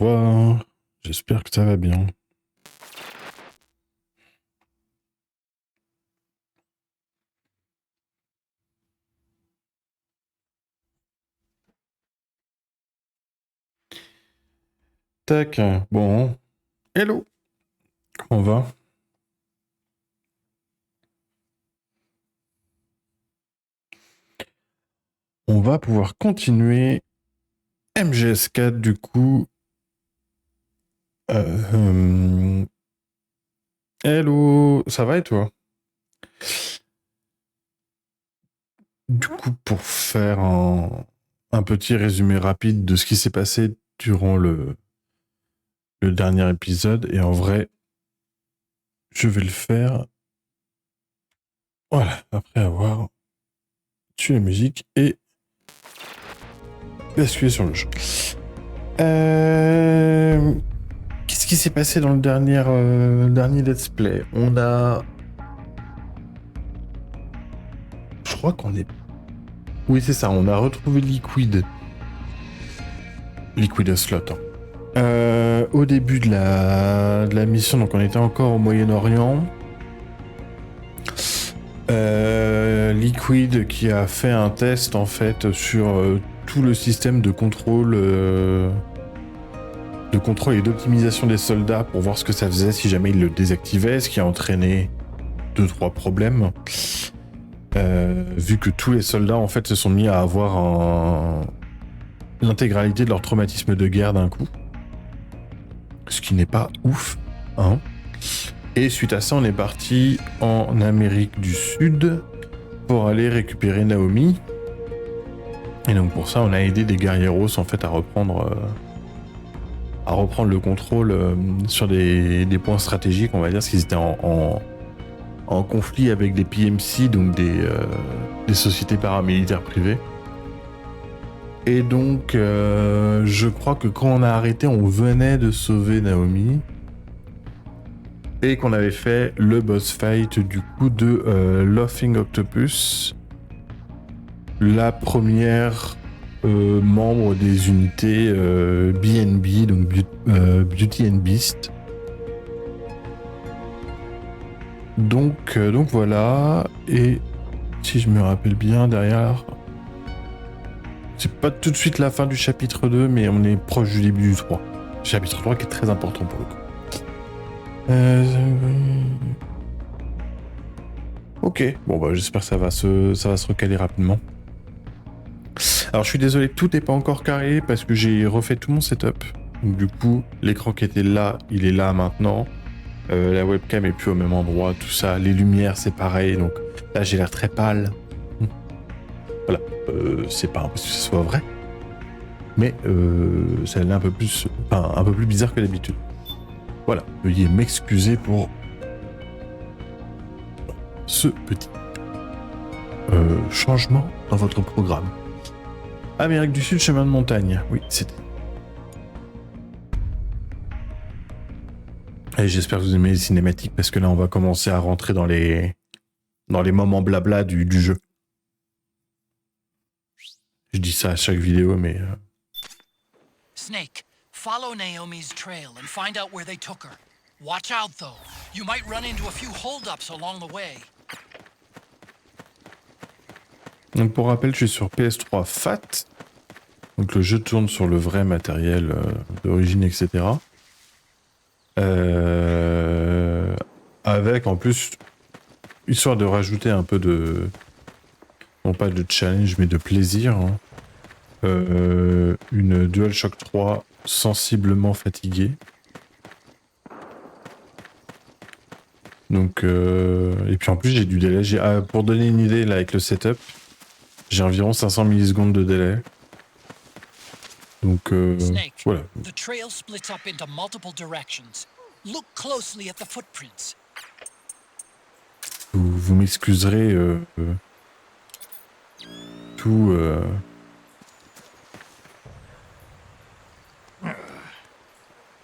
Bonsoir, j'espère que ça va bien. Tac, bon, hello, comment on va? On va pouvoir continuer MGS4 du coup. Hello, ça va et toi? Du coup, pour faire un petit résumé rapide de ce qui s'est passé durant le dernier épisode, et en vrai, je vais le faire, voilà, après avoir tué la musique et basculé sur le jeu. Qu'est-ce qui s'est passé dans le dernier let's play? Je crois qu'on est... Oui, c'est ça, on a retrouvé Liquid. Liquid Slot. Au début de la mission, donc on était encore au Moyen-Orient. Liquid qui a fait un test en fait sur tout le système de contrôle et d'optimisation des soldats pour voir ce que ça faisait si jamais il le désactivait, ce qui a entraîné 2-3 problèmes. Vu que tous les soldats en fait se sont mis à avoir l'intégralité de leur traumatisme de guerre d'un coup, ce qui n'est pas ouf, hein. Et suite à ça, on est parti en Amérique du Sud pour aller récupérer Naomi. Et donc pour ça, on a aidé des guerrieros en fait à reprendre le contrôle sur des points stratégiques, on va dire, parce qu'ils étaient en conflit avec des PMC, donc des sociétés paramilitaires privées. Et donc, je crois que quand on a arrêté, on venait de sauver Naomi. Et qu'on avait fait le boss fight du coup de Laughing Octopus. La première membre des unités BNB, donc Beauty and Beast. Donc voilà, et si je me rappelle bien, derrière, c'est pas tout de suite la fin du chapitre 2, mais on est proche du début du 3. Chapitre 3 qui est très important pour le coup. Ok, bon bah j'espère que ça va se recaler rapidement. Alors je suis désolé, tout n'est pas encore carré parce que j'ai refait tout mon setup. Donc du coup, l'écran qui était là, il est là maintenant. La webcam est plus au même endroit, tout ça. Les lumières, c'est pareil. Donc là, j'ai l'air très pâle. Voilà. C'est pas impossible que ce soit vrai. Mais ça l'est un peu plus bizarre que d'habitude. Voilà. Veuillez m'excuser pour ce petit changement dans votre programme. Amérique du Sud, chemin de montagne. Oui, c'était. Et j'espère que vous aimez les cinématiques parce que là, on va commencer à rentrer dans les moments blabla du jeu. Je dis ça à chaque vidéo, mais... Snake, follow Naomi's trail and find out where they took her. Watch out, though. You might run into a few holdups along the way. Donc pour rappel, je suis sur PS3 FAT. Donc le jeu tourne sur le vrai matériel d'origine, etc. Avec en plus, histoire de rajouter un peu de... non pas de challenge, mais de plaisir. Hein. Une DualShock 3 sensiblement fatiguée. Donc, et puis en plus, j'ai du délai. Pour donner une idée, là, avec le setup, j'ai environ 500 millisecondes de délai. Donc, Snake, voilà. the trail splits up into multiple directions. Look closely at the footprints. Vous m'excuserez tout...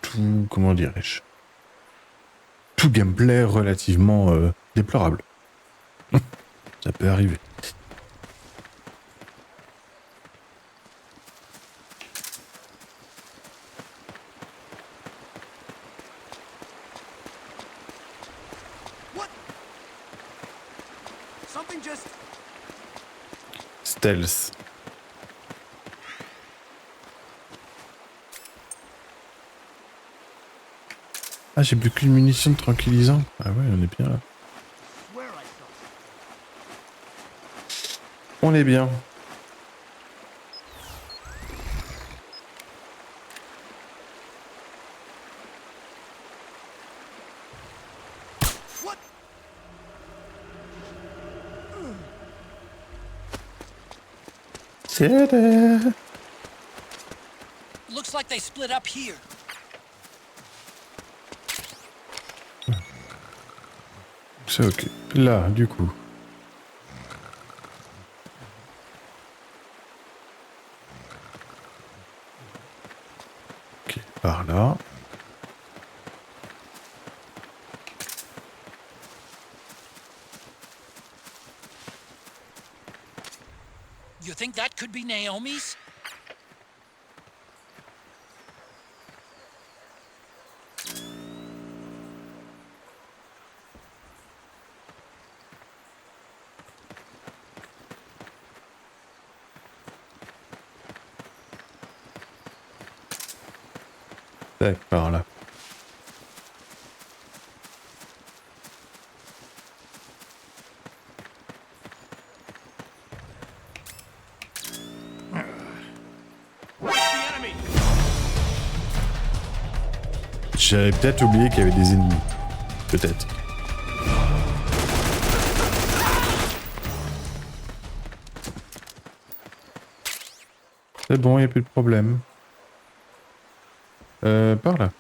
tout... comment dirais-je, tout gameplay relativement déplorable. Ça peut arriver. Something just... Stealth. Ah, j'ai plus qu'une munition de tranquillisant. Ah ouais, on est bien là. Where I saw. On est bien. What? C'est there. Looks like they split up here. C'est ok. Là, du coup. Ok, par là. You think that could be Naomi's? Tac, par là. J'avais peut-être oublié qu'il y avait des ennemis. Peut-être. C'est bon, il n'y a plus de problème. Par là.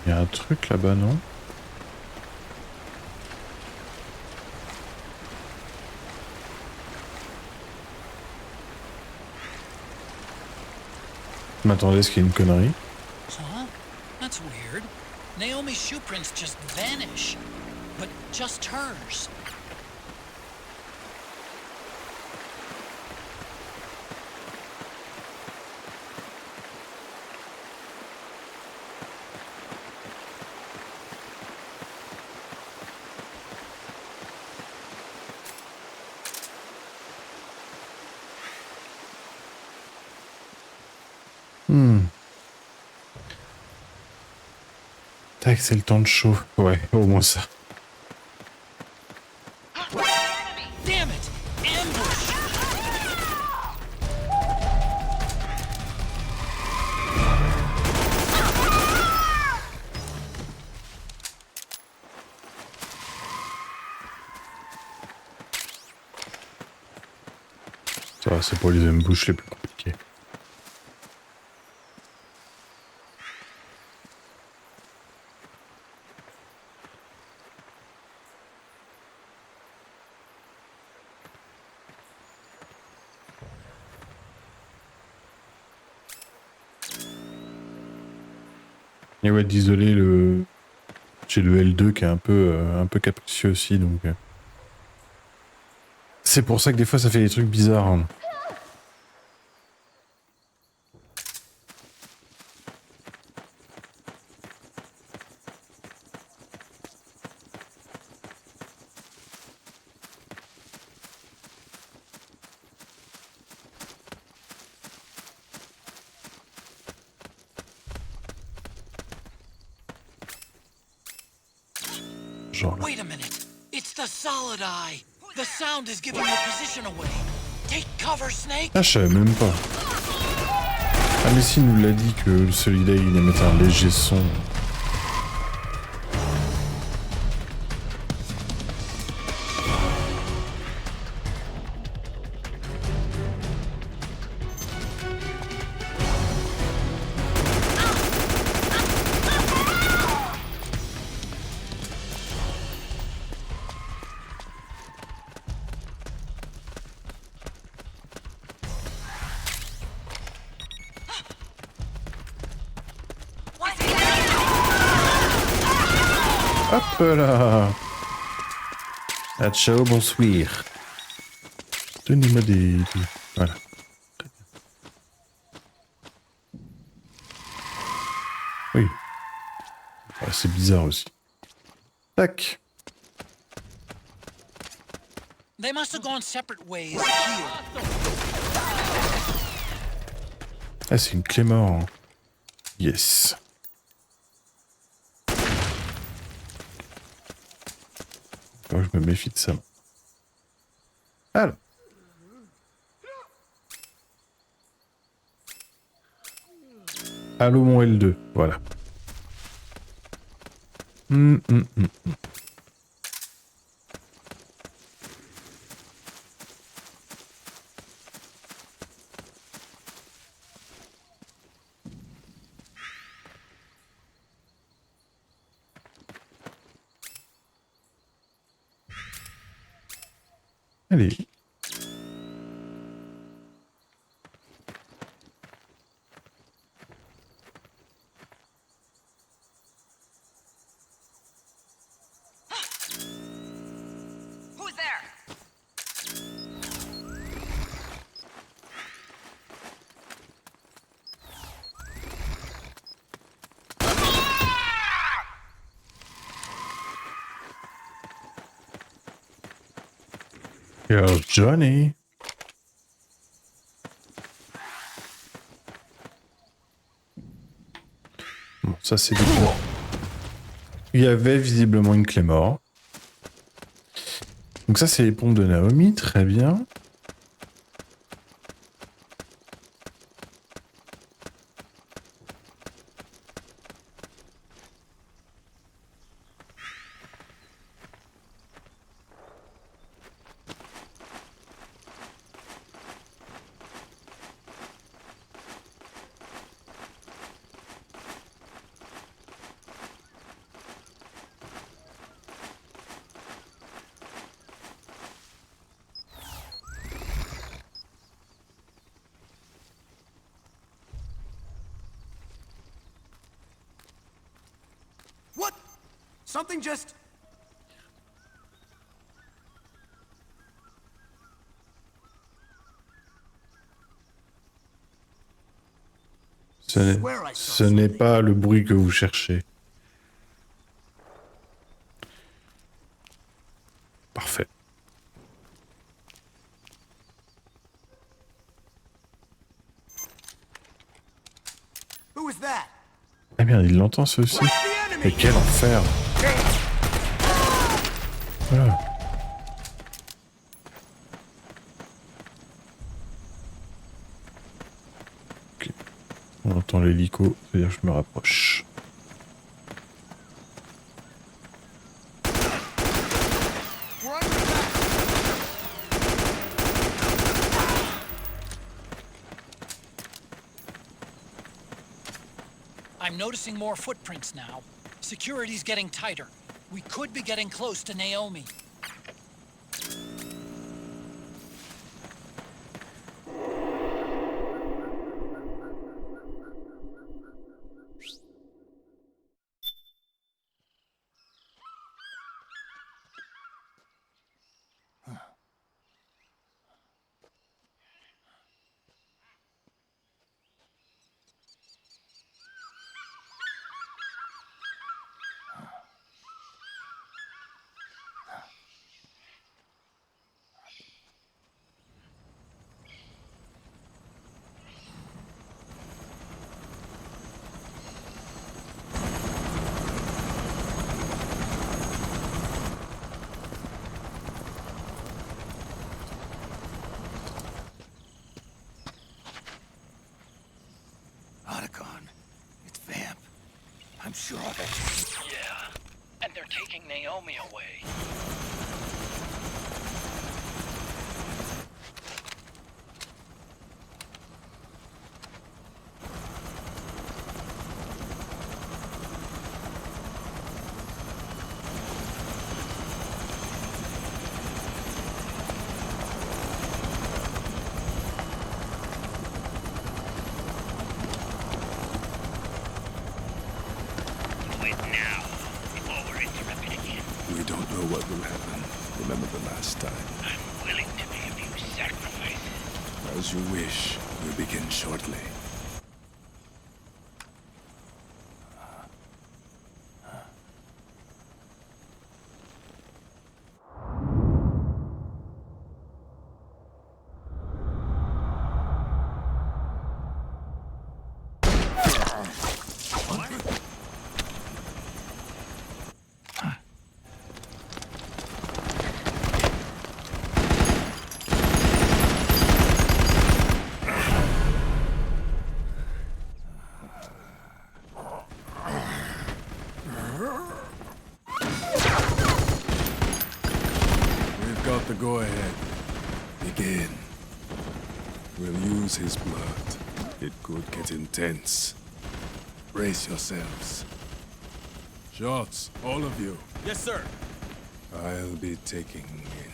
Il y a un truc là-bas, non? Je m'attendais à ce qu'il y ait une connerie. Huh? That's weird. Naomi's shoe prints just vanish. But just hers. Tac, c'est le temps de chaud. Ouais, au moins ça. Damn it! Ambush! Ça va, c'est pour les embouches les plus compliquées. Et ouais, désolé, j'ai le L2 qui est un peu capricieux aussi, donc... C'est pour ça que des fois ça fait des trucs bizarres. Hein. Genre là. Wait a minute. It's the solid eye. The sound is giving your position away. Take cover, Snake. Ah, je savais même pas. Ah, mais si, il nous l'a dit que celui-là, il émettait un léger son. là. Ah, ciao, bonsoir. Donnez-moi des... Voilà. Oui. Ah, c'est bizarre aussi. Tac. They must have gone separate ways here. Ah, c'est une clé mort. Yes. Oh, je me méfie de ça. Alors. Allô, mon L2. Voilà. Allez. Who's there? Here's Johnny. Bon, ça c'est du coup. Il y avait visiblement une clé mort. Donc ça c'est les pompes de Naomi, très bien. What? Something just... Ce n'est pas le bruit que vous cherchez. Parfait. Who is that? Ah merde, il l'entend ce aussi. Mais quel enfer. Voilà. Ok. On entend l'hélico, c'est-à-dire que je me rapproche. I'm noticing more footprints now. Security's getting tighter. We could be getting close to Naomi. It's Vamp. I'm sure of it. Yeah, and they're taking Naomi away. Do it now, before we're interrupted again. remember the last time. I'm willing to pay a few sacrifices. As you wish. We'll begin shortly. Got the go-ahead. Begin. We'll use his blood. It could get intense. Brace yourselves. Shots, all of you. Yes, sir. I'll be taking in.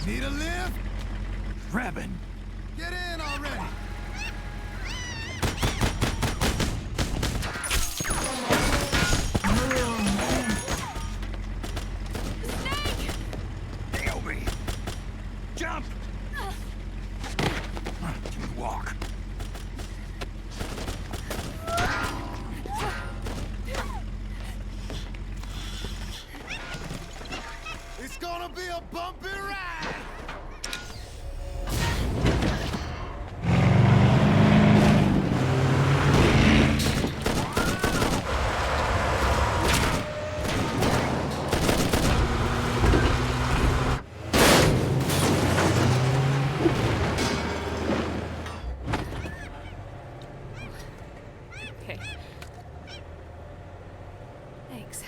Need a lift? Rabin. Get in already! Naomi! Jump! Walk. It's gonna be a bumpy ride! Okay. Thanks.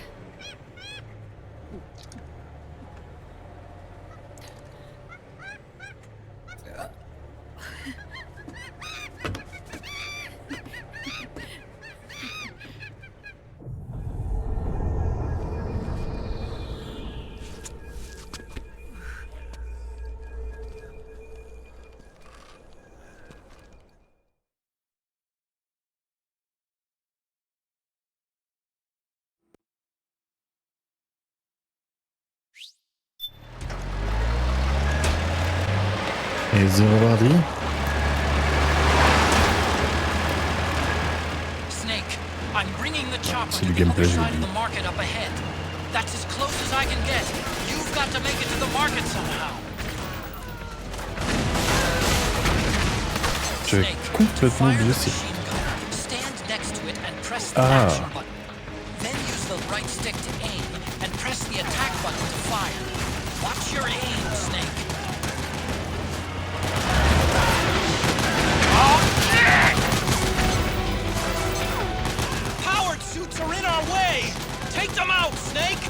Et c'est reparti. Snake, I'm bringing the chopper C'est to du the gameplay, other je side vous of dis. the market up ahead. That's as close as I can get. You've got to make it to the market somehow. J'avais Snake, complètement fire the oublié ça. machine gun. Stand next to it and press the Ah. action button. Then use the right stick to aim and press the attack button to fire. Watch your aim, Snake. Oh, shit! Powered suits are in our way! Take them out, Snake!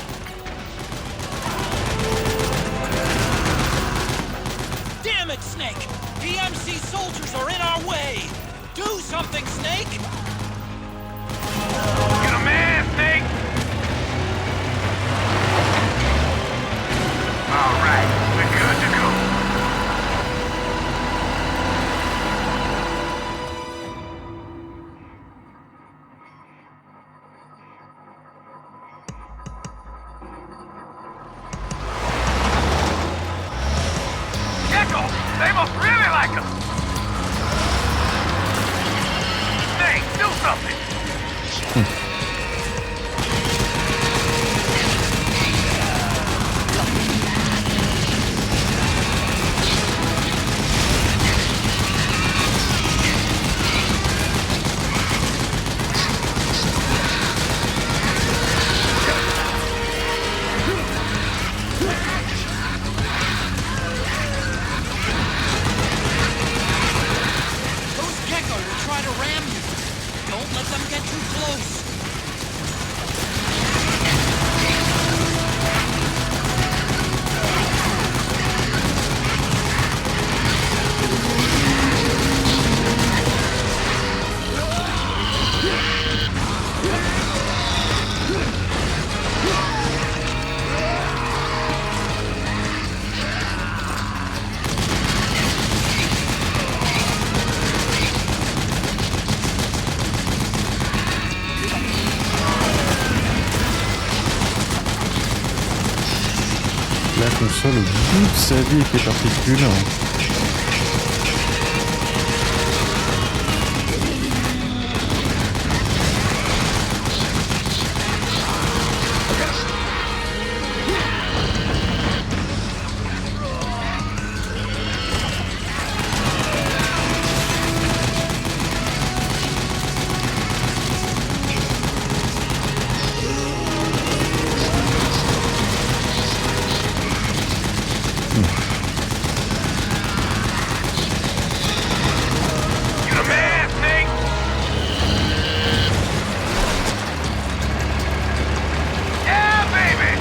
Damn it, Snake! PMC soldiers are in our way! Do something, Snake! You the man, Snake! All right, we're good to go. Gecko, they must really like us. Snake, do something. Those Gecko will try to ram you. Don't let them get too close. La console au bout de sa vie avec les particules. You the man, Snake! Yeah, baby!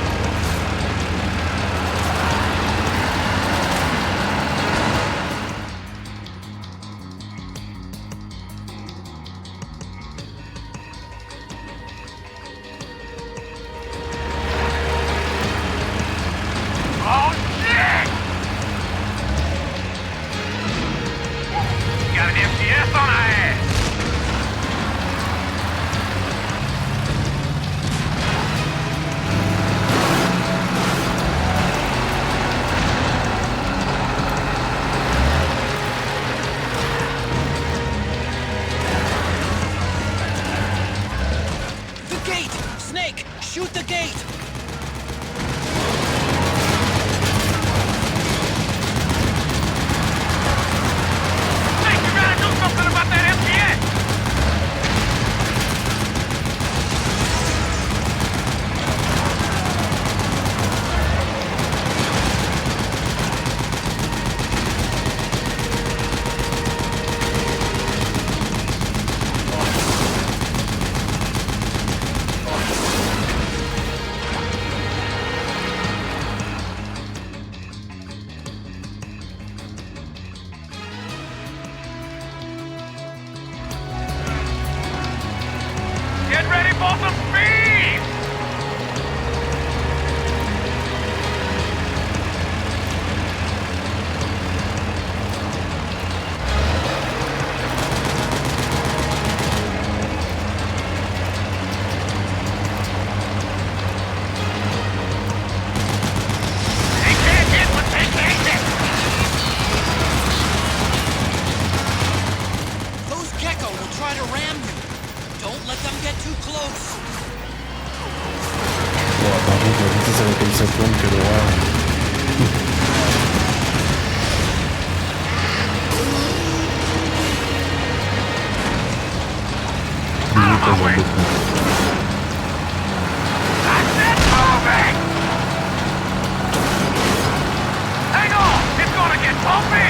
Oh, shit! Got an MTS on our ass! The gate! Snake, shoot the gate! Snake, you gotta do something about that MTS! Get ready for some speed! They can't hit what they can't hit! try to ram you. Don't let them get too close. Bon, par contre, la vitesse à laquelle ça tourne, quelle horreur. That's it, moving! Hang on! It's gonna get bumpy!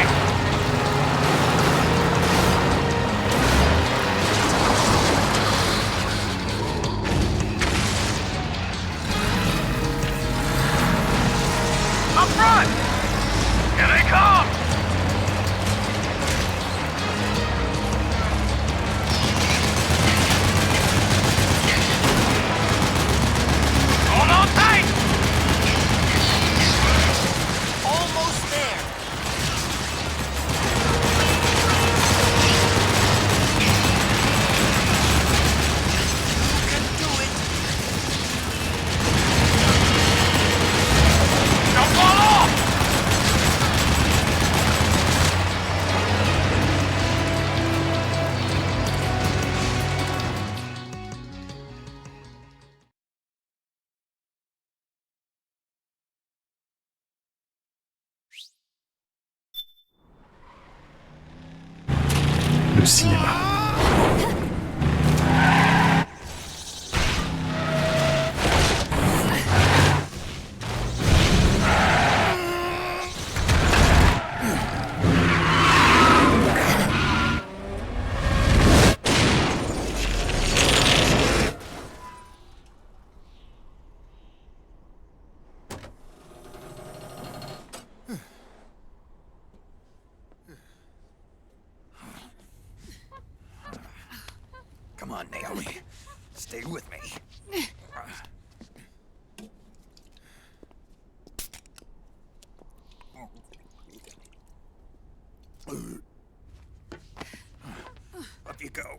Up front! Here they come! Hold on tight! Almost there. You can do it. Don't fall off! Le cinéma. Come on, Naomi. Stay with me. Up you go.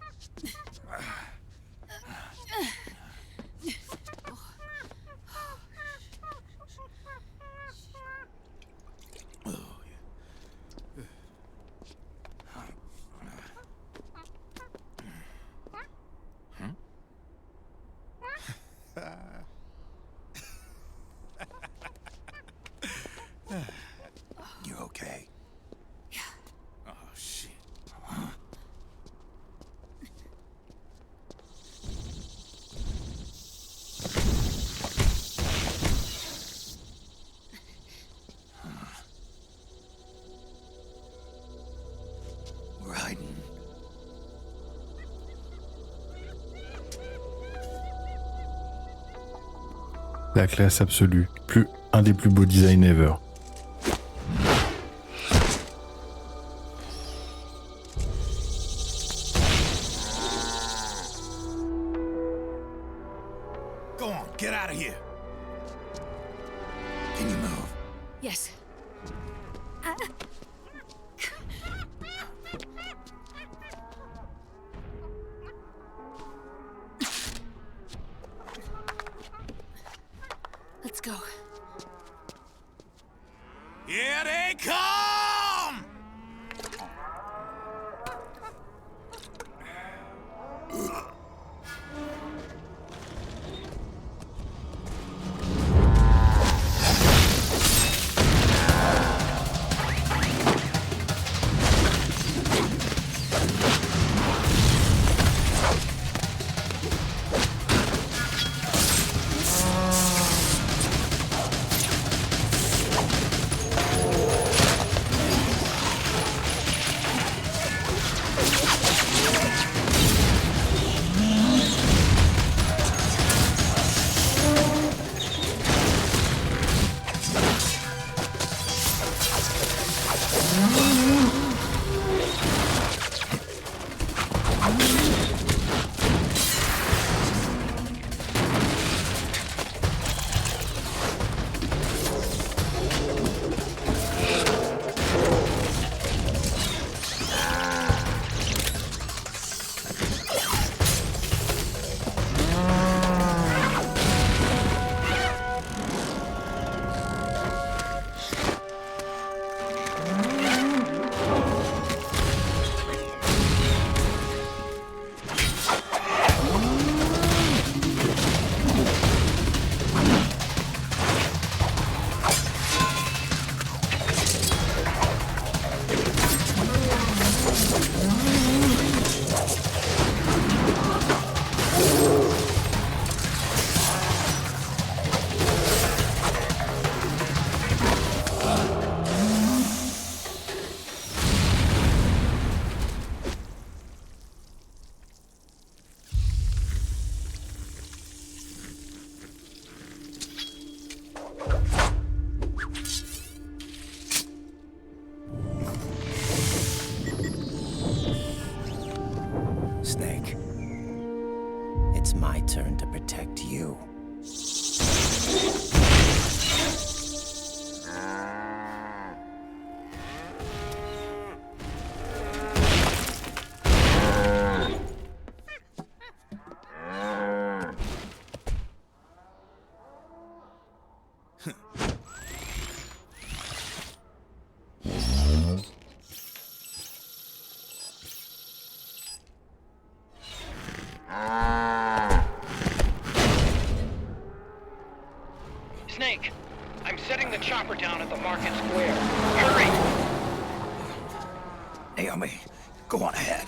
You okay? Yeah. Oh, shit. We're hiding. La classe absolue. Un des plus beaux designs ever. Go on, get out of here. Can you move? Yes. Let's go. Here they come! return to protect you. Snake, I'm setting the chopper down at the market square. Hurry! Naomi, go on ahead.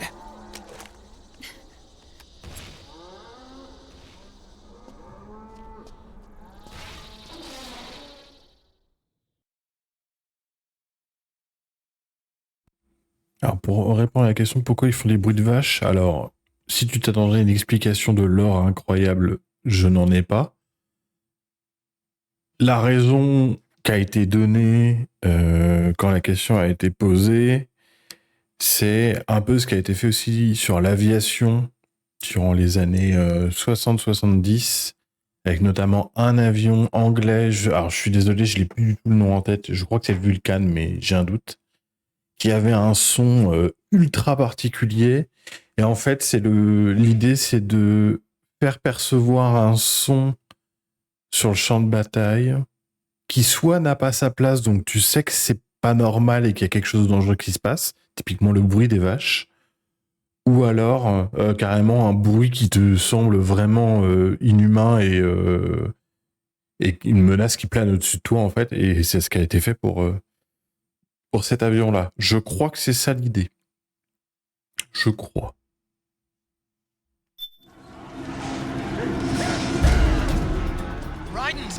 Alors, pour répondre à la question pourquoi ils font des bruits de vache, alors, si tu t'attendrais à une explication de l'or incroyable, je n'en ai pas. La raison qui a été donnée quand la question a été posée, c'est un peu ce qui a été fait aussi sur l'aviation durant les années 60-70, avec notamment un avion anglais. Alors, je suis désolé, je n'ai plus du tout le nom en tête. Je crois que c'est le Vulcan, mais j'ai un doute. Qui avait un son ultra particulier. Et en fait, l'idée, c'est de faire percevoir un son sur le champ de bataille qui soit n'a pas sa place, donc tu sais que c'est pas normal et qu'il y a quelque chose de dangereux qui se passe, typiquement le bruit des vaches, ou alors carrément un bruit qui te semble vraiment inhumain et une menace qui plane au-dessus de toi, en fait, et c'est ce qui a été fait pour cet avion-là. Je crois que c'est ça l'idée. Je crois.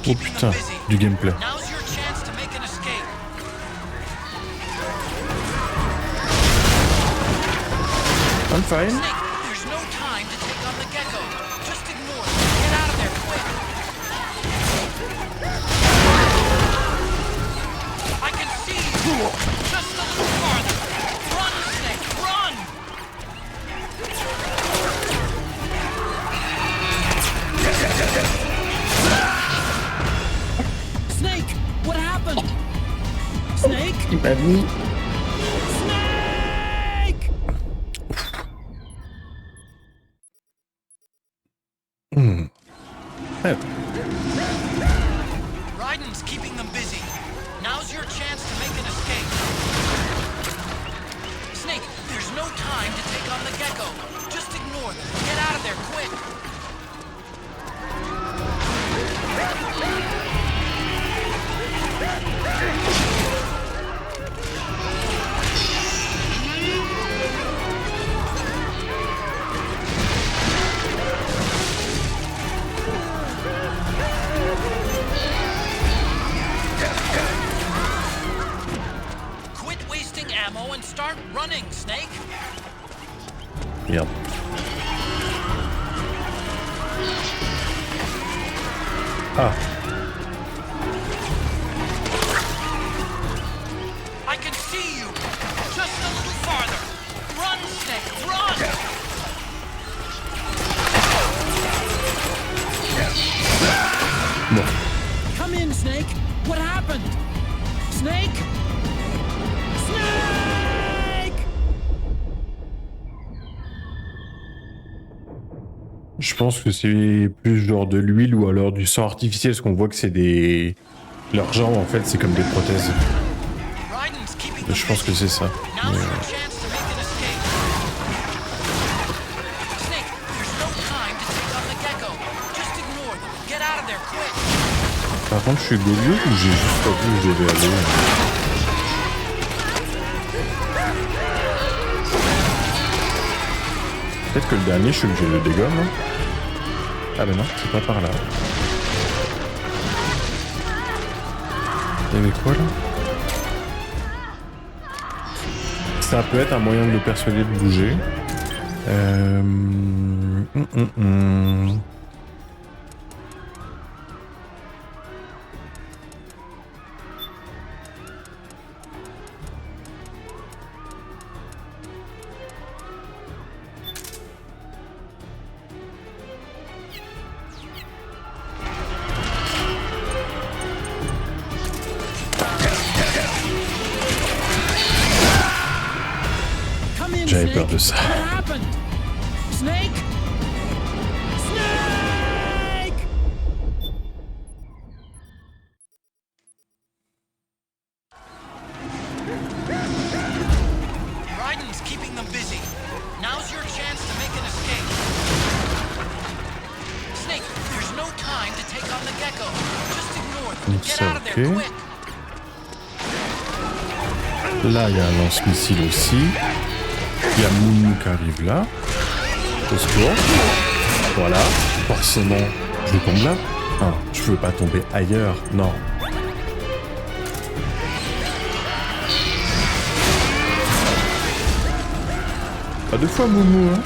Oh putain, du gameplay. Now's your chance to make an escape. I'm fine. Snake, there's no time to take on the gecko. Just ignore them. Get out of there quick. I can see you. Just a little farther. Run, Snake, run! Snake, what happened? Snake? Il m'a mis. Snake! Ouais. Ryden's keeping them busy. Now's your chance to make an escape. Snake, there's no time to take on the gecko. Just ignore them. Get out of there quick. Quit wasting ammo and start running, Snake. Merde. Ah. I can see you. Just a little farther. Run, Snake, run! Bon. Come in, Snake. What happened? Snake? Snake! Je pense que c'est plus genre de l'huile ou alors du sang artificiel, parce qu'on voit que c'est des... Leurs jambes, en fait, c'est comme des prothèses. Ryden's keeping them Je pense que busy. c'est ça. Now's your chance to make an escape. Snake, there's no time to take on the gecko. Just ignore them. Get out of there quick. Par contre, je suis gaulieux ou j'ai juste pas vu où je devais aller? Peut-être que le dernier, je suis obligé de le dégommer. Hein. Ah ben non, c'est pas par là. Il y avait quoi là? Ça peut être un moyen de le persuader de bouger. peur de ça. What happened? Snake? Snake! Raiden's keeping them busy. Now's your chance to make an escape. Snake, there's no time to take on the gecko. Just ignore them and get out of there Ok. quick. Là, il y a un lance-missile aussi. Il y a Moumou qui arrive là. Au secours. Voilà. Forcément, je tombe là. Ah, je veux pas tomber ailleurs. Non. Pas deux fois Moumou, hein.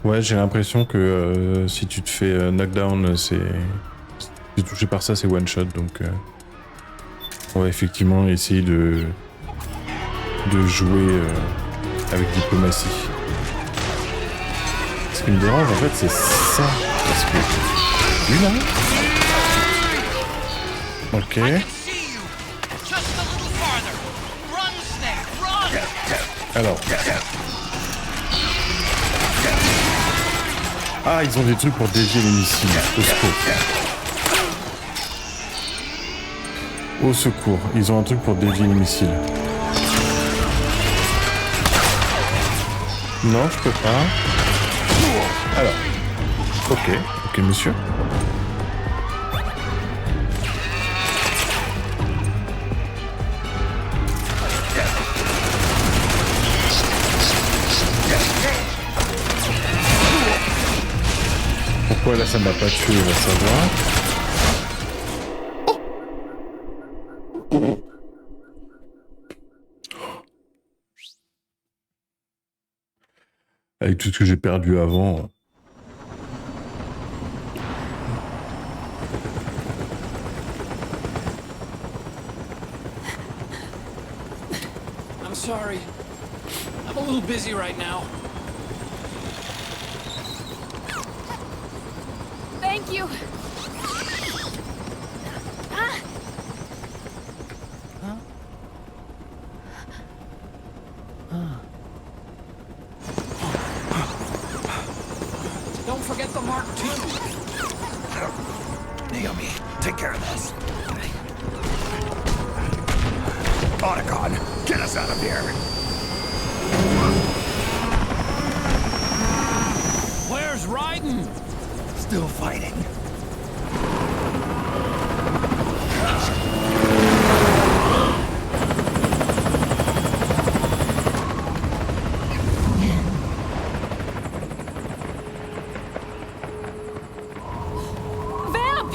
Ouais, j'ai l'impression que si tu te fais knockdown, c'est touché par ça, c'est one shot, donc on va effectivement essayer de jouer avec diplomatie. Ce qui me dérange en fait, c'est ça, parce que lui là. Ok. I can see you. Just a little farther. Run, Snake, run! Alors. Ah, ils ont des trucs pour dévier les missiles. Au secours. Au secours, ils ont un truc pour dévier les missiles. Non, je peux pas. Alors. Ok, monsieur. Pourquoi là ça m'a pas tué, on va savoir. Avec tout ce que j'ai perdu avant. I'm sorry. I'm a little busy right now. Thank you. Don't forget the Mark II. Naomi, take care of this. Otacon, get us out of here. Where's Raiden? Still fighting. Vamp!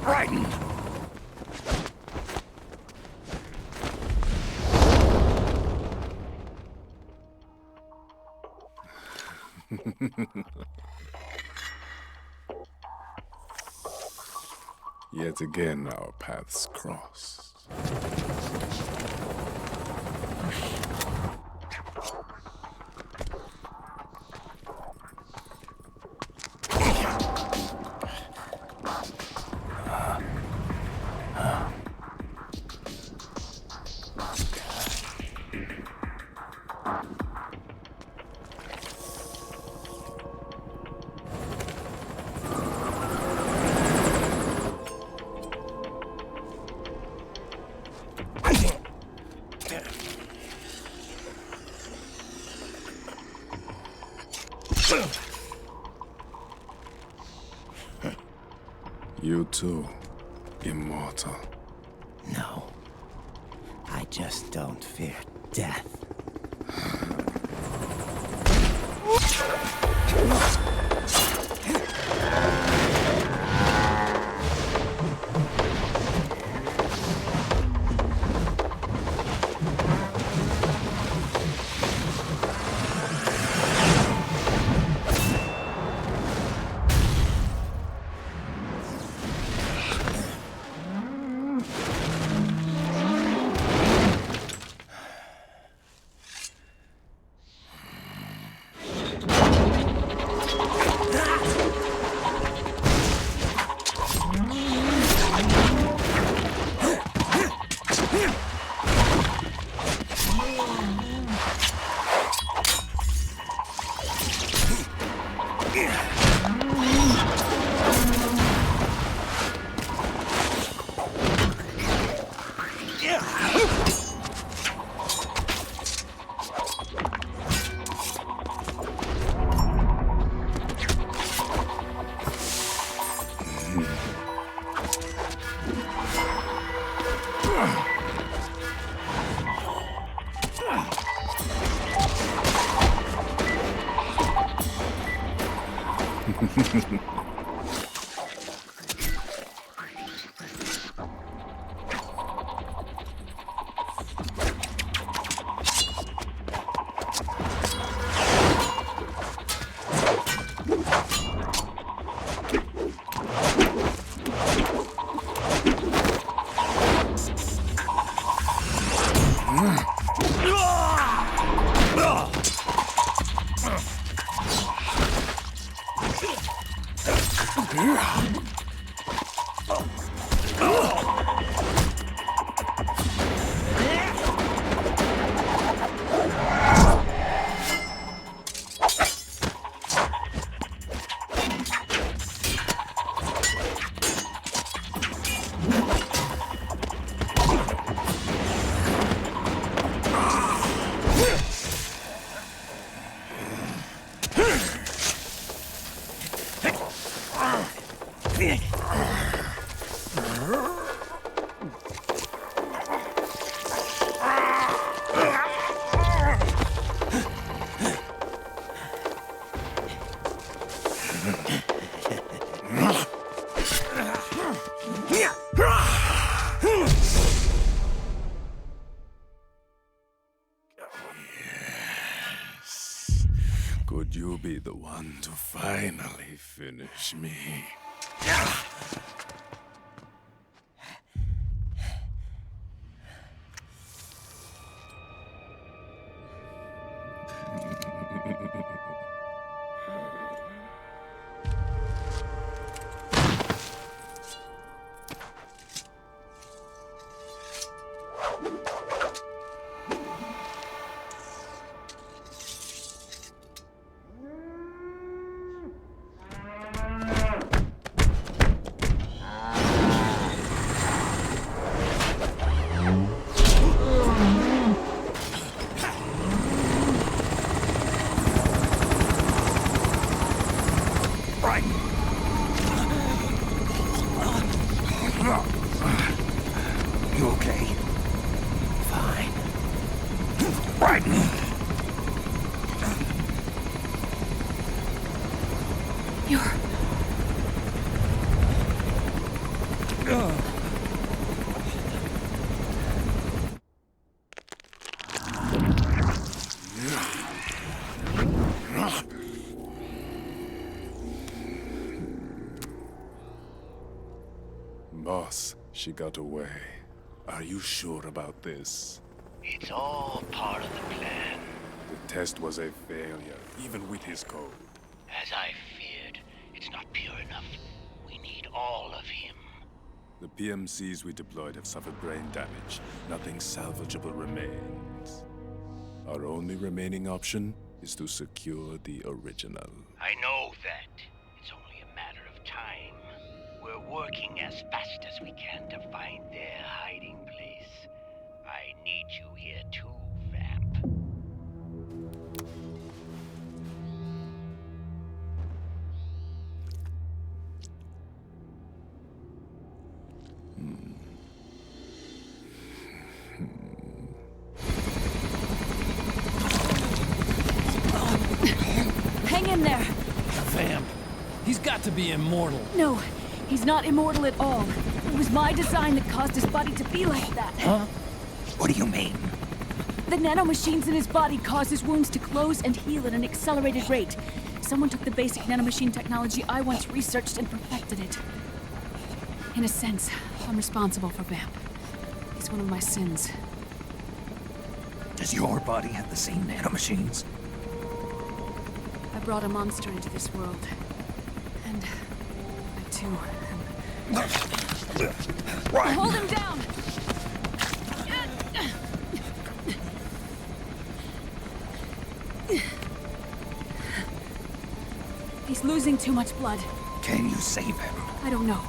Raiden! Yet again, our paths cross. You too, immortal. No. I just don't fear death. Could you be the one to finally finish me? You okay? Fine. Right. You're... Boss, she got away. Are you sure about this? It's all part of the plan. The test was a failure, even with his code. As I feared, it's not pure enough. We need all of him. The PMCs we deployed have suffered brain damage. Nothing salvageable remains. Our only remaining option is to secure the original. I know that. It's only a matter of time. We're working as fast as we can to find their hiding place. I need you here too, Vamp. Hang in there! Vamp. He's got to be immortal. No, he's not immortal at all. It was my design that caused his body to be like that. Huh? What do you mean? The nanomachines in his body cause his wounds to close and heal at an accelerated rate. Someone took the basic nanomachine technology I once researched and perfected it. In a sense, I'm responsible for Vamp. It's one of my sins. Does your body have the same nanomachines? I brought a monster into this world. And I too am... Right. Hold him down! He's losing too much blood. Can you save him? I don't know.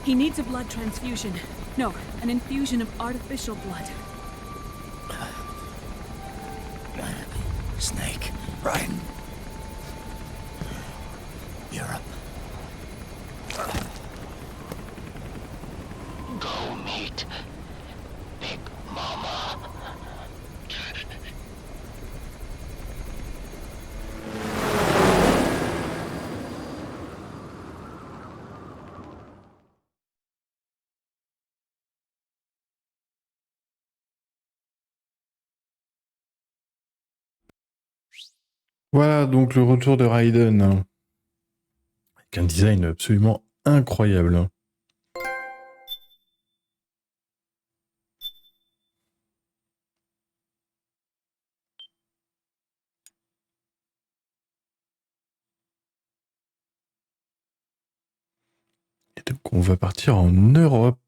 He needs a blood transfusion. No, an infusion of artificial blood. Snake. Right. Europe. Go meet Big Mama. Voilà donc le retour de Raiden. Avec un design absolument incroyable. Et donc on va partir en Europe.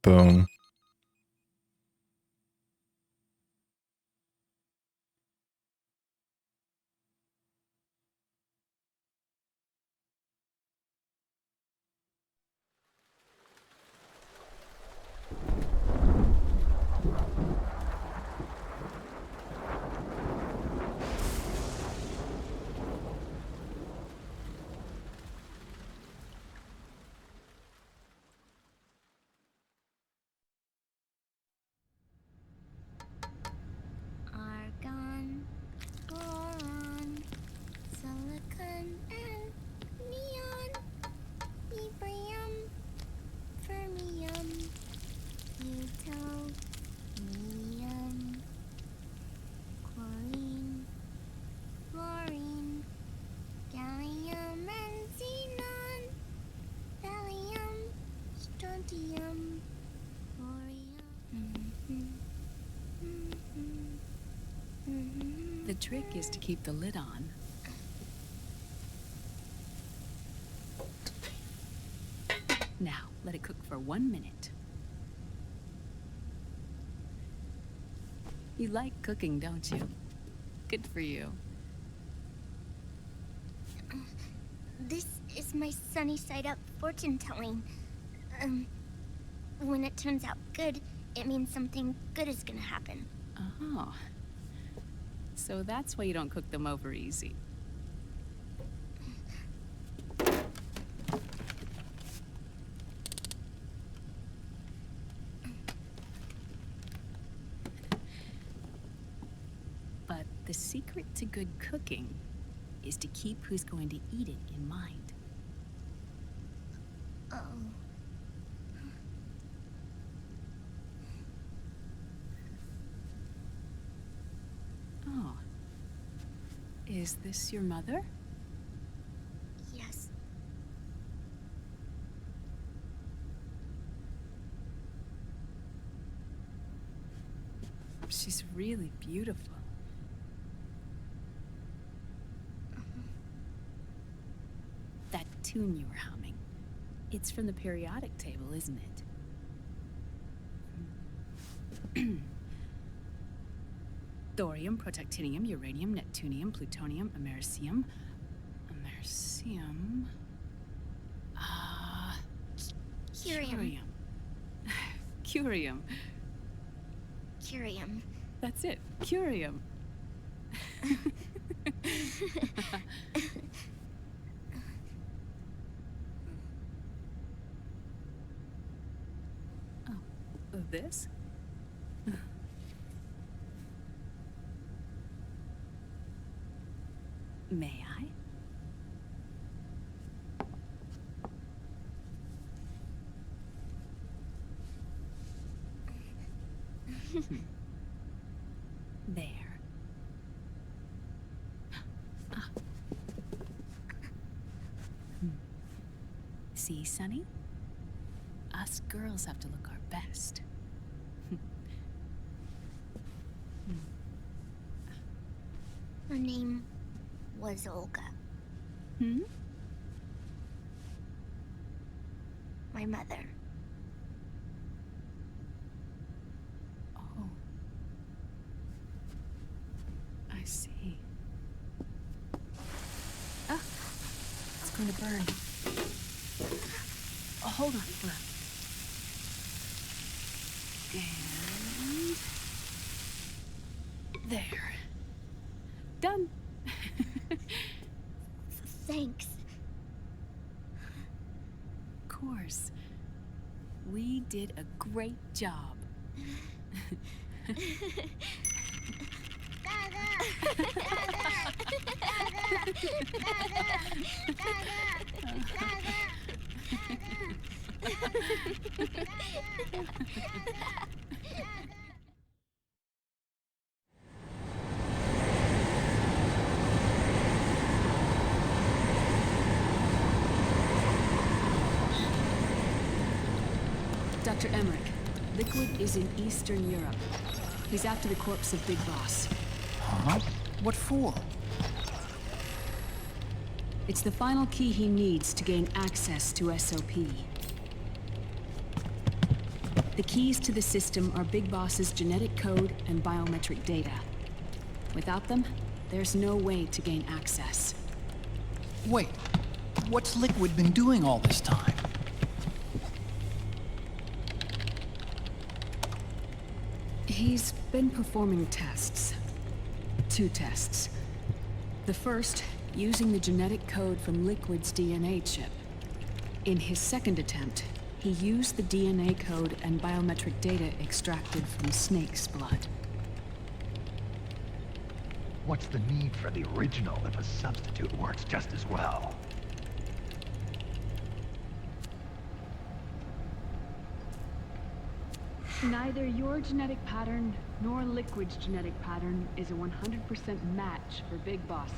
Argon, boron, silicon, and neon, yttrium, fermium, plutonium, chlorine, fluorine, gallium, and xenon, thallium, strontium, thorium. The trick is to keep the lid on. Now, let it cook for 1 minute. You like cooking, don't you? Good for you. This is my sunny side up fortune telling. When it turns out good, it means something good is gonna happen. Oh. So that's why you don't cook them over easy. But the secret to good cooking is to keep who's going to eat it in mind. Oh. Oh. Is this your mother? Yes. She's really beautiful. That tune you were humming, it's from the periodic table, isn't it? Thorium, protactinium, uranium, neptunium, plutonium, americium. Curium. Curium. Curium. That's it. Curium. Oh, this? May I? There. Ah. See, Sonny? Us girls have to look our best. Her name was Olga. Hmm? My mother. Oh. I see. Ah! It's going to burn. Oh, hold on for a... And... there. Done. Thanks. Of course. We did a great job. Dr. Emmerich, Liquid is in Eastern Europe. He's after the corpse of Big Boss. Huh? What for? It's the final key he needs to gain access to SOP. The keys to the system are Big Boss's genetic code and biometric data. Without them, there's no way to gain access. Wait, what's Liquid been doing all this time? He's been performing tests. 2 tests. The first, using the genetic code from Liquid's DNA chip. In his second attempt, he used the DNA code and biometric data extracted from Snake's blood. What's the need for the original if a substitute works just as well? Neither your genetic pattern nor Liquid's genetic pattern is a 100% match for Big Bosses.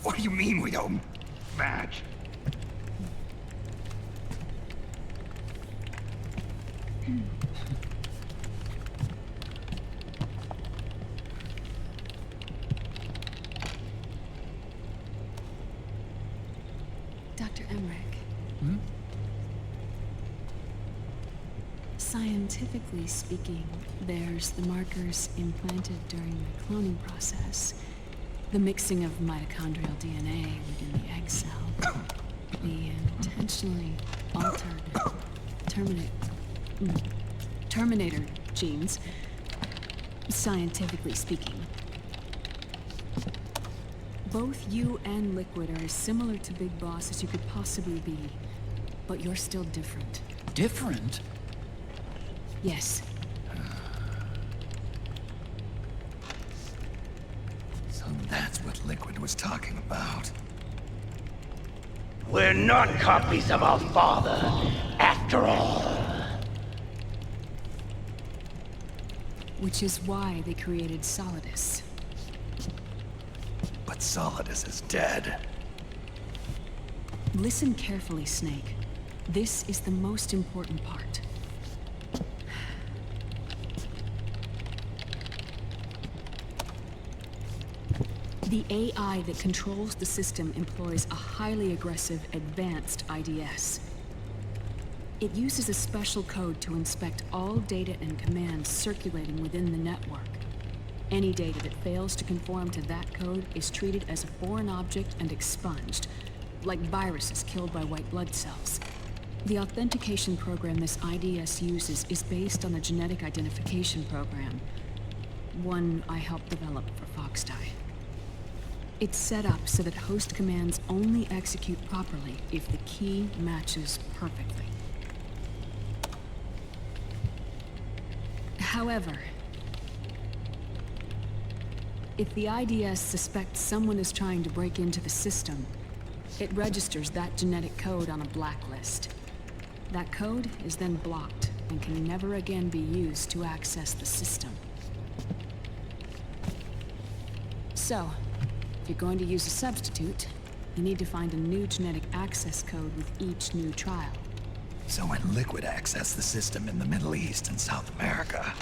What do you mean we don't match? Dr. Emmerich. Hmm? Scientifically speaking, there's the markers implanted during the cloning process. The mixing of mitochondrial DNA within the egg cell. The intentionally altered Terminator genes. Scientifically speaking. Both you and Liquid are as similar to Big Boss as you could possibly be, but you're still different. Different? Yes. So that's what Liquid was talking about. We're not copies of our father, after all. Which is why they created Solidus. But Solidus is dead. Listen carefully, Snake. This is the most important part. The AI that controls the system employs a highly aggressive, advanced IDS. It uses a special code to inspect all data and commands circulating within the network. Any data that fails to conform to that code is treated as a foreign object and expunged, like viruses killed by white blood cells. The authentication program this IDS uses is based on a genetic identification program, one I helped develop for Foxdie. It's set up so that host commands only execute properly if the key matches perfectly. However, if the IDS suspects someone is trying to break into the system, it registers that genetic code on a blacklist. That code is then blocked and can never again be used to access the system. So, if you're going to use a substitute, you need to find a new genetic access code with each new trial. So when Liquid accessed the system in the Middle East and South America,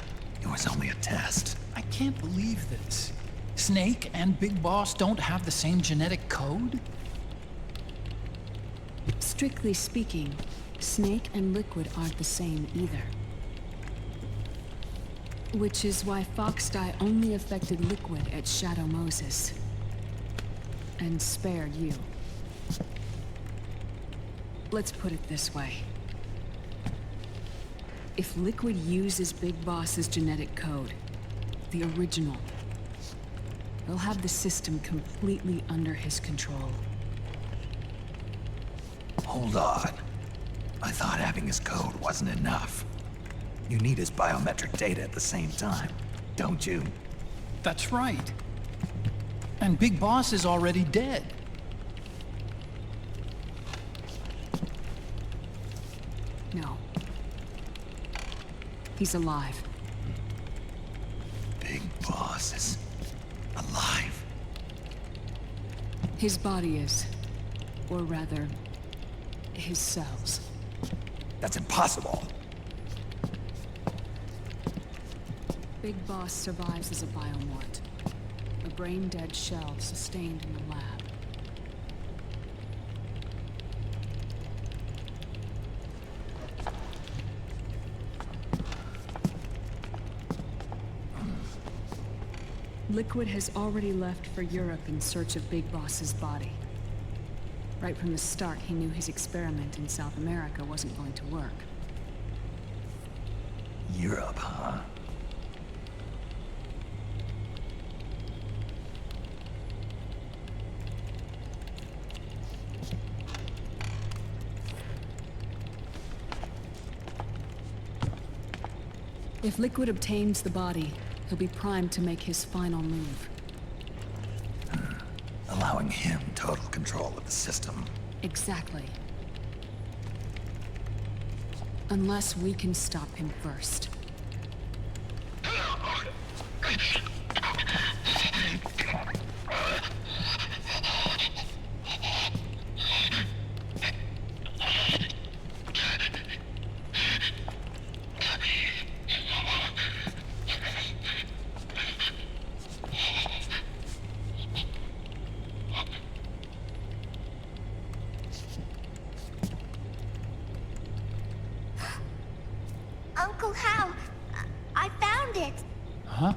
it was only a test. I can't believe this. Snake and Big Boss don't have the same genetic code? Strictly speaking, Snake and Liquid aren't the same either. Which is why Foxdie only affected Liquid at Shadow Moses. And spared you. Let's put it this way. If Liquid uses Big Boss's genetic code, the original, he'll have the system completely under his control. Hold on. I thought having his code wasn't enough. You need his biometric data at the same time, don't you? That's right. And Big Boss is already dead. No. He's alive. Big Boss is alive. His body is. Or rather, his cells. That's impossible. Big Boss survives as a biomort. A brain-dead shell sustained in the lab. Liquid has already left for Europe in search of Big Boss's body. Right from the start, he knew his experiment in South America wasn't going to work. Europe, huh? If Liquid obtains the body, he'll be primed to make his final move. Allowing him total control of the system. Exactly. Unless we can stop him first. Uncle Hal, I found it. Huh?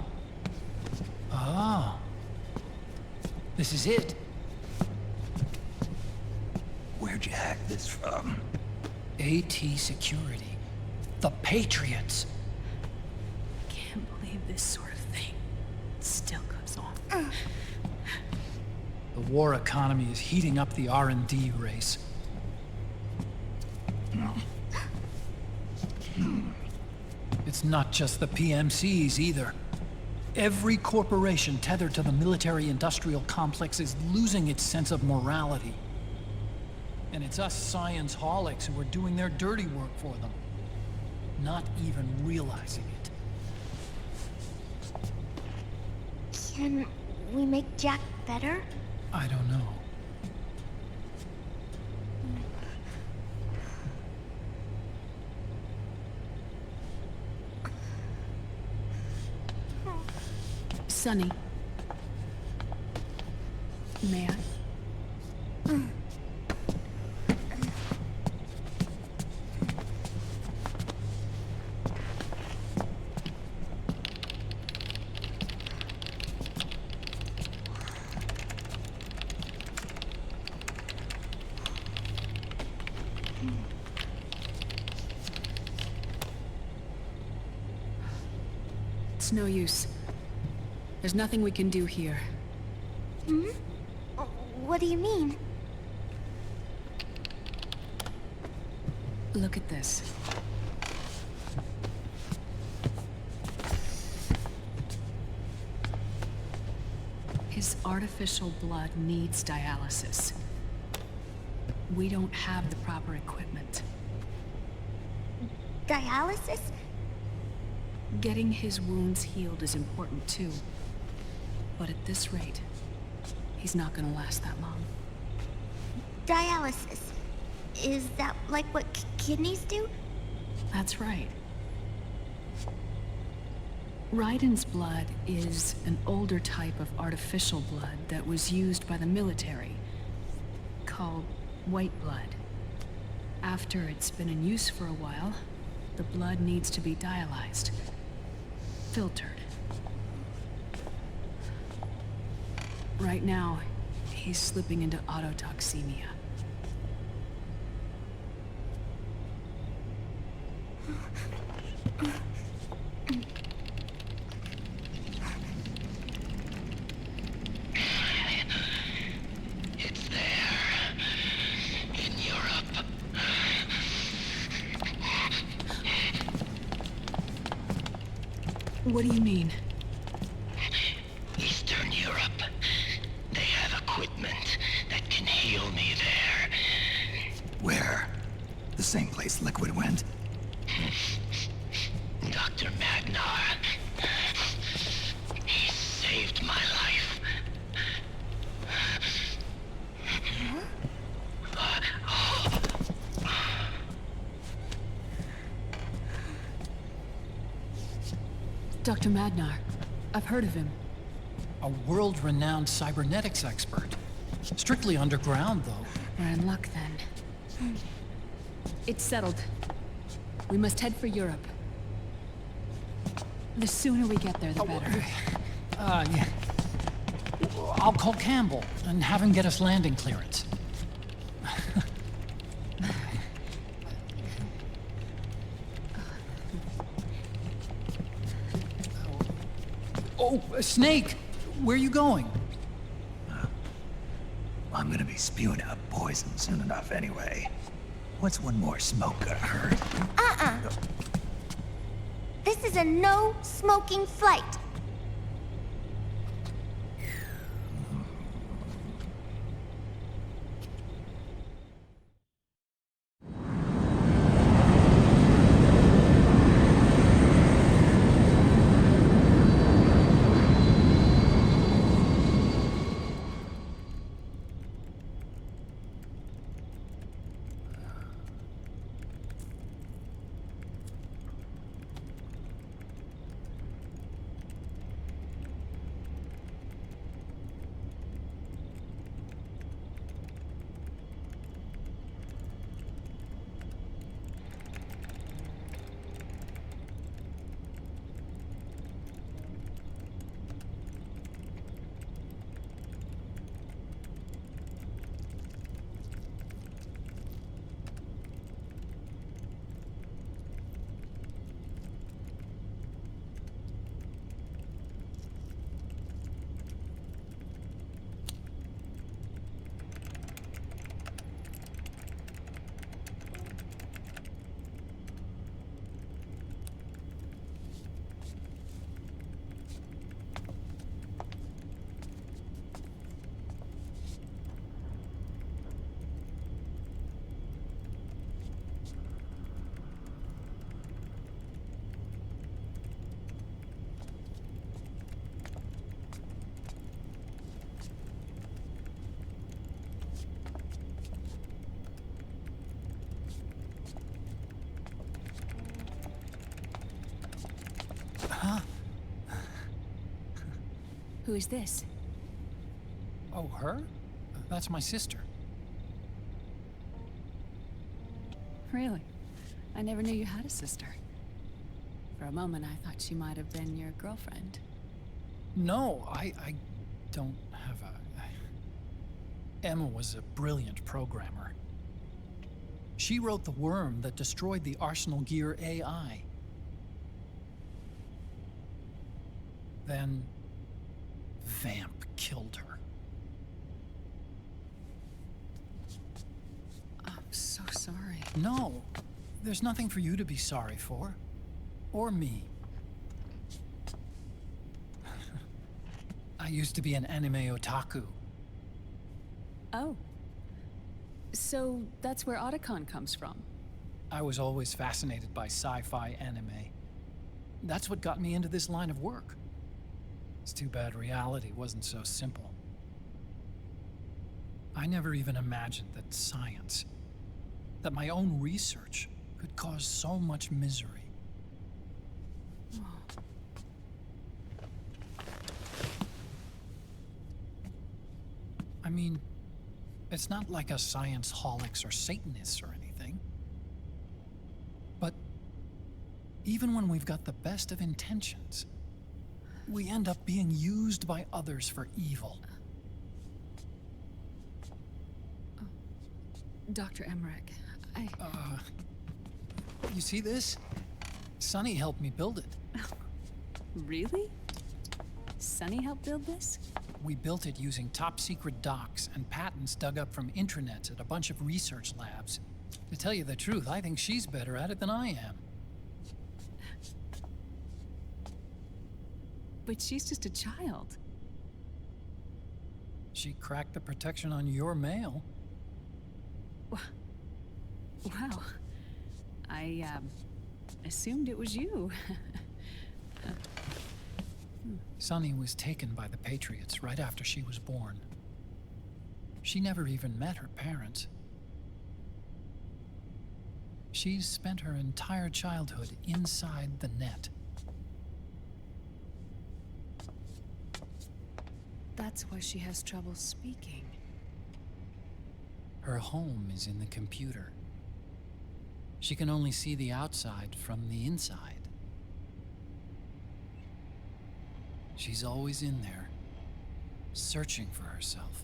Ah. This is it. Where'd you hack this from? AT Security. The Patriots. Can't believe this sort of thing still goes on. The war economy is heating up the R&D race. It's not just the PMCs either. Every corporation tethered to the military-industrial complex is losing its sense of morality. And it's us science-holics who are doing their dirty work for them, not even realizing it. Can we make Jack better? I don't know. Sonny. May I? It's no use. There's nothing we can do here. Hmm? What do you mean? Look at this. His artificial blood needs dialysis. We don't have the proper equipment. Dialysis? Getting his wounds healed is important too. But at this rate, he's not gonna last that long. Dialysis. Is that like what kidneys do? That's right. Raiden's blood is an older type of artificial blood that was used by the military, called white blood. After it's been in use for a while, the blood needs to be dialyzed, filtered. Right now, he's slipping into autotoxemia. It's there. In Europe. What do you mean? Eastern Europe. They have equipment that can heal me there. Where? The same place Liquid went? Dr. Magnar. He saved my life. Dr. Madnar. I've heard of him. A world-renowned cybernetics expert. Strictly underground, though. We're in luck, then. It's settled. We must head for Europe. The sooner we get there, the better. Yeah. I'll call Campbell and have him get us landing clearance. Oh, Snake! Where are you going? I'm gonna be spewing out poison soon enough anyway. What's one more smoke gonna hurt? This is a no smoking flight. Who is this? Oh, her? That's my sister. Really? I never knew you had a sister. For a moment, I thought she might have been your girlfriend. No, I don't have a... Emma was a brilliant programmer. She wrote the worm that destroyed the Arsenal Gear AI. Then... Vamp killed her. I'm so sorry. No, there's nothing for you to be sorry for. Or me. I used to be an anime otaku. Oh. So that's where Otacon comes from? I was always fascinated by sci-fi anime. That's what got me into this line of work. It's too bad reality wasn't so simple. I never even imagined that science, that my own research, could cause so much misery. I mean, it's not like us science holics or Satanists or anything. But even when we've got the best of intentions, we end up being used by others for evil. Dr. Emmerich, You see this? Sonny helped me build it. Really? Sonny helped build this? We built it using top-secret docs and patents dug up from intranets at a bunch of research labs. To tell you the truth, I think she's better at it than I am. But she's just a child. She cracked the protection on your mail. Wow. I, assumed it was you. Sunny was taken by the Patriots right after she was born. She never even met her parents. She's spent her entire childhood inside the net. that's why she has trouble speaking. Her home is in the computer. She can only see the outside from the inside. She's always in there, searching for herself,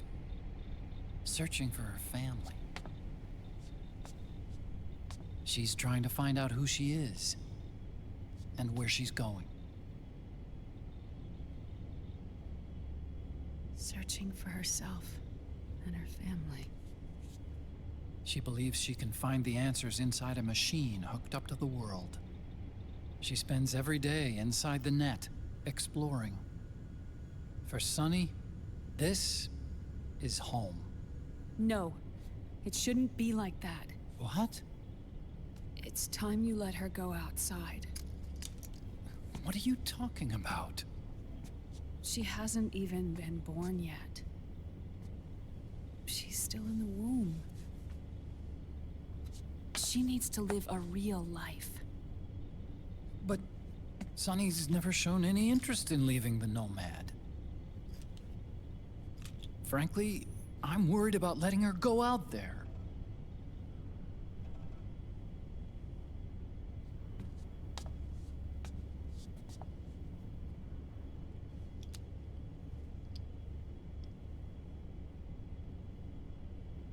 searching for her family. She's trying to find out who she is and where she's going. Searching for herself and her family. She believes she can find the answers inside a machine hooked up to the world. She spends every day inside the net, exploring. For Sunny, this is home. No, it shouldn't be like that. What? It's time you let her go outside. What are you talking about? She hasn't even been born yet. She's still in the womb. She needs to live a real life. But Sunny's never shown any interest in leaving the Nomad. Frankly, I'm worried about letting her go out there.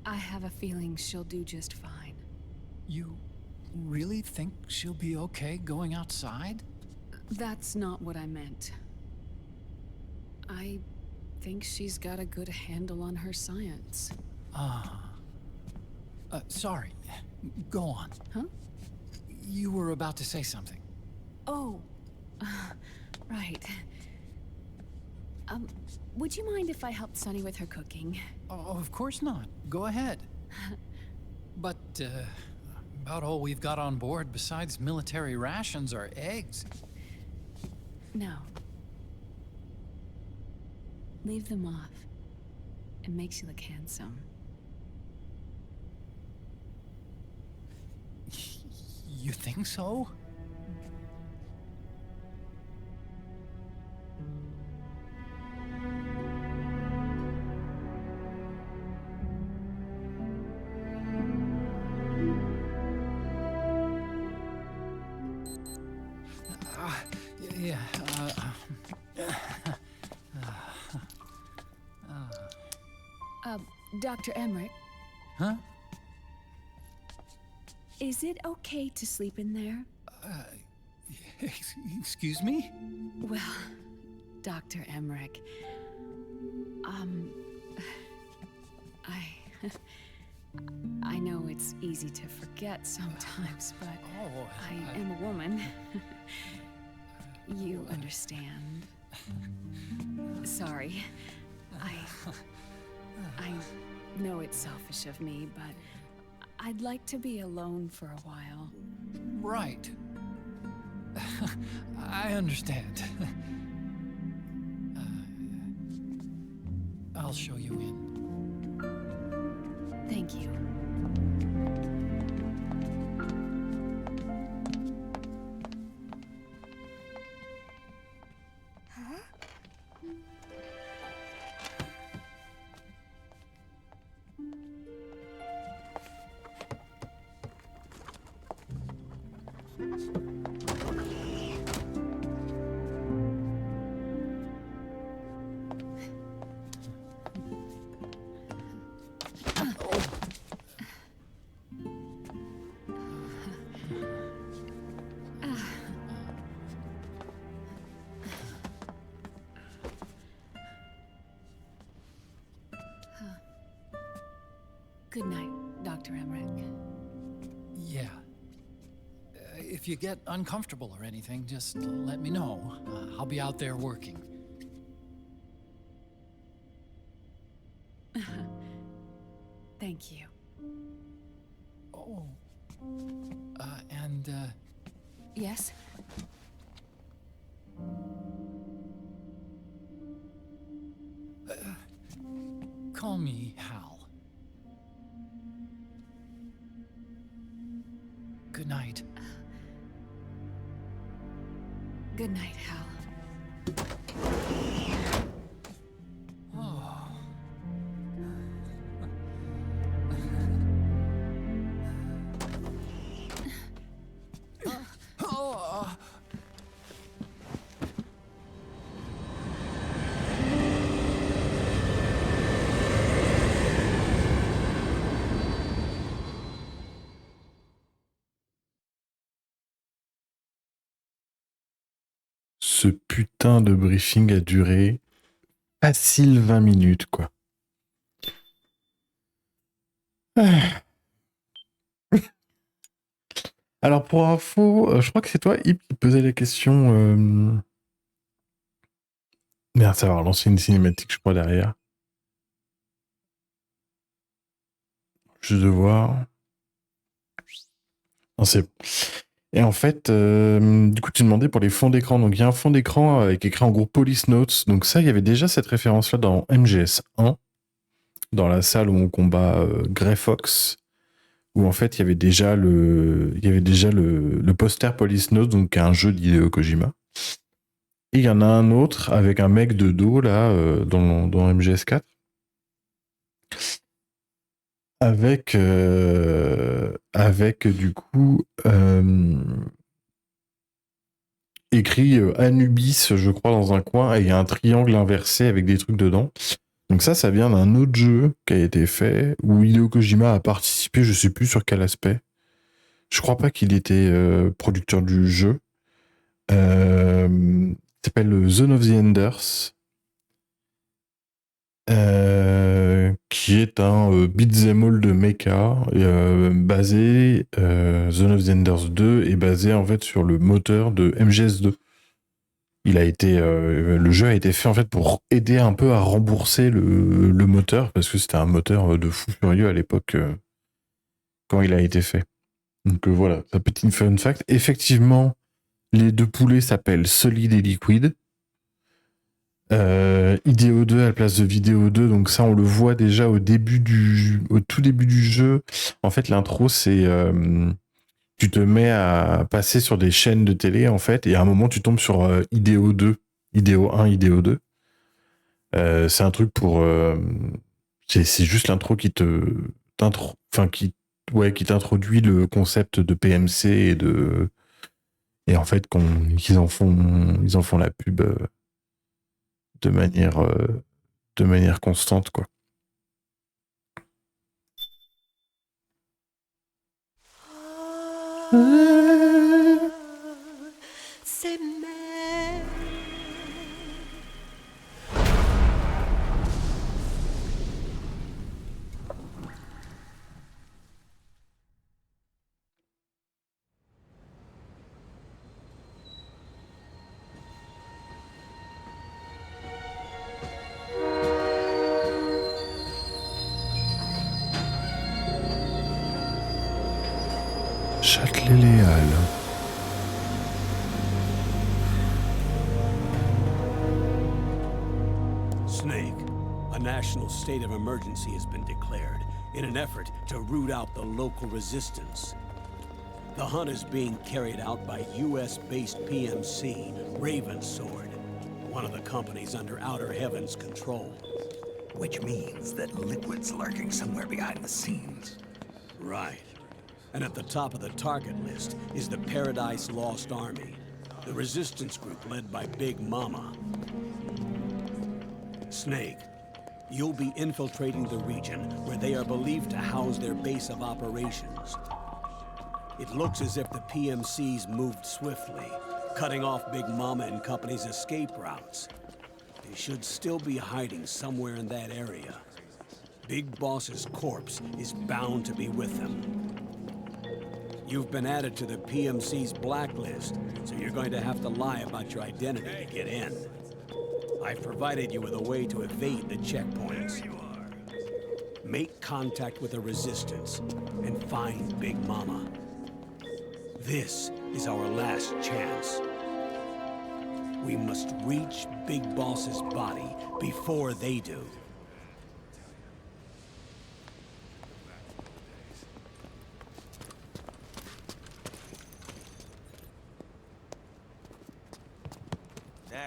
I have a feeling she'll do just fine. You really think she'll be okay going outside? That's not what I meant. I think she's got a good handle on her science. Sorry. Go on. Huh? You were about to say something. Oh, right. Would you mind if I helped Sunny with her cooking? Oh, of course not. Go ahead. But, about all we've got on board besides military rations are eggs. No. Leave them off. It makes you look handsome. You think so? Dr. Emmerich, Huh? is it okay to sleep in there? Excuse me? Well, Dr. Emmerich, I know it's easy to forget sometimes, but I am a woman. You understand. Sorry. I know it's selfish of me, but I'd like to be alone for a while. Right. I understand. I'll show you in. Thank you. Good night, Dr. Emmerich. Yeah. If you get uncomfortable or anything, just let me know. I'll be out there working. Thank you. Oh. Yes? Call me Hal. Good night. Good night, Hal. Oh. ce putain de briefing a duré facile 20 minutes, quoi. Alors, pour info, je crois que c'est toi, Yves, qui posait la question. Merde, ça va relancer une cinématique, je crois, derrière. Je vais devoir. Non, c'est. Et en fait, du coup, tu demandais pour les fonds d'écran. Donc, il y a un fond d'écran avec écrit en gros Police Notes. Donc, ça, il y avait déjà cette référence-là dans MGS 1, dans la salle où on combat Grey Fox, où en fait, il y avait déjà le poster Police Notes, donc un jeu d'Hideo Kojima. Et il y en a un autre avec un mec de dos, là, dans MGS 4. Avec du coup écrit Anubis, je crois, dans un coin, et il y a un triangle inversé avec des trucs dedans. Donc ça vient d'un autre jeu qui a été fait, où Hideo Kojima a participé, je sais plus sur quel aspect. Je crois pas qu'il était producteur du jeu. Il s'appelle Zone of the Enders. Qui est un beat'em all de mecha basé Zone of the Enders 2 est basé en fait sur le moteur de MGS2. Le jeu a été fait en fait pour aider un peu à rembourser le moteur parce que c'était un moteur de fou furieux à l'époque quand il a été fait. Donc voilà, un petit fun fact. Effectivement, les deux poulets s'appellent Solid et Liquid. Idéo 2 à la place de Vidéo 2, donc ça on le voit déjà au tout début du jeu. En fait, l'intro c'est tu te mets à passer sur des chaînes de télé en fait, et à un moment tu tombes sur Idéo 2, Idéo 1, Idéo 2. C'est un truc pour c'est juste l'intro qui qui t'introduit le concept de PMC et en fait qu'ils en font la pub de manière constante, quoi. C'est Châtelet-Léal. Snake, a national state of emergency has been declared in an effort to root out the local resistance. The hunt is being carried out by US-based PMC, Ravensword, one of the companies under Outer Heaven's control. Which means that Liquid's lurking somewhere behind the scenes. Right. And at the top of the target list is the Paradise Lost Army, the resistance group led by Big Mama. Snake, you'll be infiltrating the region where they are believed to house their base of operations. It looks as if the PMCs moved swiftly, cutting off Big Mama and company's escape routes. They should still be hiding somewhere in that area. Big Boss's corpse is bound to be with them. You've been added to the PMC's blacklist, so you're going to have to lie about your identity to get in. I've provided you with a way to evade the checkpoints. Make contact with the Resistance and find Big Mama. This is our last chance. We must reach Big Boss's body before they do.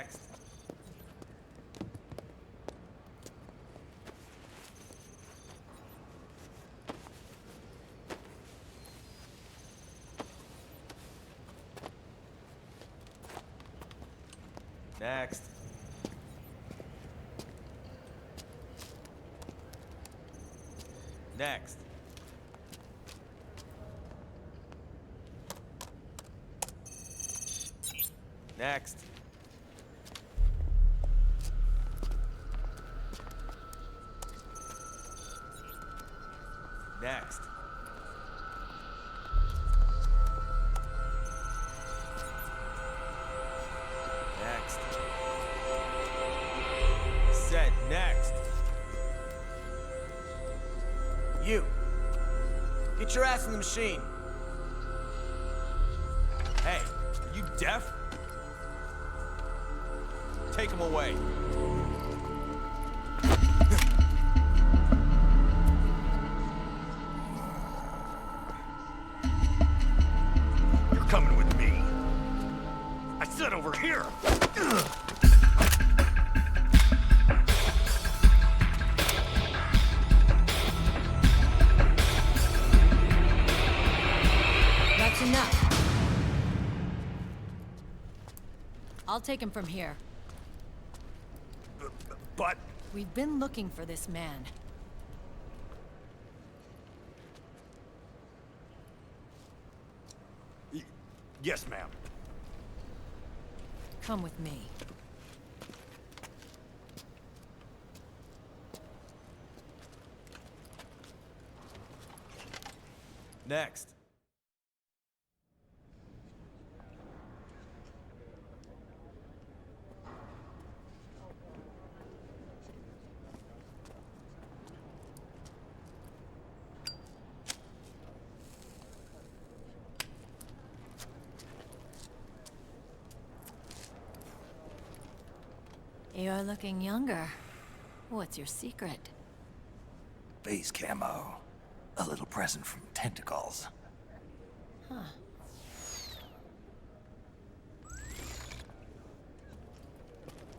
next. Next. Next. Next. Next. Next. Said next. You. Get your ass in the machine. Hey, are you deaf? Take him away. You're coming with me. I said over here. That's enough. I'll take him from here. But... We've been looking for this man. Yes, ma'am. Come with me. Next. You're looking younger. What's your secret? Base camo. A little present from tentacles. Huh.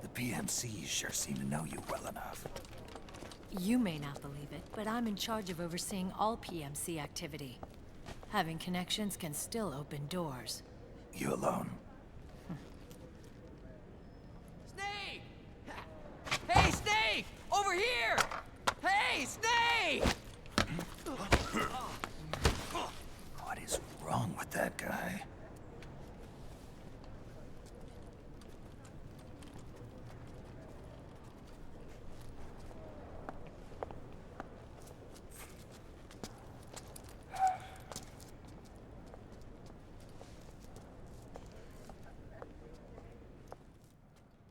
The PMCs sure seem to know you well enough. You may not believe it, but I'm in charge of overseeing all PMC activity. Having connections can still open doors. You alone? Snake! Hey, Snake! Over here! Hey, Snake! What is wrong with that guy?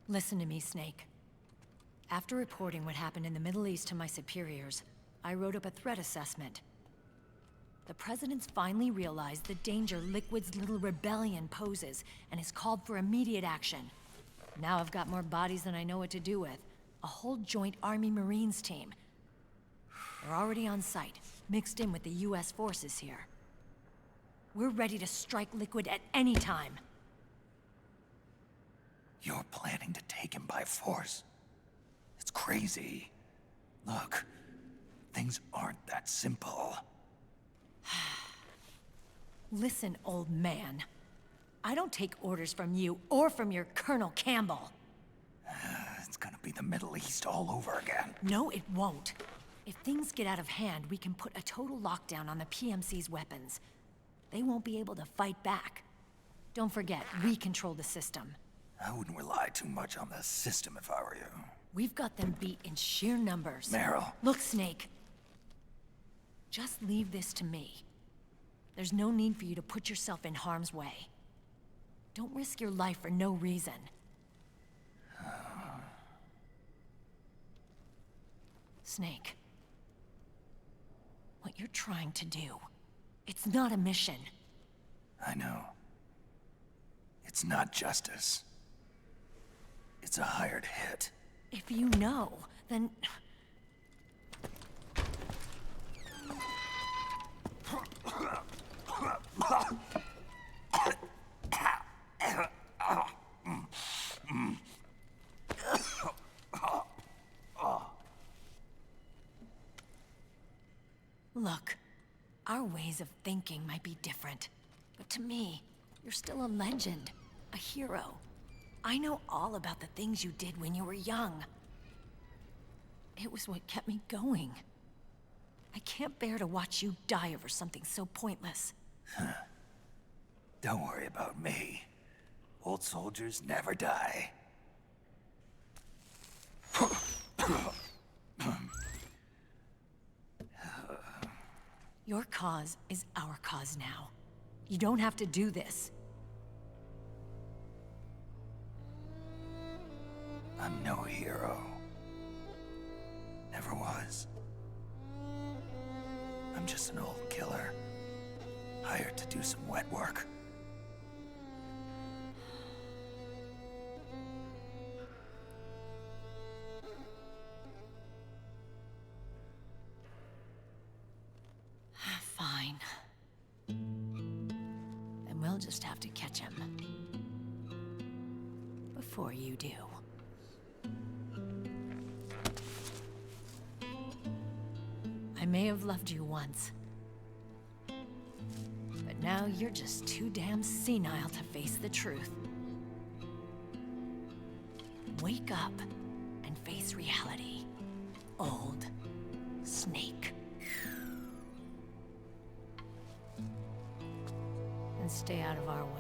Listen to me, Snake. After reporting what happened in the Middle East to my superiors, I wrote up a threat assessment. The President's finally realized the danger Liquid's little rebellion poses and has called for immediate action. Now I've got more bodies than I know what to do with. A whole joint Army-Marines team. They're already on site, mixed in with the US forces here. We're ready to strike Liquid at any time. You're planning to take him by force? It's crazy. Look, things aren't that simple. Listen, old man. I don't take orders from you or from your Colonel Campbell. It's gonna be the Middle East all over again. No, it won't. If things get out of hand, we can put a total lockdown on the PMC's weapons. They won't be able to fight back. Don't forget, we control the system. I wouldn't rely too much on the system if I were you. We've got them beat in sheer numbers. Meryl. Look, Snake. Just leave this to me. There's no need for you to put yourself in harm's way. Don't risk your life for no reason. Snake. What you're trying to do, it's not a mission. I know. It's not justice. It's a hired hit. If you know, then... Look, our ways of thinking might be different, but to me, you're still a legend, a hero. I know all about the things you did when you were young. It was what kept me going. I can't bear to watch you die over something so pointless. Don't worry about me. Old soldiers never die. Your cause is our cause now. You don't have to do this. I'm no hero. Never was. I'm just an old killer, hired to do some wet work. Fine. Then we'll just have to catch him. Before you do. I may have loved you once. But now you're just too damn senile to face the truth. Wake up and face reality. Old Snake. And stay out of our way.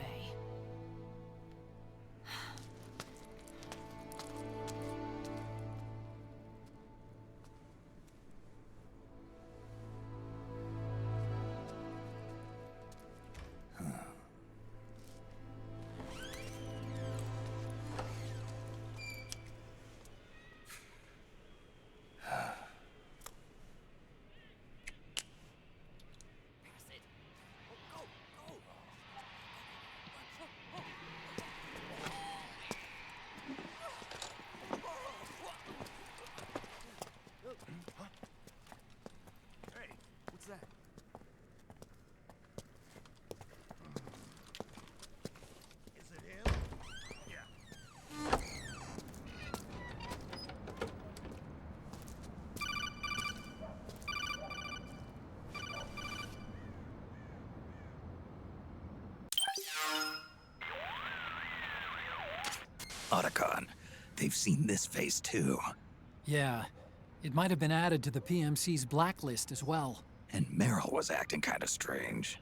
Otacon, they've seen this face too. Yeah, it might have been added to the PMC's blacklist as well. And Meryl was acting kind of strange.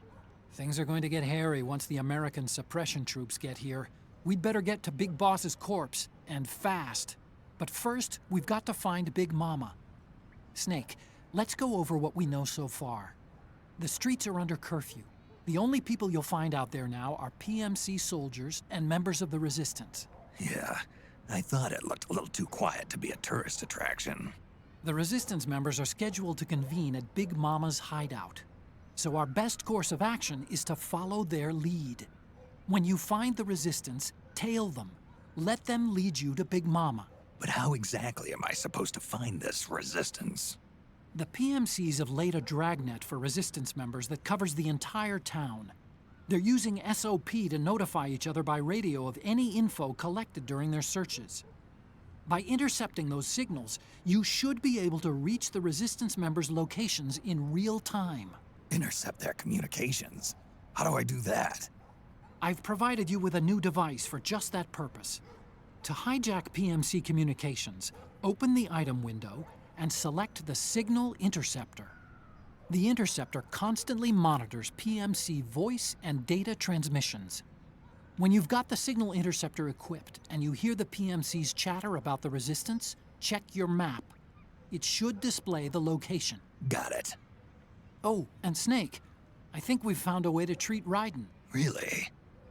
Things are going to get hairy once the American suppression troops get here. We'd better get to Big Boss's corpse, and fast. But first, we've got to find Big Mama. Snake, let's go over what we know so far. The streets are under curfew. The only people you'll find out there now are PMC soldiers and members of the Resistance. Yeah, I thought it looked a little too quiet to be a tourist attraction. The Resistance members are scheduled to convene at Big Mama's hideout. So our best course of action is to follow their lead. When you find the Resistance, tail them. Let them lead you to Big Mama. But how exactly am I supposed to find this Resistance? The PMCs have laid a dragnet for Resistance members that covers the entire town. They're using SOP to notify each other by radio of any info collected during their searches. By intercepting those signals, you should be able to reach the Resistance members' locations in real time. Intercept their communications? How do I do that? I've provided you with a new device for just that purpose. To hijack PMC communications, open the item window and select the Signal Interceptor. The interceptor constantly monitors PMC voice and data transmissions. When you've got the Signal Interceptor equipped and you hear the PMC's chatter about the Resistance, check your map. It should display the location. Got it. Oh, and Snake, I think we've found a way to treat Raiden. Really?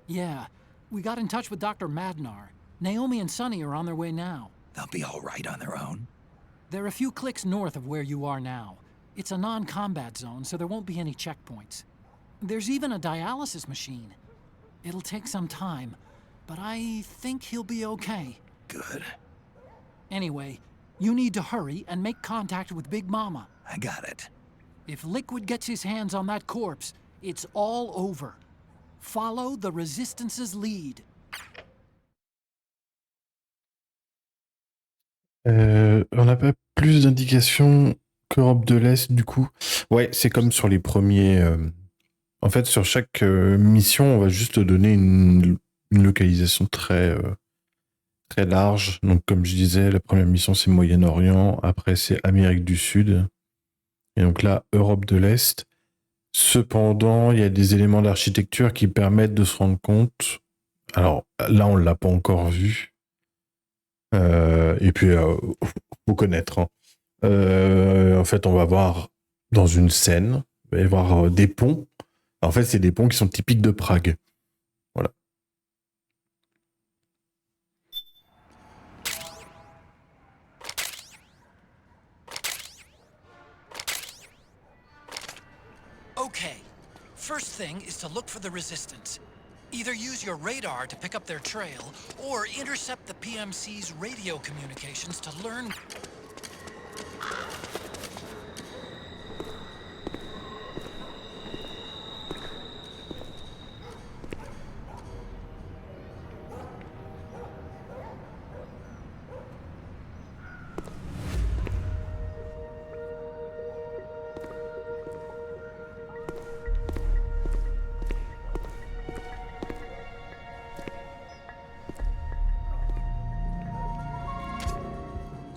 Yeah, we got in touch with Dr. Madnar. Naomi and Sonny are on their way now. They'll be all right on their own? They're a few clicks north of where you are now. It's a non-combat zone, so there won't be any checkpoints. There's even a dialysis machine. It'll take some time, but I think he'll be okay. Good. Anyway, you need to hurry and make contact with Big Mama. I got it. If Liquid gets his hands on that corpse, it's all over. Follow the Resistance's lead. On n'a pas plus d'indications qu'Europe de l'Est, du coup. Ouais, c'est comme sur les premiers... En fait, sur chaque mission, on va juste donner une localisation très large. Donc, comme je disais, la première mission, c'est Moyen-Orient. Après, c'est Amérique du Sud. Et donc là, Europe de l'Est. Cependant, il y a des éléments d'architecture qui permettent de se rendre compte. Alors, là, on ne l'a pas encore vu. Et puis, faut connaître. Hein. En fait, on va voir dans une scène Il va y avoir des ponts. En fait, c'est des ponts qui sont typiques de Prague. Voilà. Okay. First thing is to look for the resistance. Either use your radar to pick up their trail, or intercept the PMC's radio communications to learn...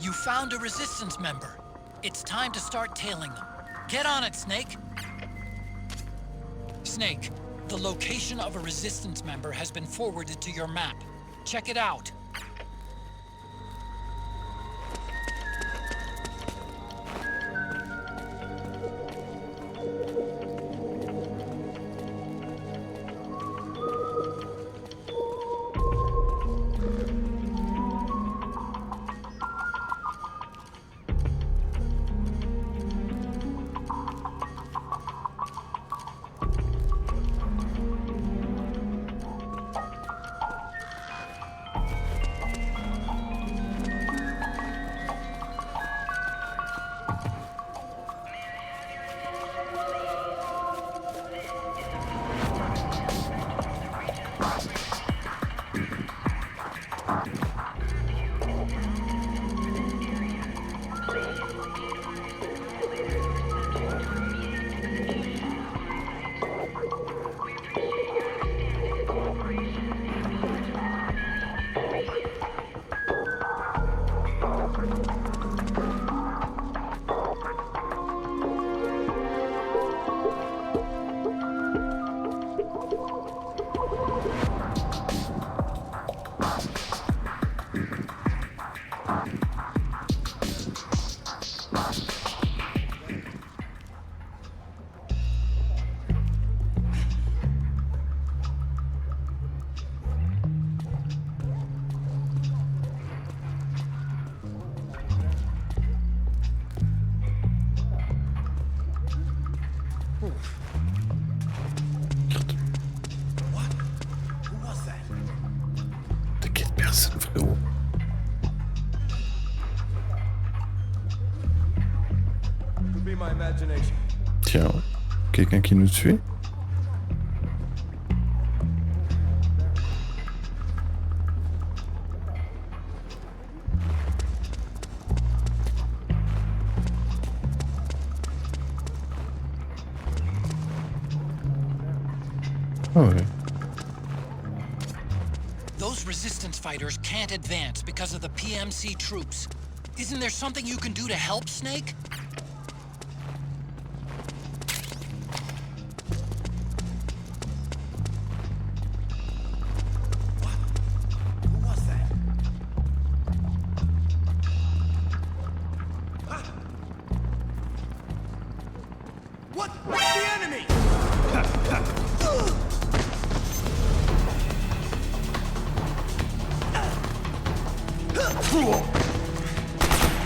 You found a resistance member. It's time to start tailing them. Get on it, Snake. Snake, the location of a resistance member has been forwarded to your map. Check it out. T'inquiète, personne, frérot. Tiens, quelqu'un qui nous suit. Ah ouais. Those resistance fighters can't advance because of the PMC troops. Isn't there something you can do to help, Snake?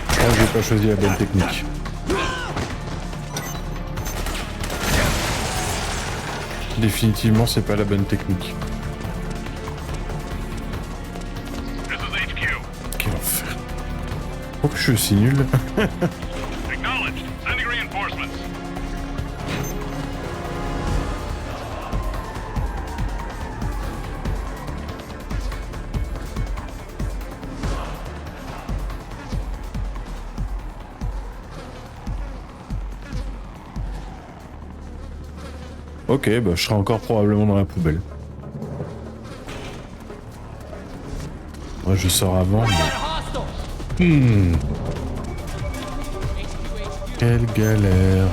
Je crois que j'ai pas choisi la bonne technique. Définitivement, c'est pas la bonne technique. Quel enfer. Pourquoi je suis aussi nul? Ok, bah je serai encore probablement dans la poubelle. Moi je sors avant, mais... Quelle galère.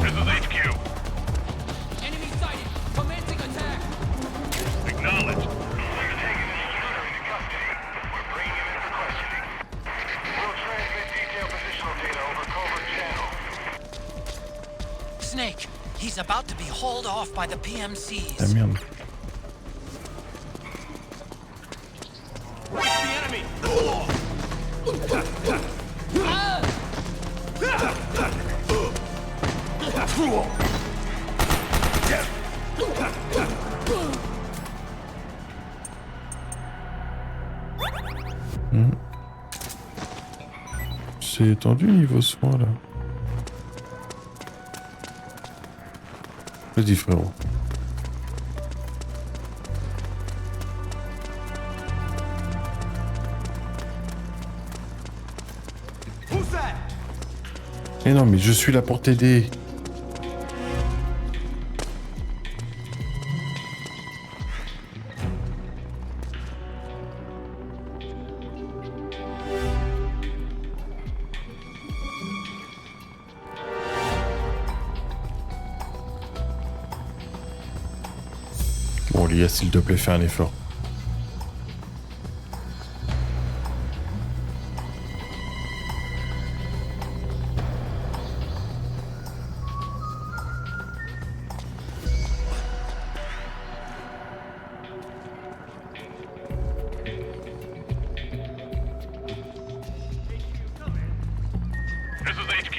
Snake, He's about to be hauled off by the PMCs. Ah merde. C'est étendu niveau soin là. Vas-y frérot. Eh non mais je suis là pour t'aider. Bon Lia, s'il te plaît, fais un effort. This is HQ.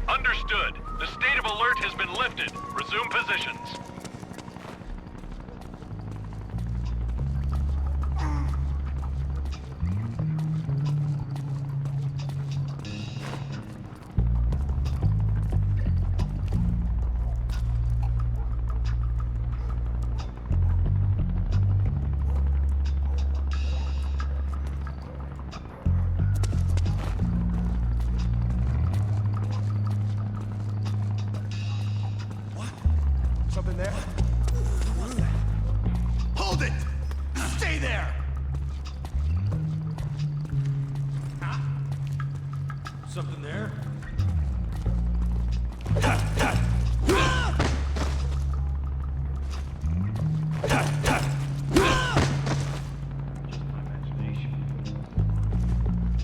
Understood. The state of alert has been lifted. Resume positions. Something there? What's that? Hold it! Stay there! Huh? Something there?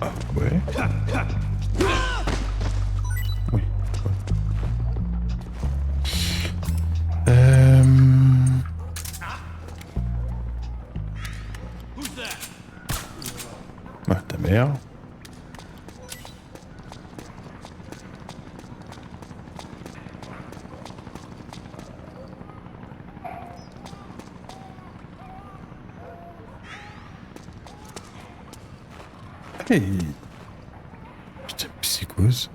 Ah ouais. Oui. Ah, ta mère. Hey. Putain, c'est quoi ça?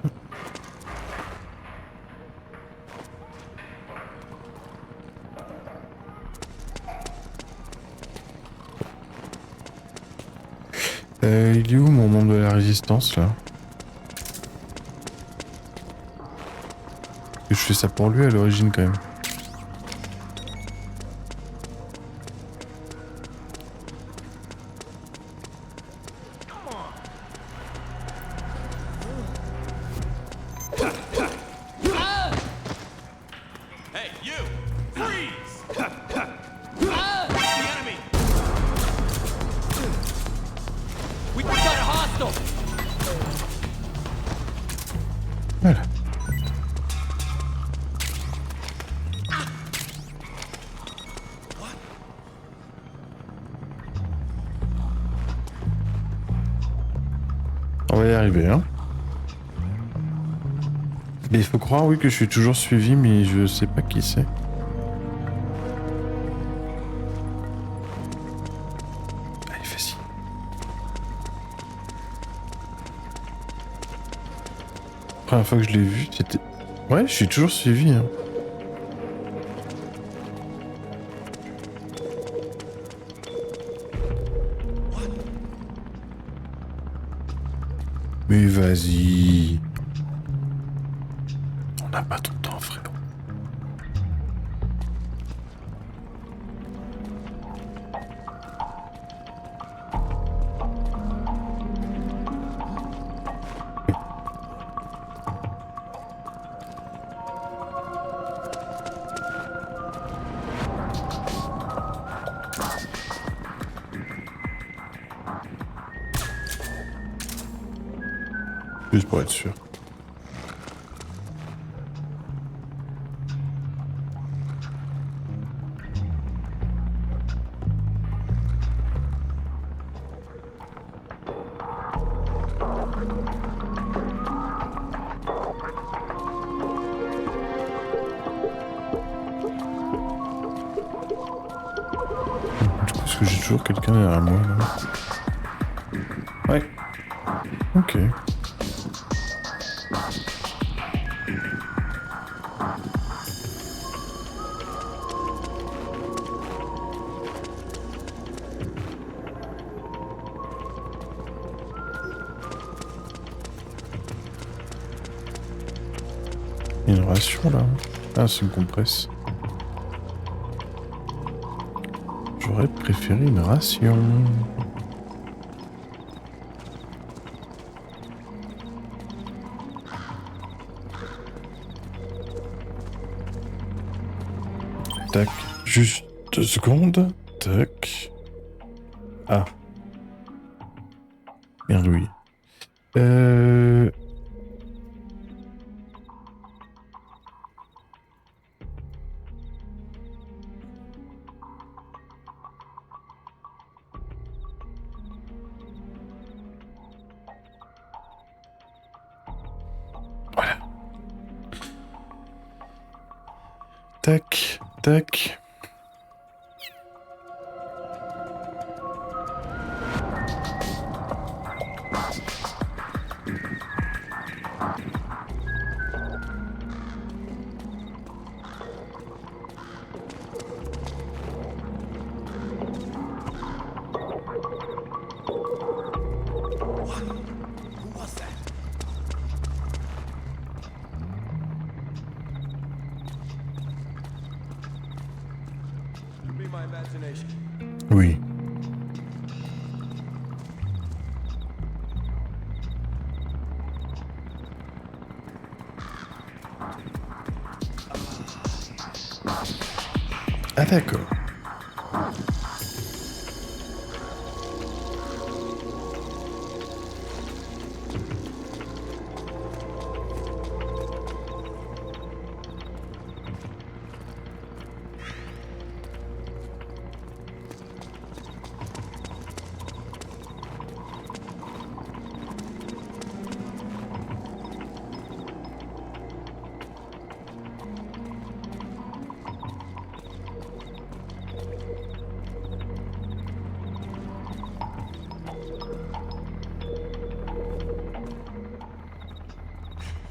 Il est où mon membre de la résistance là? Je fais ça pour lui à l'origine quand même. Hey, you! Freeze! The enemy! We got a hostile! Voilà. On va y arriver, hein. Mais il faut croire, oui, que je suis toujours suivi, mais je sais pas qui c'est. Allez, vas-y. La première fois que je l'ai vu, c'était... Ouais, je suis toujours suivi, hein. Mais vas-y. On n'a pas ton temps, frérot. Juste pour être sûr. que j'ai toujours quelqu'un derrière moi, là. Ouais. Ok. Il y a une ration là. Ah, c'est une compresse. J'aurais préféré une ration. Tac, juste 2 secondes. Tac. Ah. Merde, oui. Voilà. Tac, tac. Oui. Ah d'accord.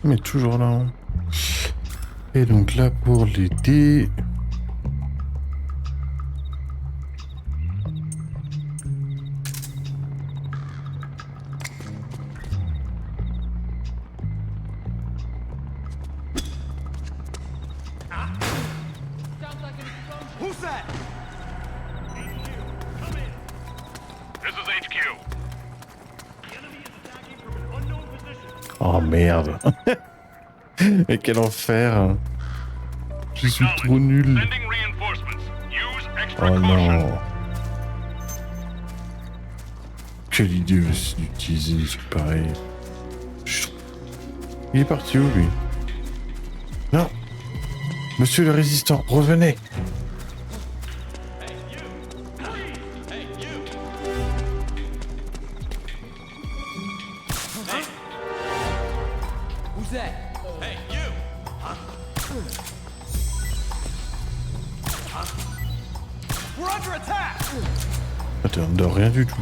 Mais toujours là. Hein. Et donc là pour les dés. Who's that? This is HQ. Oh merde. Et quel enfer. Je suis trop nul. Oh non. Quelle idée aussi d'utiliser ce pareil. Il est parti où lui? Non. Monsieur le résistant, revenez. Attends, de rien du tout.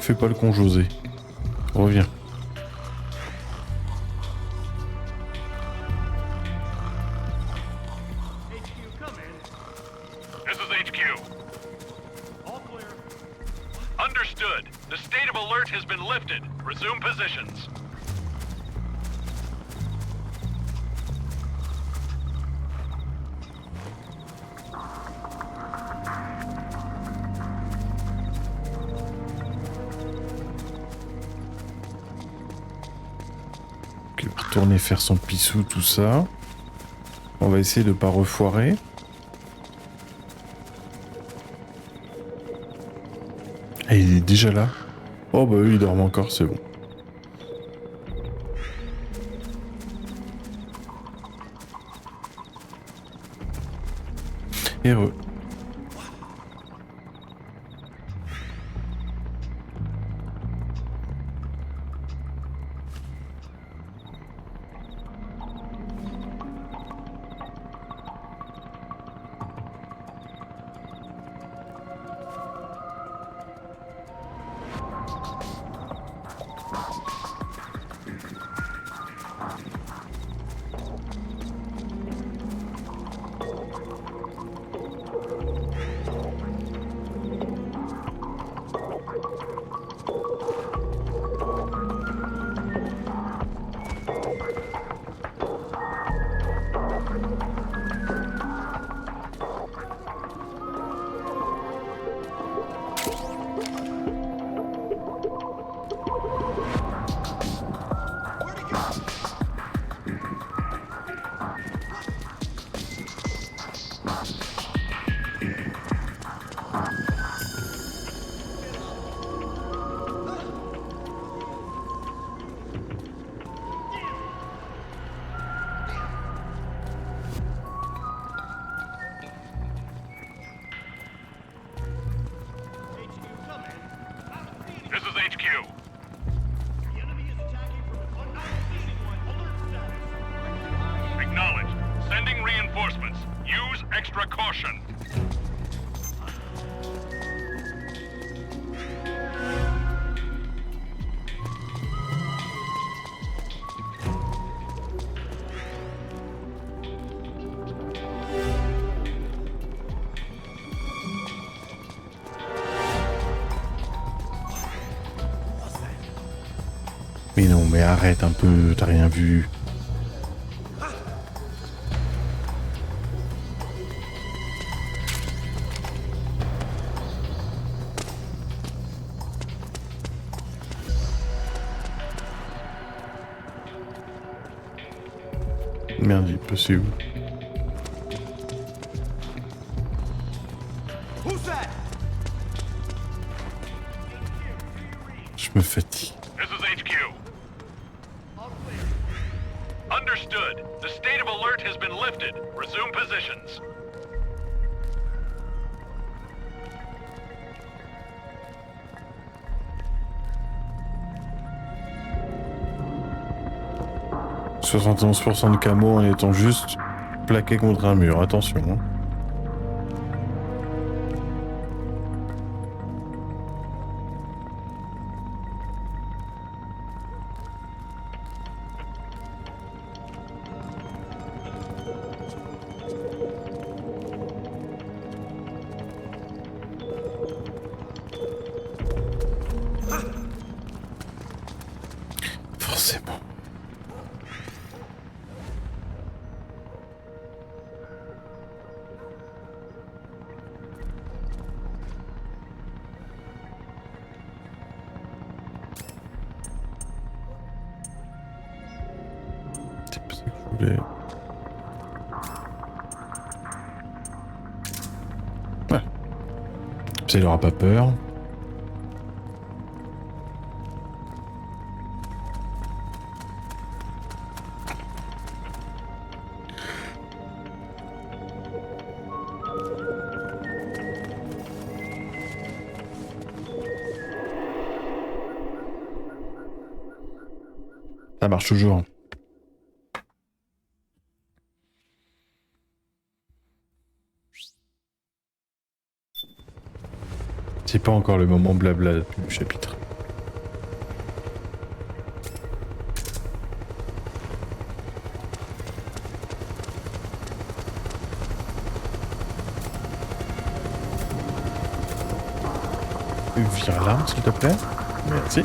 Fais pas le con, José. Reviens. This is HQ. All clear. Understood. The state of alert has been lifted. Resume positions. Il va retourner faire son pissou, tout ça. On va essayer de pas refoirer. Et il est déjà là. Oh bah eux ils dorment encore, c'est bon. Heureux. This is HQ. Acknowledged. Sending reinforcements. Use extra caution. Mais non, mais arrête un peu, t'as rien vu. Merde, il peut c'est où? Je me fatigue. This is HQ. Understood. The state of alert has been lifted. Resume positions. « 71% de camo en étant juste plaqué contre un mur. Attention. Hein. Forcément. C'est pas ça que je voulais. Ouais. Ça, il aura pas peur. Ça marche toujours. C'est pas encore le moment blabla du chapitre. Vire l'arme, s'il te plaît. Merci.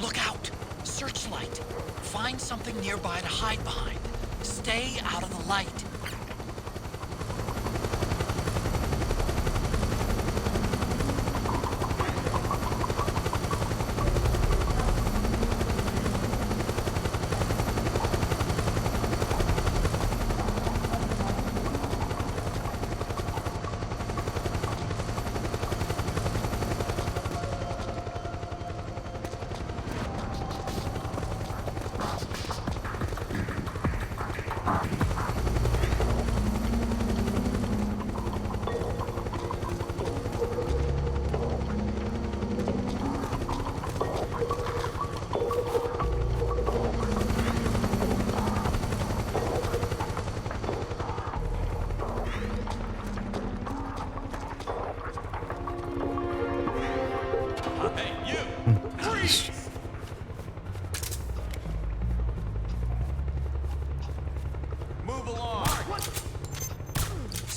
Look out! Searchlight! Find something nearby to hide behind. Stay out of the light.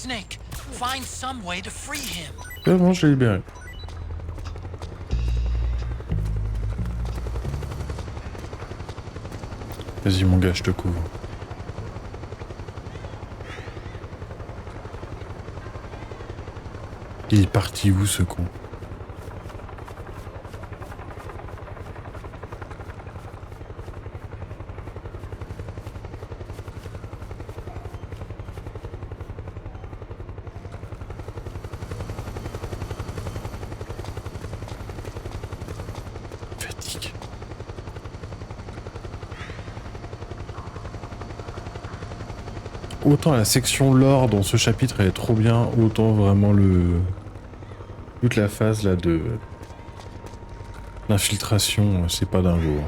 Snake, find some way to free him. C'est bon, je l'ai libéré. Vas-y mon gars, je te couvre. Il est parti où ce con? Fatigue. Autant la section lore dans ce chapitre elle est trop bien, autant vraiment toute la phase là de l'infiltration, c'est pas dingo.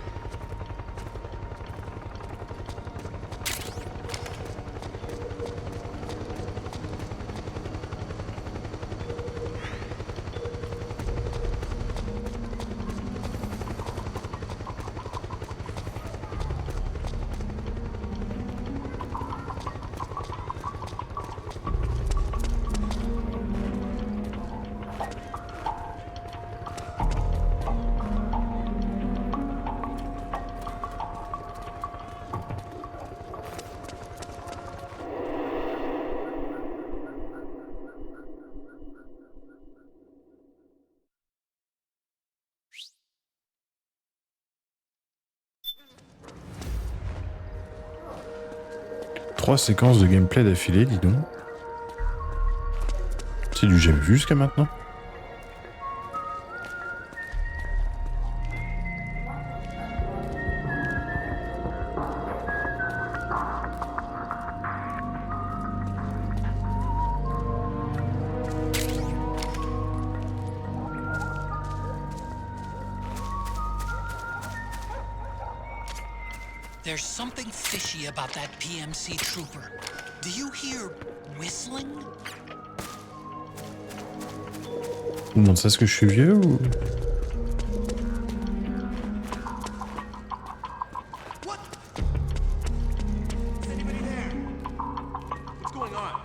Trois séquences de gameplay d'affilée, dis donc. C'est du jamais vu jusqu'à maintenant. There's something fishy about that PMC trooper. Do you hear whistling? Tout le monde sait ce que je suis vieux ou... What? Is anybody there? What's going on?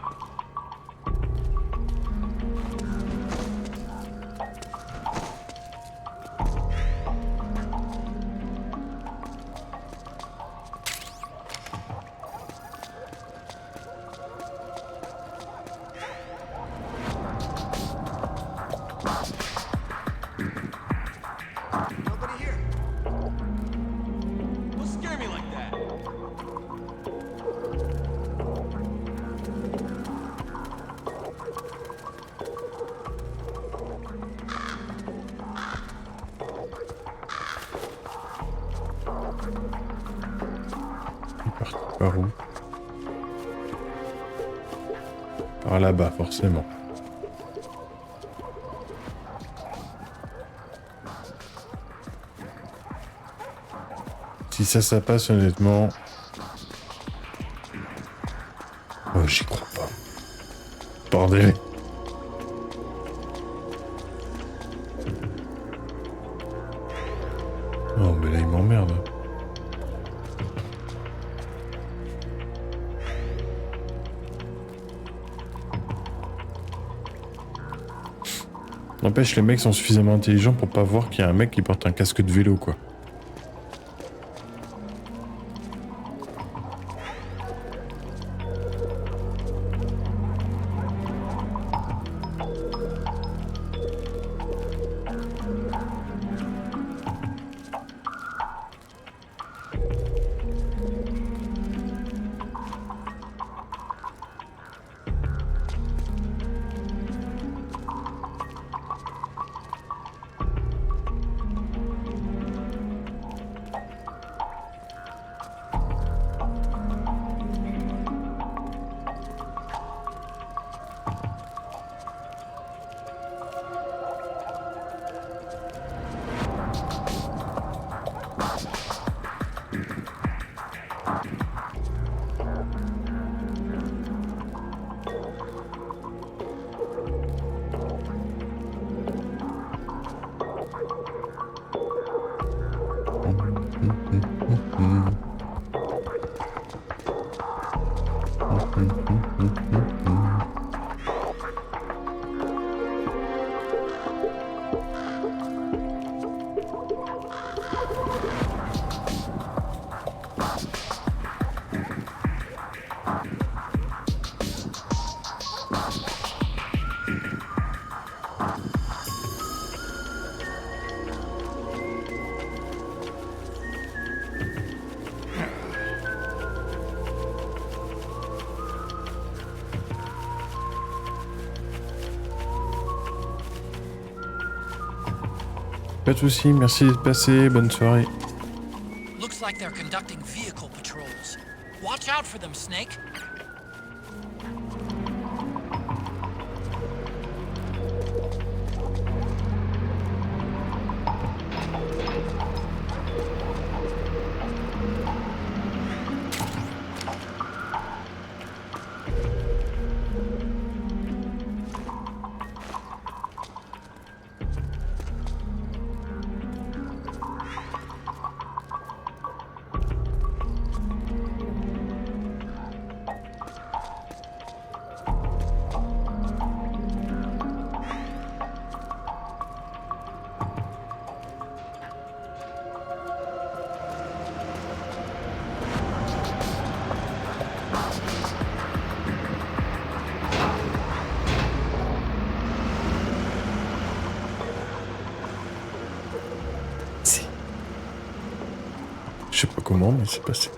Nobody here. Don't scare me like that. Il est parti par où? Par là-bas, forcément. Si ça passe honnêtement... Oh, j'y crois pas. Bordel. Oh, mais là, il m'emmerde. N'empêche, les mecs sont suffisamment intelligents pour pas voir qu'il y a un mec qui porte un casque de vélo, quoi. Pas de soucis, merci d'être passé, bonne soirée. Looks like they're conducting vehicle patrols. Watch out for them, Snake. Je sais pas comment, mais c'est passé.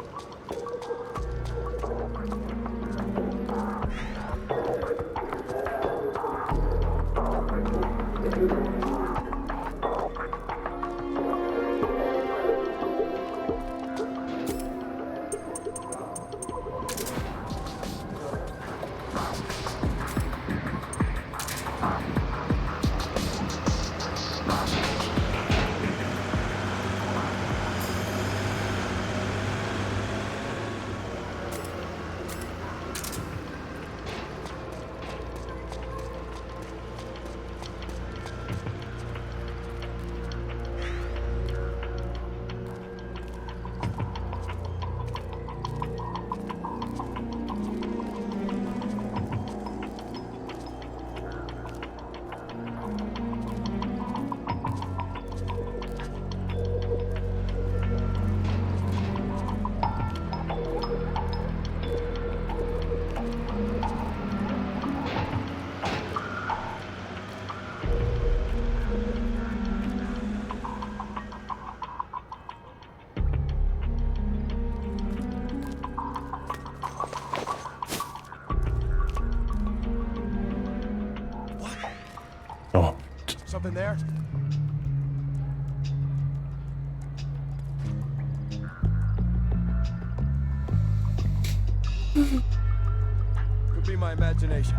Something there? Could be my imagination.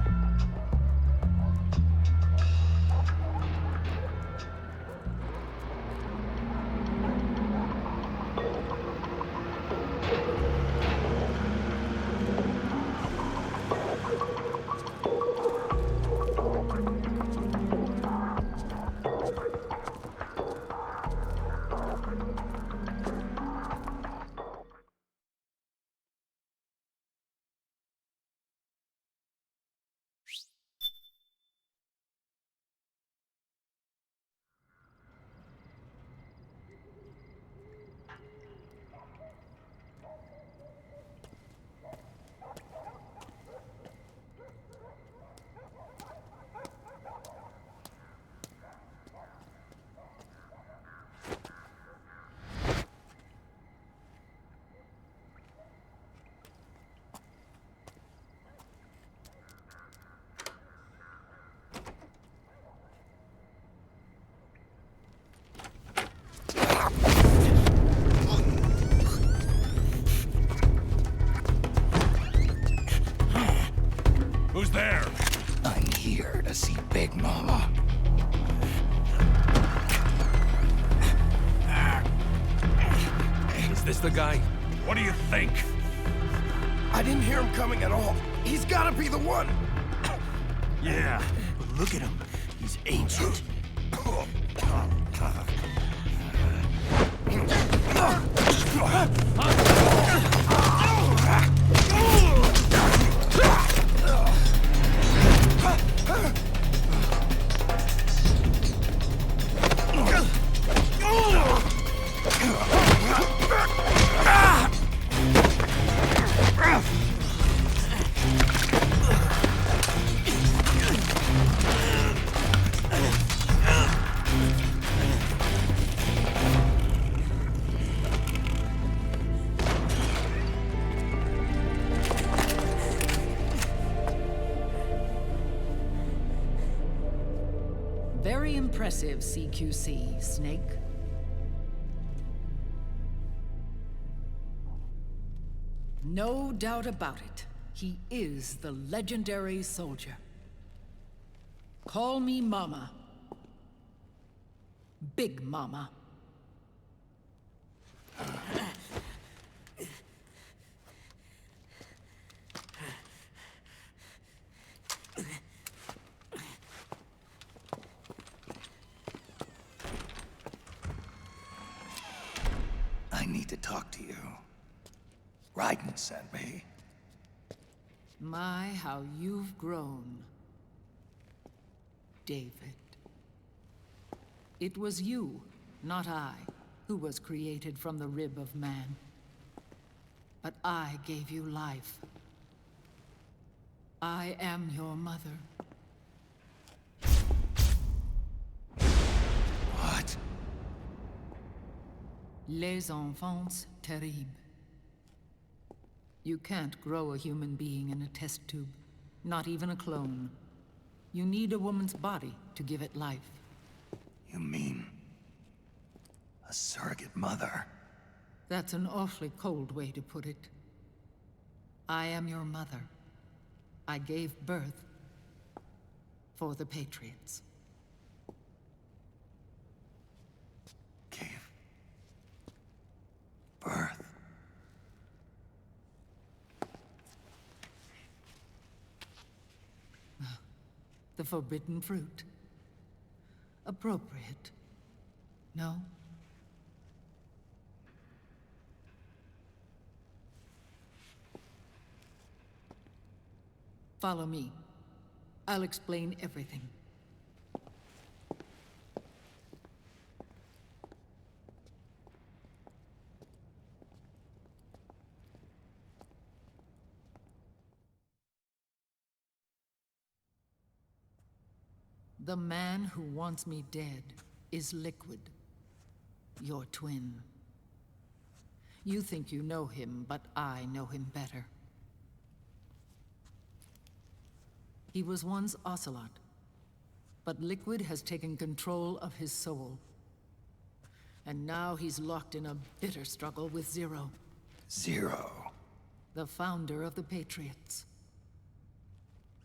Who's there? I'm here to see Big Mama. Is this the guy? What do you think? I didn't hear him coming at all. He's gotta be the one. Yeah. But look at him. He's ancient. impressive, CQC, Snake. No doubt about it. He is the legendary soldier. Call me Mama. Big Mama. I need to talk to you. Raiden sent me. My, how you've grown, David. It was you, not I, who was created from the rib of man. But I gave you life. I am your mother. What? Les enfants terribles. You can't grow a human being in a test tube, not even a clone. You need a woman's body to give it life. You mean a surrogate mother? That's an awfully cold way to put it. I am your mother. I gave birth for the Patriots. Gave birth? The forbidden fruit. Appropriate. No? Follow me. I'll explain everything. The man who wants me dead is Liquid, your twin. You think you know him, but I know him better. He was once Ocelot, but Liquid has taken control of his soul. And now he's locked in a bitter struggle with Zero. Zero? The founder of the Patriots.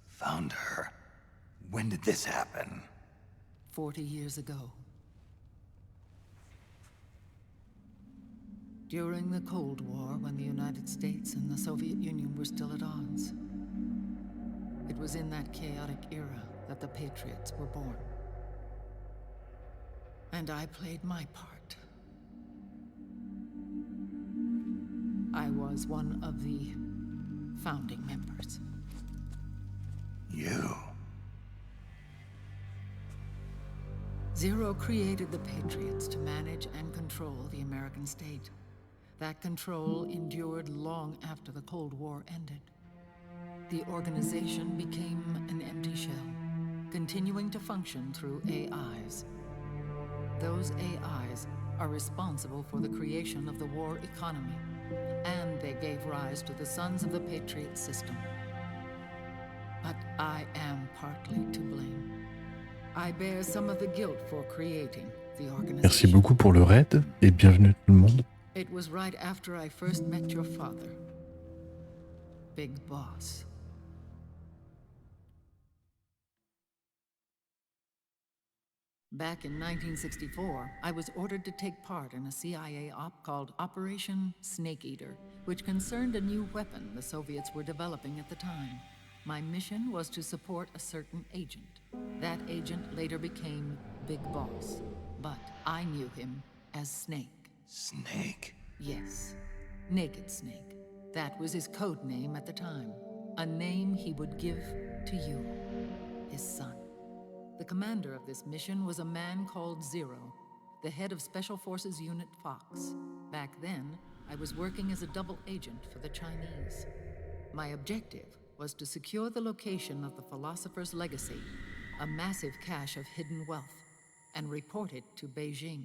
Founder? When did this happen? 40 years ago. During the Cold War, when the United States and the Soviet Union were still at odds. It was in that chaotic era that the Patriots were born. And I played my part. I was one of the founding members. You? Zero created the Patriots to manage and control the American state. That control endured long after the Cold War ended. The organization became an empty shell, continuing to function through AIs. Those AIs are responsible for the creation of the war economy, and they gave rise to the Sons of the Patriot system. But I am partly to blame. I bear some of the guilt for creating the organization. Merci beaucoup pour le raid et bienvenue tout le monde. It was right after I first met your father, Big Boss. Back in 1964, I was ordered to take part in a CIA op called Operation Snake Eater, which concerned a new weapon the Soviets were developing at the time. My mission was to support a certain agent. That agent later became Big Boss, but I knew him as Snake. Snake? Yes, Naked Snake. That was his code name at the time. A name he would give to you, his son. The commander of this mission was a man called Zero, the head of Special Forces Unit Fox. Back then, I was working as a double agent for the Chinese. My objective was to secure the location of the Philosopher's Legacy, a massive cache of hidden wealth, and report it to Beijing.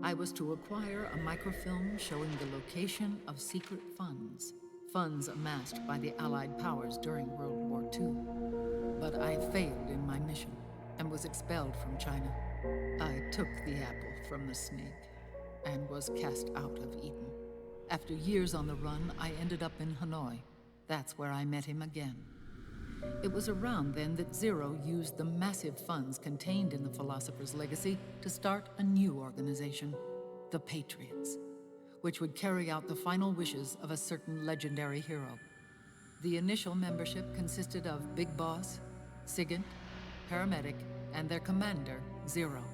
I was to acquire a microfilm showing the location of secret funds, funds amassed by the Allied powers during World War II. But I failed in my mission and was expelled from China. I took the apple from the snake and was cast out of Eden. After years on the run, I ended up in Hanoi. That's where I met him again. It was around then that Zero used the massive funds contained in the Philosopher's Legacy to start a new organization, the Patriots, which would carry out the final wishes of a certain legendary hero. The initial membership consisted of Big Boss, Sigint, Paramedic, and their commander, Zero.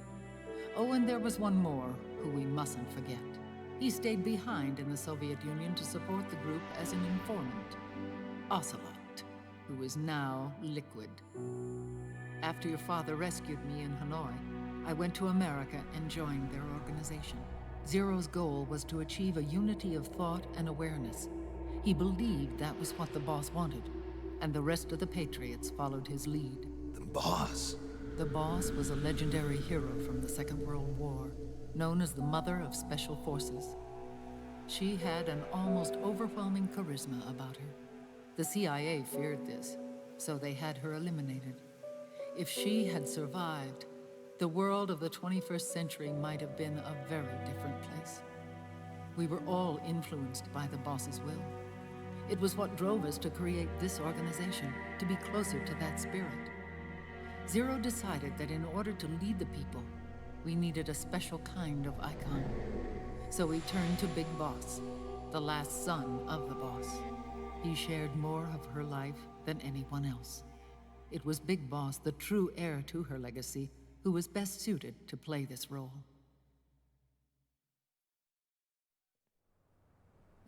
Oh, and there was one more who we mustn't forget. He stayed behind in the Soviet Union to support the group as an informant, Ocelot, who is now Liquid. After your father rescued me in Hanoi, I went to America and joined their organization. Zero's goal was to achieve a unity of thought and awareness. He believed that was what the boss wanted, and the rest of the Patriots followed his lead. The boss? The boss was a legendary hero from the Second World War, known as the Mother of Special Forces. She had an almost overwhelming charisma about her. The CIA feared this, so they had her eliminated. If she had survived, the world of the 21st century might have been a very different place. We were all influenced by the boss's will. It was what drove us to create this organization, to be closer to that spirit. Zero decided that in order to lead the people, we needed a special kind of icon. So we turned to Big Boss, the last son of the boss. He shared more of her life than anyone else. It was Big Boss, the true heir to her legacy, who was best suited to play this role.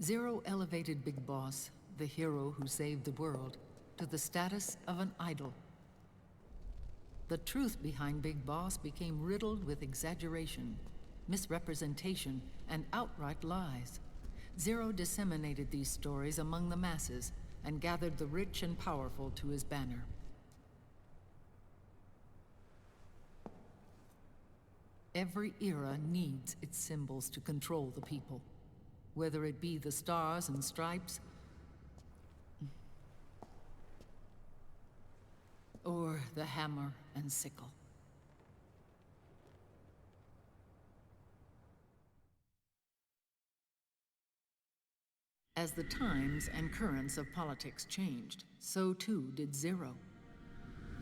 Zero elevated Big Boss, the hero who saved the world, to the status of an idol. The truth behind Big Boss became riddled with exaggeration, misrepresentation, and outright lies. Zero disseminated these stories among the masses and gathered the rich and powerful to his banner. Every era needs its symbols to control the people, whether it be the stars and stripes, or the hammer and sickle. As the times and currents of politics changed, so too did Zero.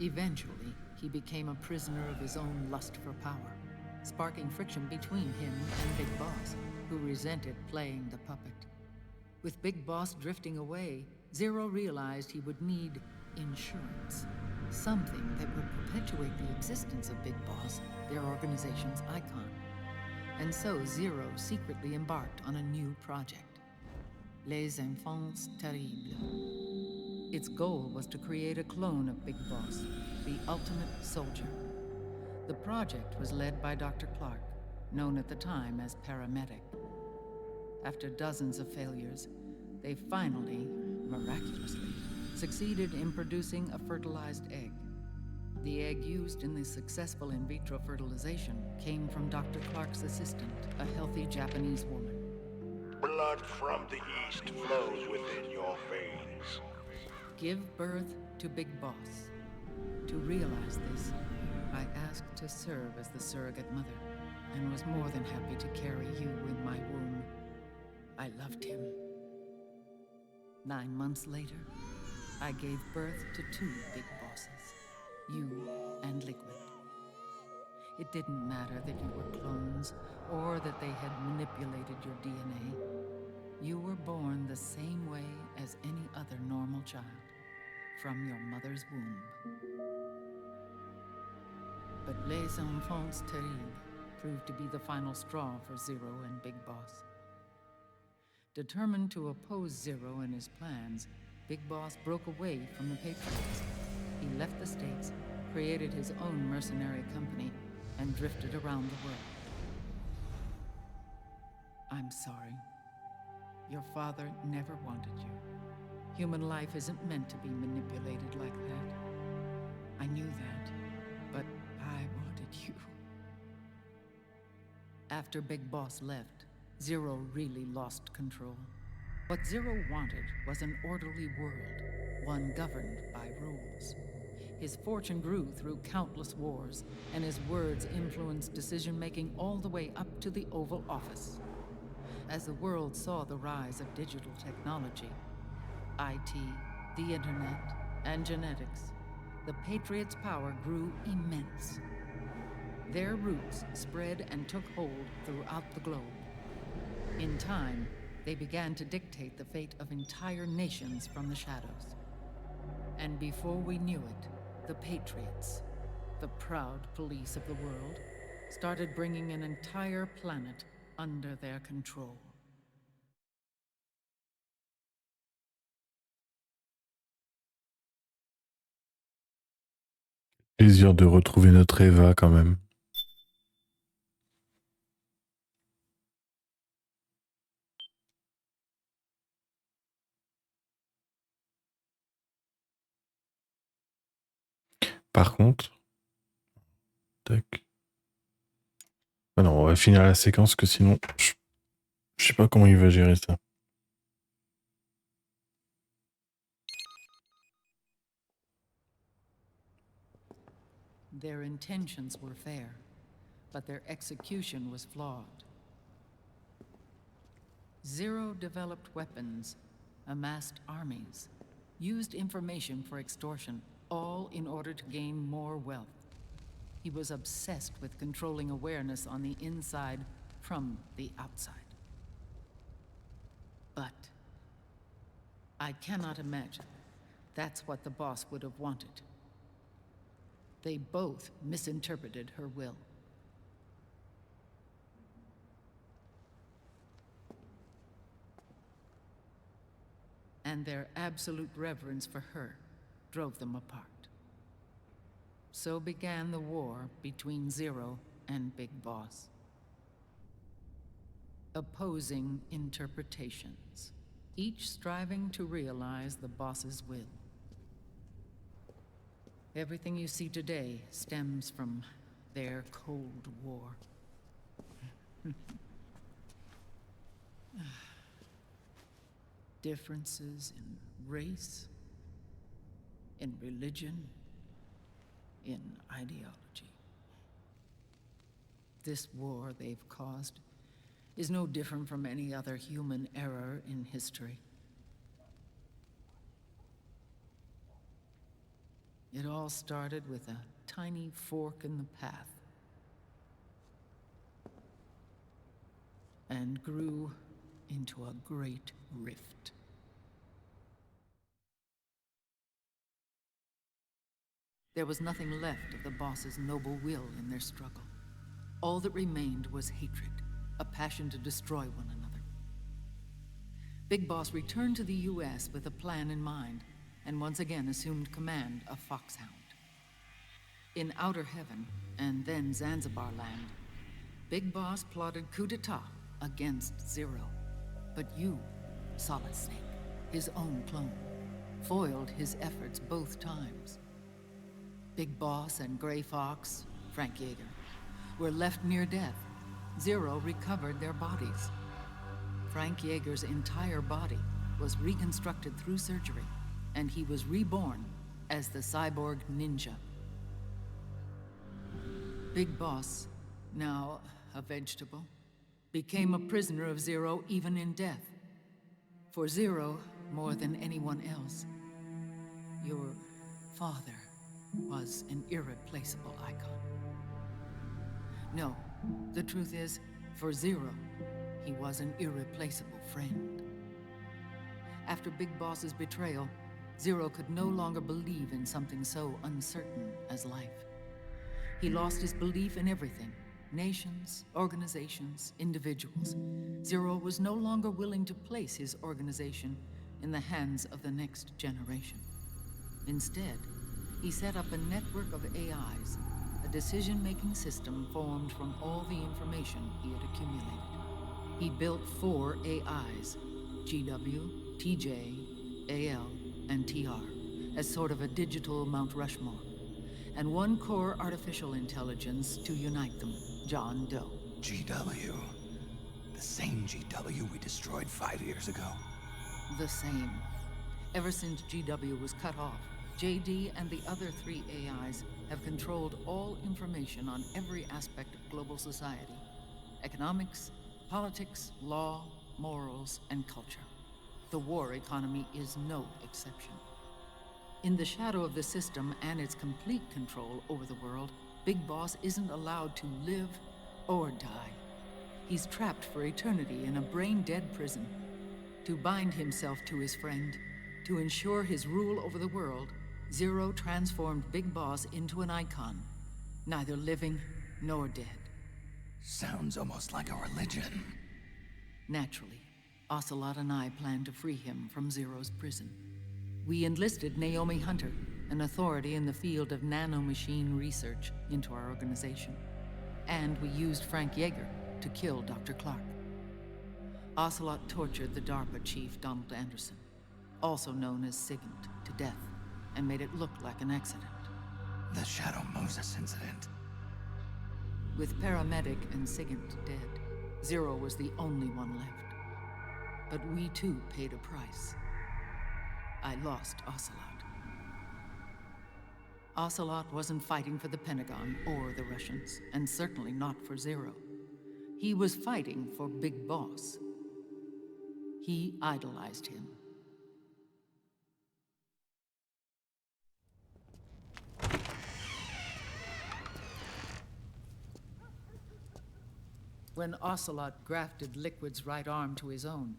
Eventually, he became a prisoner of his own lust for power, sparking friction between him and Big Boss, who resented playing the puppet. With Big Boss drifting away, Zero realized he would need insurance. Something that would perpetuate the existence of Big Boss, their organization's icon. And so Zero secretly embarked on a new project. Les Enfants Terribles. Its goal was to create a clone of Big Boss, the ultimate soldier. The project was led by Dr. Clark, known at the time as Paramedic. After dozens of failures, they finally, miraculously, succeeded in producing a fertilized egg. The egg used in the successful in vitro fertilization came from Dr. Clark's assistant, a healthy Japanese woman. Blood from the east flows within your veins. Give birth to Big Boss. To realize this, I asked to serve as the surrogate mother, and was more than happy to carry you in my womb. I loved him. 9 months later, I gave birth to 2 Big Bosses, you and Liquid. It didn't matter that you were clones, or that they had manipulated your DNA. You were born the same way as any other normal child, from your mother's womb. But Les Enfants Terribles proved to be the final straw for Zero and Big Boss. Determined to oppose Zero and his plans, Big Boss broke away from the Patriots. He left the States, created his own mercenary company, and drifted around the world. I'm sorry. Your father never wanted you. Human life isn't meant to be manipulated like that. I knew that, but I wanted you. After Big Boss left, Zero really lost control. What Zero wanted was an orderly world, one governed by rules. His fortune grew through countless wars, and his words influenced decision-making all the way up to the Oval Office. As the world saw the rise of digital technology, IT, the internet, and genetics, the Patriots' power grew immense. Their roots spread and took hold throughout the globe. In time, they began to dictate the fate of entire nations from the shadows. And before we knew it, the Patriots, the proud police of the world, started bringing an entire planet under their control. Plaisir de retrouver notre Eva quand même. Par contre, tac. Ah non, on va finir la séquence que sinon, je sais pas comment il va gérer ça. Their intentions were fair, but their execution was flawed. Zero developed weapons, amassed armies, used information for extortion, all in order to gain more wealth. He was obsessed with controlling awareness on the inside from the outside. But I cannot imagine that's what the boss would have wanted. They both misinterpreted her will. And their absolute reverence for her drove them apart. So began the war between Zero and Big Boss. Opposing interpretations, each striving to realize the boss's will. Everything you see today stems from their Cold War. Differences in race, in religion, in ideology. This war they've caused is no different from any other human error in history. It all started with a tiny fork in the path and grew into a great rift. There was nothing left of the boss's noble will in their struggle. All that remained was hatred, a passion to destroy one another. Big Boss returned to the US with a plan in mind, and once again assumed command of Foxhound. In Outer Heaven, and then Zanzibar Land, Big Boss plotted coup d'etat against Zero. But you, Solid Snake, his own clone, foiled his efforts both times. Big Boss and Gray Fox, Frank Yeager, were left near death. Zero recovered their bodies. Frank Yeager's entire body was reconstructed through surgery, and he was reborn as the cyborg ninja. Big Boss, now a vegetable, became a prisoner of Zero even in death. For Zero, more than anyone else, your father was an irreplaceable icon. No, the truth is, for Zero, he was an irreplaceable friend. After Big Boss's betrayal, Zero could no longer believe in something so uncertain as life. He lost his belief in everything. Nations, organizations, individuals. Zero was no longer willing to place his organization in the hands of the next generation. Instead, he set up a network of AIs, a decision-making system formed from all the information he had accumulated. He built 4 AIs, GW, TJ, AL, and TR, as sort of a digital Mount Rushmore, and 1 core artificial intelligence to unite them, John Doe. GW. The same GW we destroyed 5 years ago. The same. Ever since GW was cut off, JD and the other 3 AIs have controlled all information on every aspect of global society. Economics, politics, law, morals, and culture. The war economy is no exception. In the shadow of the system and its complete control over the world, Big Boss isn't allowed to live or die. He's trapped for eternity in a brain-dead prison. To bind himself to his friend, to ensure his rule over the world, Zero transformed Big Boss into an icon, neither living nor dead. Sounds almost like a religion. Naturally, Ocelot and I plan to free him from Zero's prison. We enlisted Naomi Hunter, an authority in the field of nanomachine research, into our organization. And we used Frank Yeager to kill Dr. Clark. Ocelot tortured the DARPA chief, Donald Anderson, also known as Sigint, to death, and made it look like an accident. The Shadow Moses incident. With Paramedic and Sigint dead, Zero was the only one left. But we too paid a price. I lost Ocelot. Ocelot wasn't fighting for the Pentagon or the Russians, and certainly not for Zero. He was fighting for Big Boss. He idolized him. When Ocelot grafted Liquid's right arm to his own,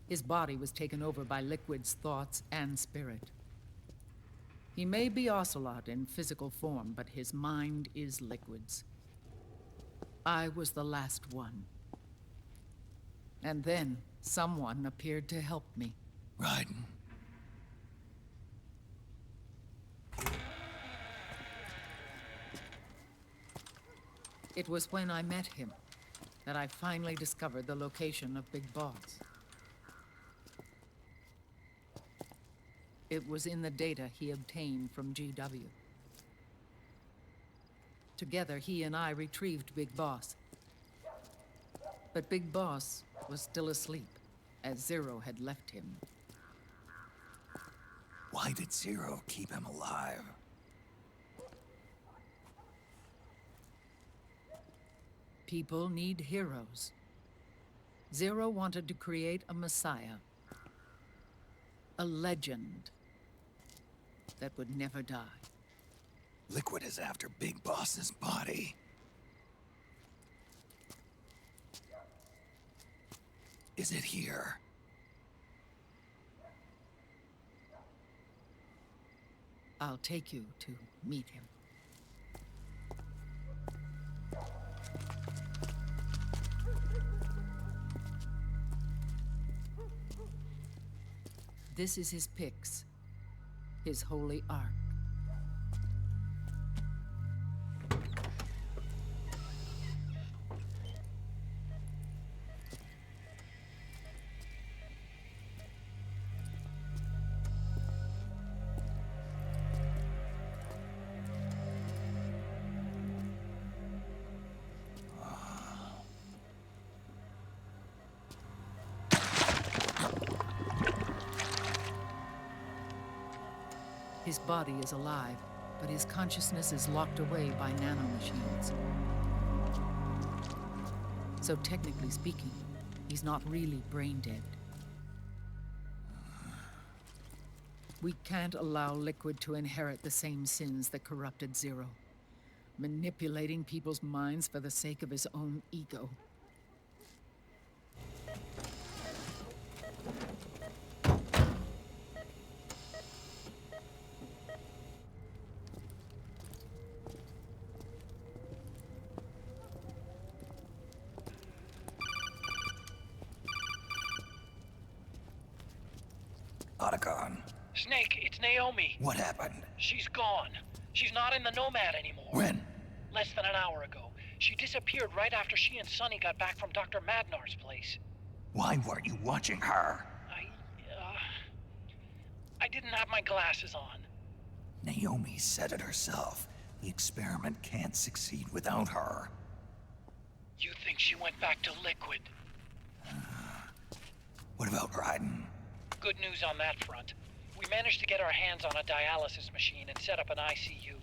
his body was taken over by Liquid's thoughts and spirit. He may be Ocelot in physical form, but his mind is Liquid's. I was the last one. And then someone appeared to help me. Raiden. It was when I met him that I finally discovered the location of Big Boss. It was in the data he obtained from GW. Together, he and I retrieved Big Boss. But Big Boss was still asleep, as Zero had left him. Why did Zero keep him alive? People need heroes. Zero wanted to create a messiah. A legend that would never die. Liquid is after Big Boss's body. Is it here? I'll take you to meet him. This is his pyx, his holy ark. His body is alive, but his consciousness is locked away by nanomachines. So technically speaking, he's not really brain dead. We can't allow Liquid to inherit the same sins that corrupted Zero, manipulating people's minds for the sake of his own ego. Otacon. Snake, it's Naomi. What happened? She's gone. She's not in the Nomad anymore. When? Less than an hour ago. She disappeared right after she and Sonny got back from Dr. Madnar's place. Why weren't you watching her? I didn't have my glasses on. Naomi said it herself. The experiment can't succeed without her. You think she went back to Liquid? What about Raiden? Good news on that front. We managed to get our hands on a dialysis machine and set up an ICU.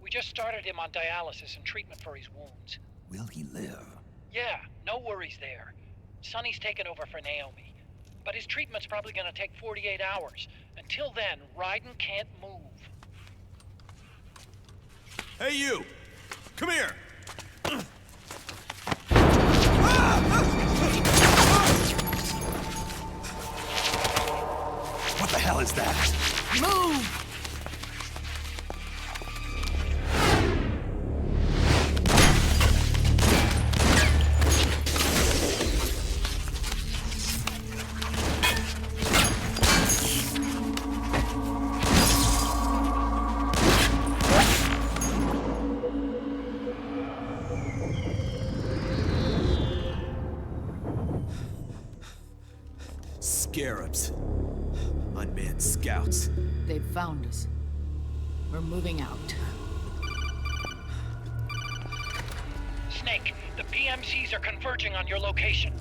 We just started him on dialysis and treatment for his wounds. Will he live? Yeah, no worries there. Sonny's taken over for Naomi. But his treatment's probably gonna take 48 hours. Until then, Raiden can't move. Hey, you! Come here! What the hell is that? Move! Scarabs. Unmanned scouts. They've found us. We're moving out. Snake, the PMCs are converging on your location.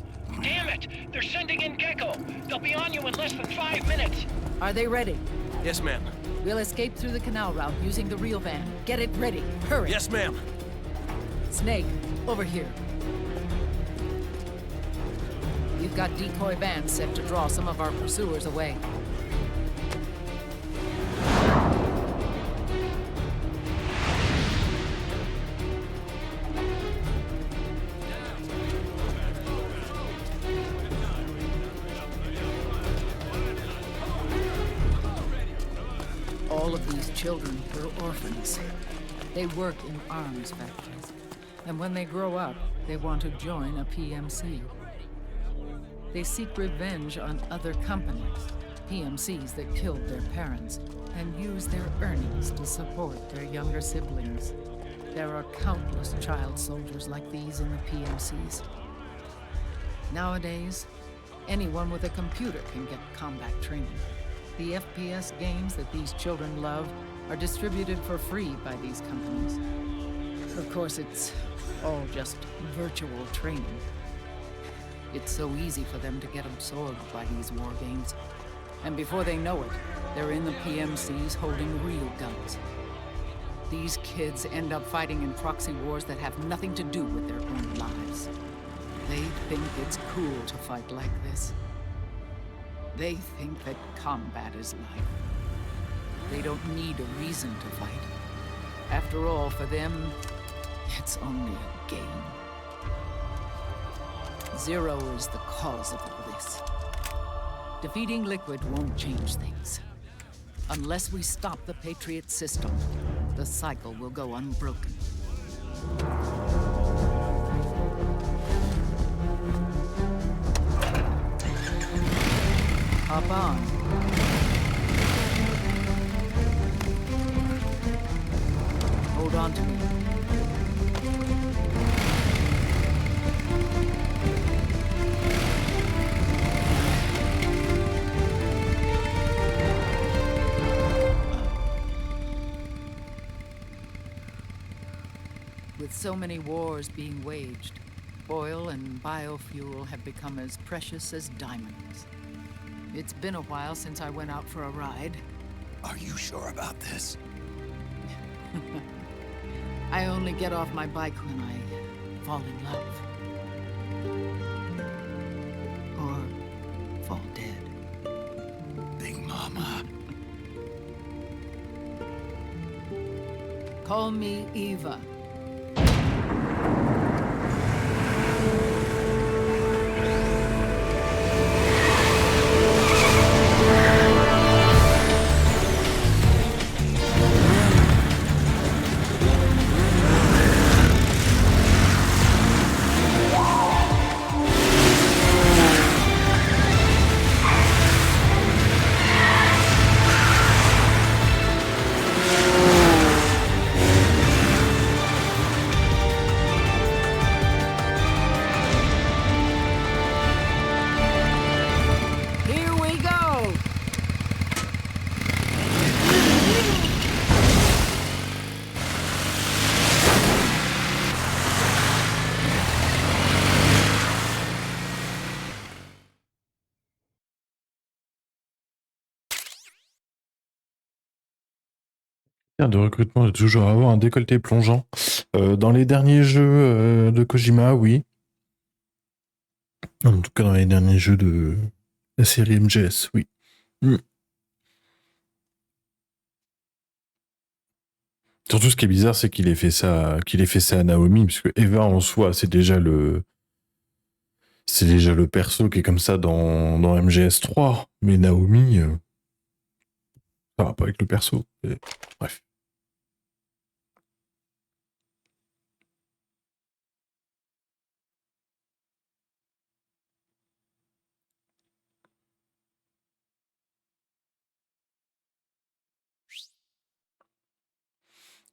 Damn it! They're sending in Gecko! They'll be on you in less than 5 minutes! Are they ready? Yes, ma'am. We'll escape through the canal route using the real van. Get it ready. Hurry. Yes, ma'am. Snake, over here. We've got decoy vans set to draw some of our pursuers away. All of these children were orphans. They work in arms factories. And when they grow up, they want to join a PMC. They seek revenge on other companies, PMCs that killed their parents, and use their earnings to support their younger siblings. There are countless child soldiers like these in the PMCs. Nowadays, anyone with a computer can get combat training. The FPS games that these children love are distributed for free by these companies. Of course, it's all just virtual training. It's so easy for them to get absorbed by these war games. And before they know it, they're in the PMCs holding real guns. These kids end up fighting in proxy wars that have nothing to do with their own lives. They think it's cool to fight like this. They think that combat is life. They don't need a reason to fight. After all, for them, it's only a game. Zero is the cause of all this. Defeating Liquid won't change things. Unless we stop the Patriot system, the cycle will go unbroken. Hop on. Hold on to me. With so many wars being waged, oil and biofuel have become as precious as diamonds. It's been a while since I went out for a ride. Are you sure about this? I only get off my bike when I fall in love. Or fall dead. Big Mama. Call me Eva. De recrutement, de toujours avoir un décolleté plongeant. Dans les derniers jeux de Kojima, oui. En tout cas, dans les derniers jeux de la série MGS, oui. Surtout, ce qui est bizarre, c'est qu'il ait fait ça à Naomi, parce que Eva en soi, c'est déjà le perso qui est comme ça dans MGS 3, mais Naomi, ça va pas avec le perso. Et, bref.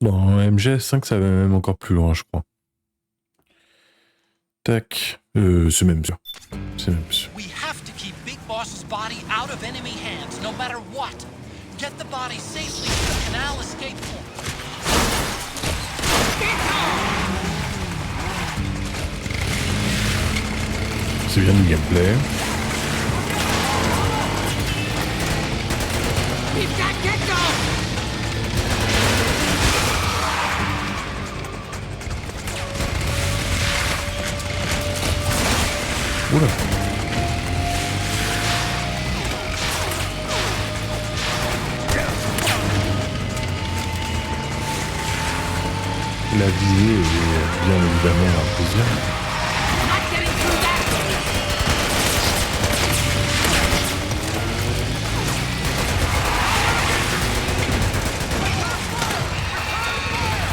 Dans MGS 5, ça va même encore plus loin, je crois. Tac. C'est même sûr. C'est même sûr. We have to keep Big Boss's body out of enemy hands, no matter what. Get the body safely to the canal escape point. C'est bien du gameplay. We've got Gecko! Oula. La visée est bien évidemment un plaisir.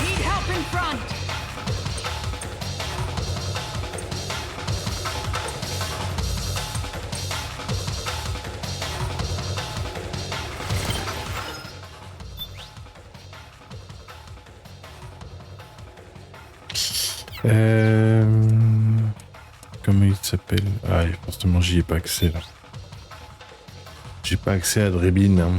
Need help in front! Comment il s'appelle? Ah, forcément, j'y ai pas accès là. J'ai pas accès à Drebin. Hein.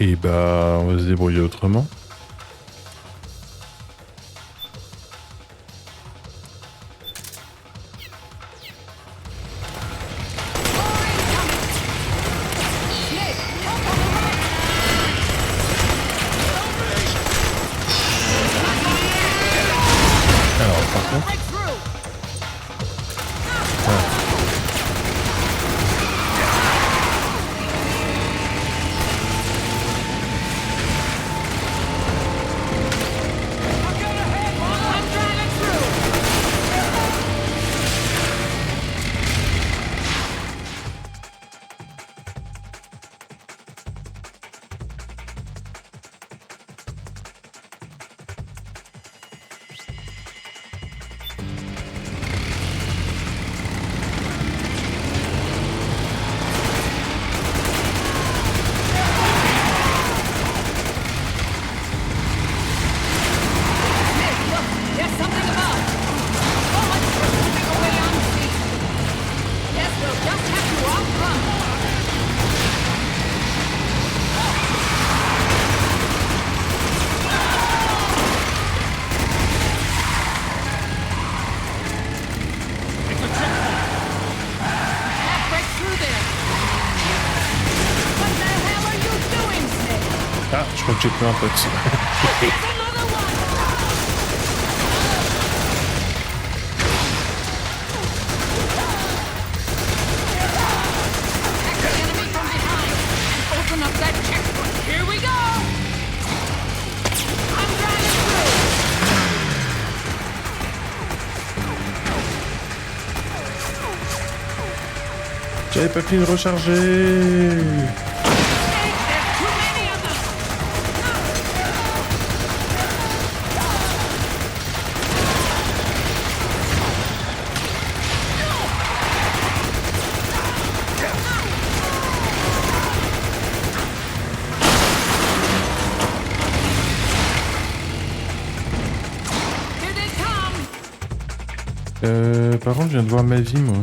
Et bah, on va se débrouiller autrement. Alors, par contre... Ah, je crois que j'ai pris un pote. J'avais pas fini de recharger. Par contre, je viens de voir ma vie, moi.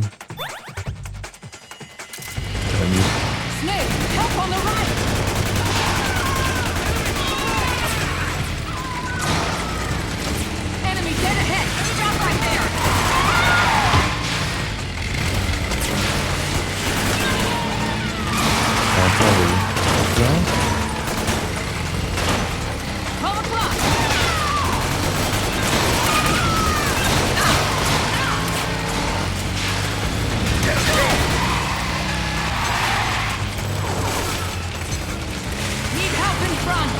Snake, help on the right! Enemy dead ahead! Stop right there! Call the block! Need help in front!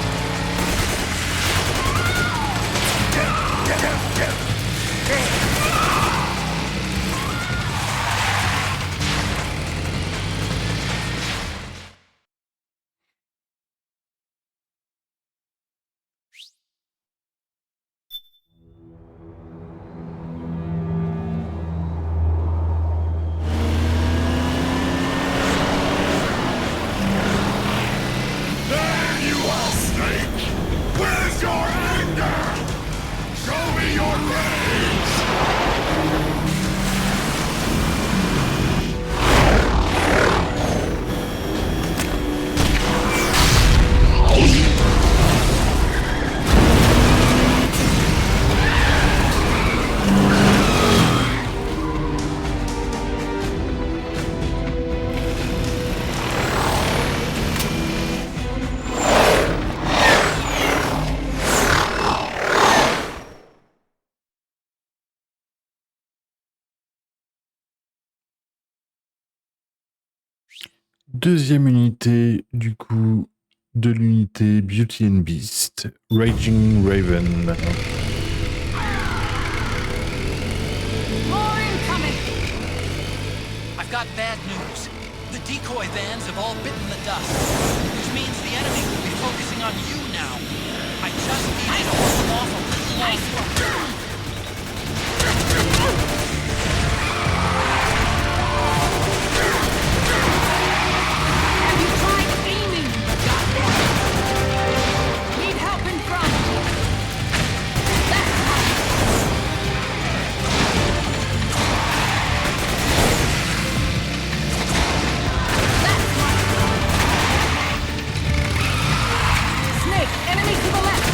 There you are, Snake! Where's your anger? Show me your rage! Deuxième unité, du coup, de l'unité Beauty and Beast, Raging Raven. More incoming! I've got bad news. The decoy vans have all bitten the dust, which means the enemy will be focusing on you now. I just need you to hold them off a little longer. Have you tried aiming the goddamn? Need help in front! That's right! That's right! Snake, enemy to the left!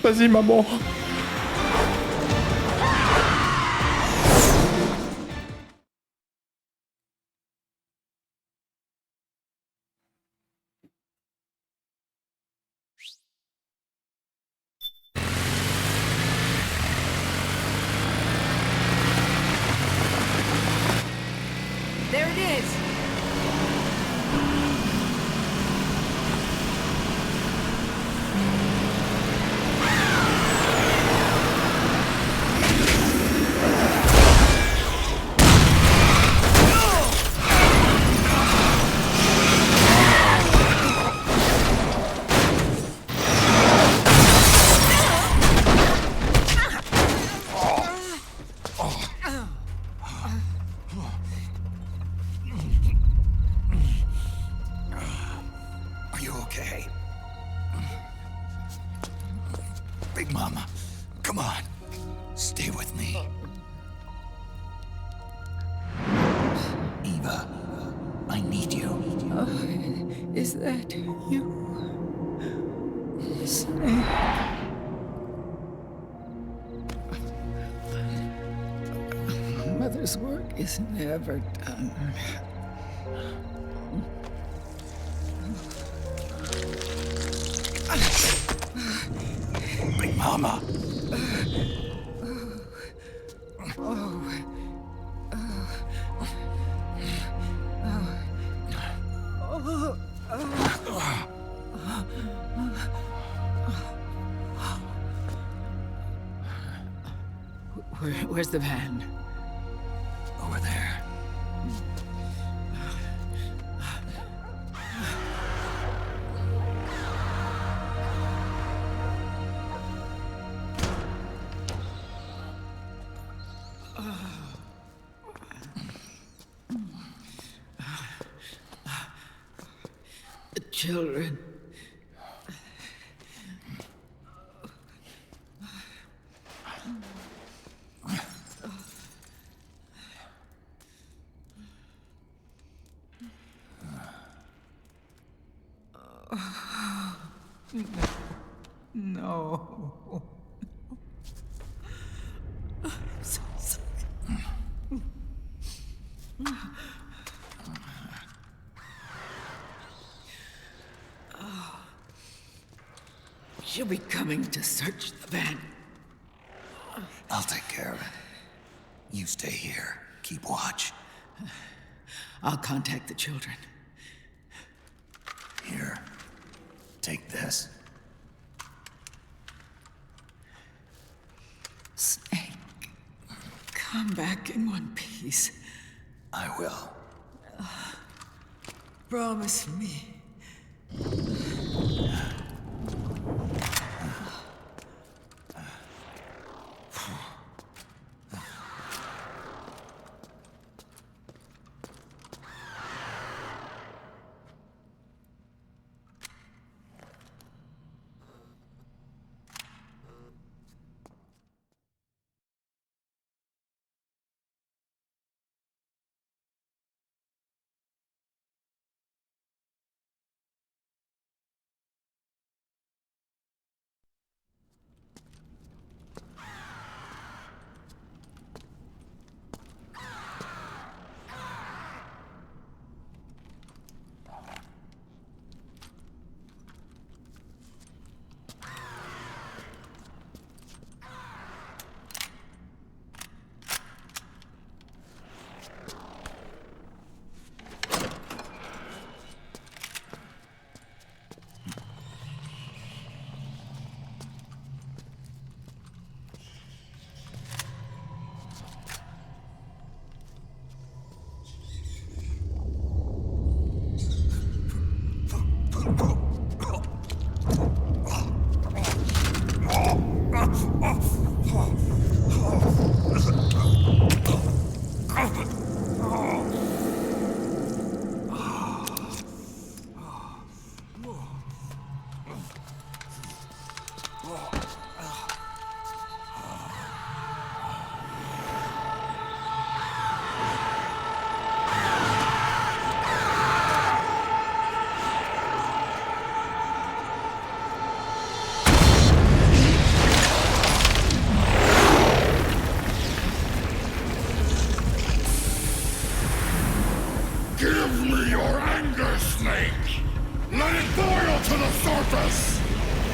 Vas-y, maman. There it is! Are you okay? Big Mama, come on. Stay with me. Eva, I need you. Is that you? Snake. Mother's work is never done. Big Mama. Where's the van? Over there. The children. No. I'm so sorry. She'll be coming to search the van. I'll take care of it. You stay here. Keep watch. I'll contact the children. Here. Take this. Snake, come back in one piece. I will. Promise me. your anger, Snake! Let it boil to the surface!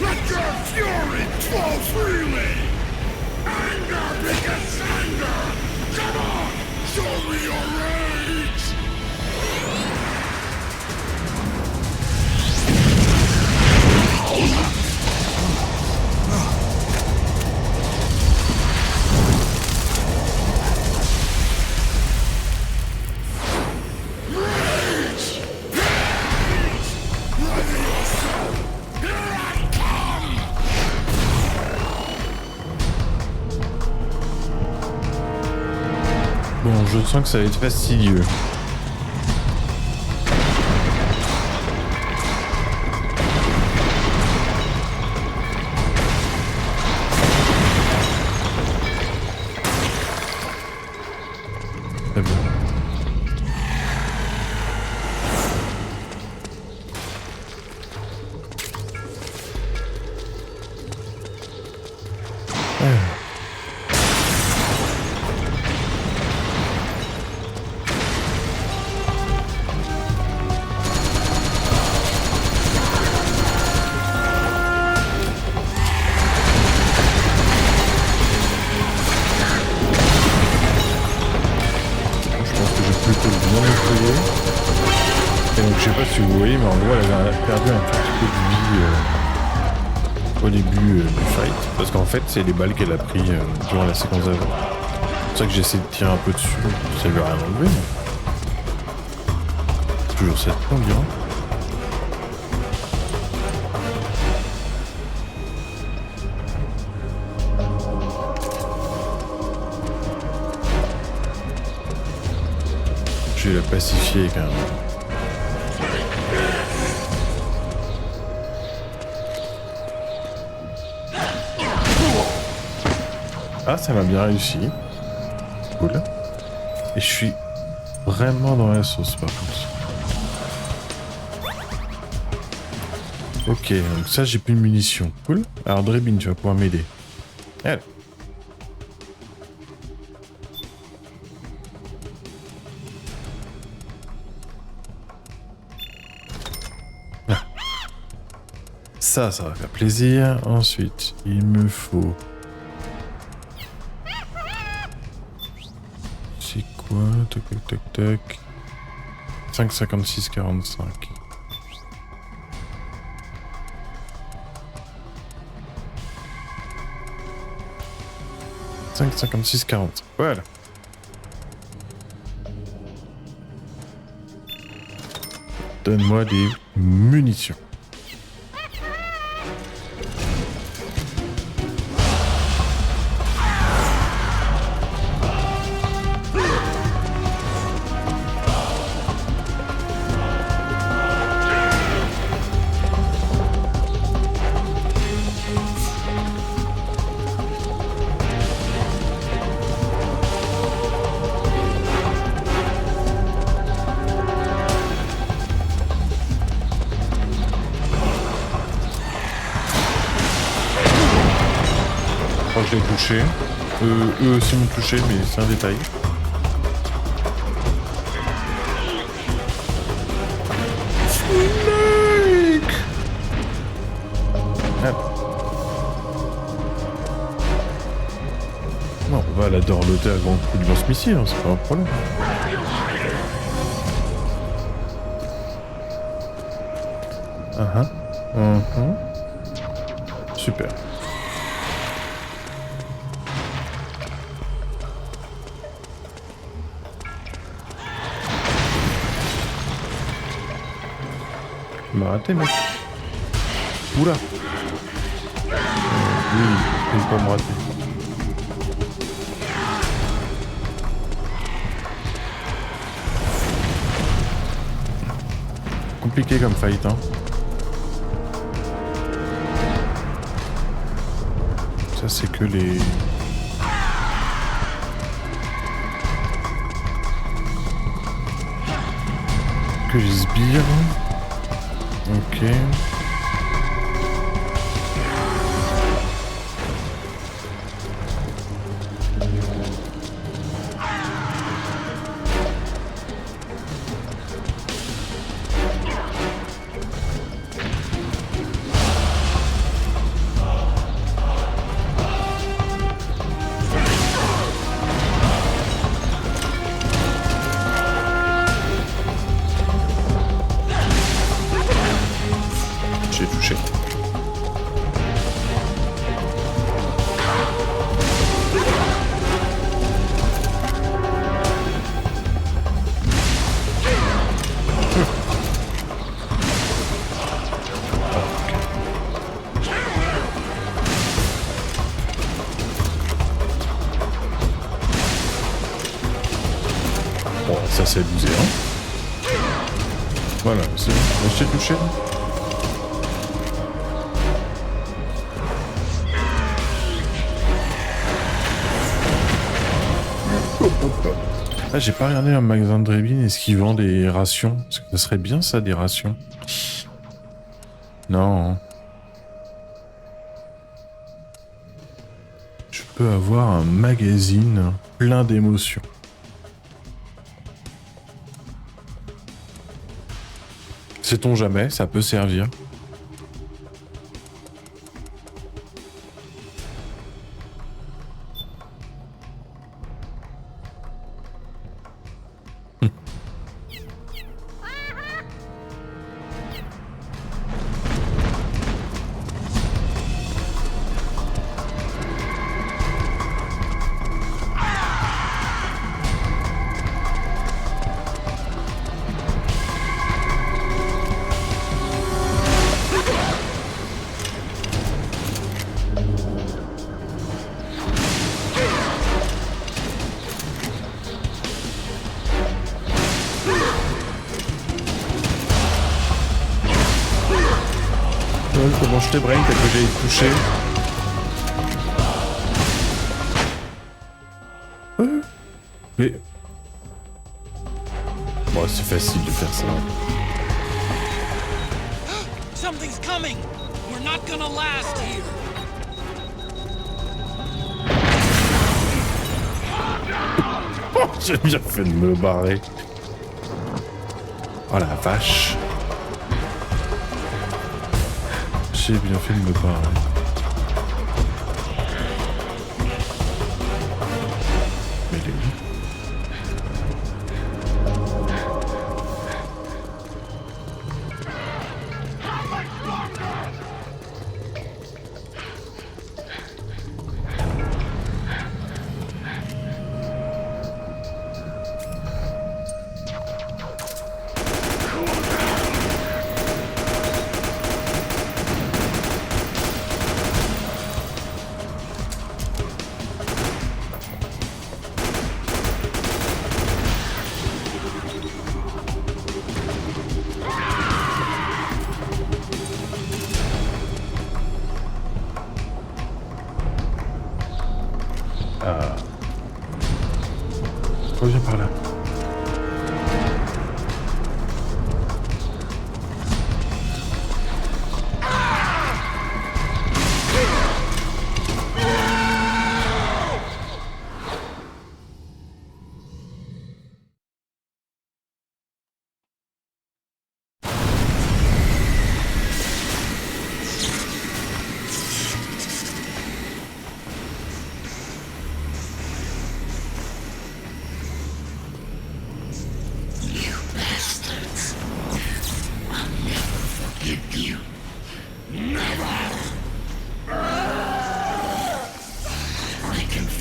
Let your fury flow freely! Anger begets anger! Come on! Show me your rage! Bon, je sens que ça va être fastidieux. Très bien. Et donc je sais pas si vous voyez, mais en gros elle a perdu un tout petit peu de vie au début du fight. Parce qu'en fait c'est les balles qu'elle a pris durant la séquence d'avant. C'est pour ça que j'essaie de tirer un peu dessus, ça lui a rien enlevé. Mais... toujours cette on dirait. Je vais la pacifier avec un... Ah, ça m'a bien réussi. Cool. Et je suis vraiment dans la sauce par contre. Ok, donc ça j'ai plus de munitions. Cool. Alors Drebin, tu vas pouvoir m'aider. Allez. Ça va faire plaisir. Ensuite, il me faut... C'est quoi? Tac, tac, tac, tac. 5,56, 45. « 5,56, 40. Voilà. Donne-moi des munitions. Je l'ai touché. Eux aussi m'ont touché, mais c'est un détail. Snake! Ah. Non, on va la dorloter à grand coup de lance-missile, hein, c'est pas un problème. Super. Tu m'as raté, mec. Oula. Oui, il faut pas me rater. Compliqué comme fight, hein. Ça, c'est que les... que les sbires. Ok. Bon, ça c'est abusé, hein. Voilà, c'est bon. Je t'ai touché, là. Ah, j'ai pas regardé un magasin de Drébine, est-ce qu'ils vendent des rations? Parce que ça serait bien ça, des rations. Non. Je peux avoir un magazine plein d'émotions. Sait-on jamais, ça peut servir. Comment je t'ai brain, t'as que j'ai touché. Mais... Bon, c'est facile de faire ça. Something's coming. We're not gonna last here. Oh, j'ai bien fait de me barrer. Oh la vache. J'ai bien fait de me barrer. Mais il est où? Reviens par là.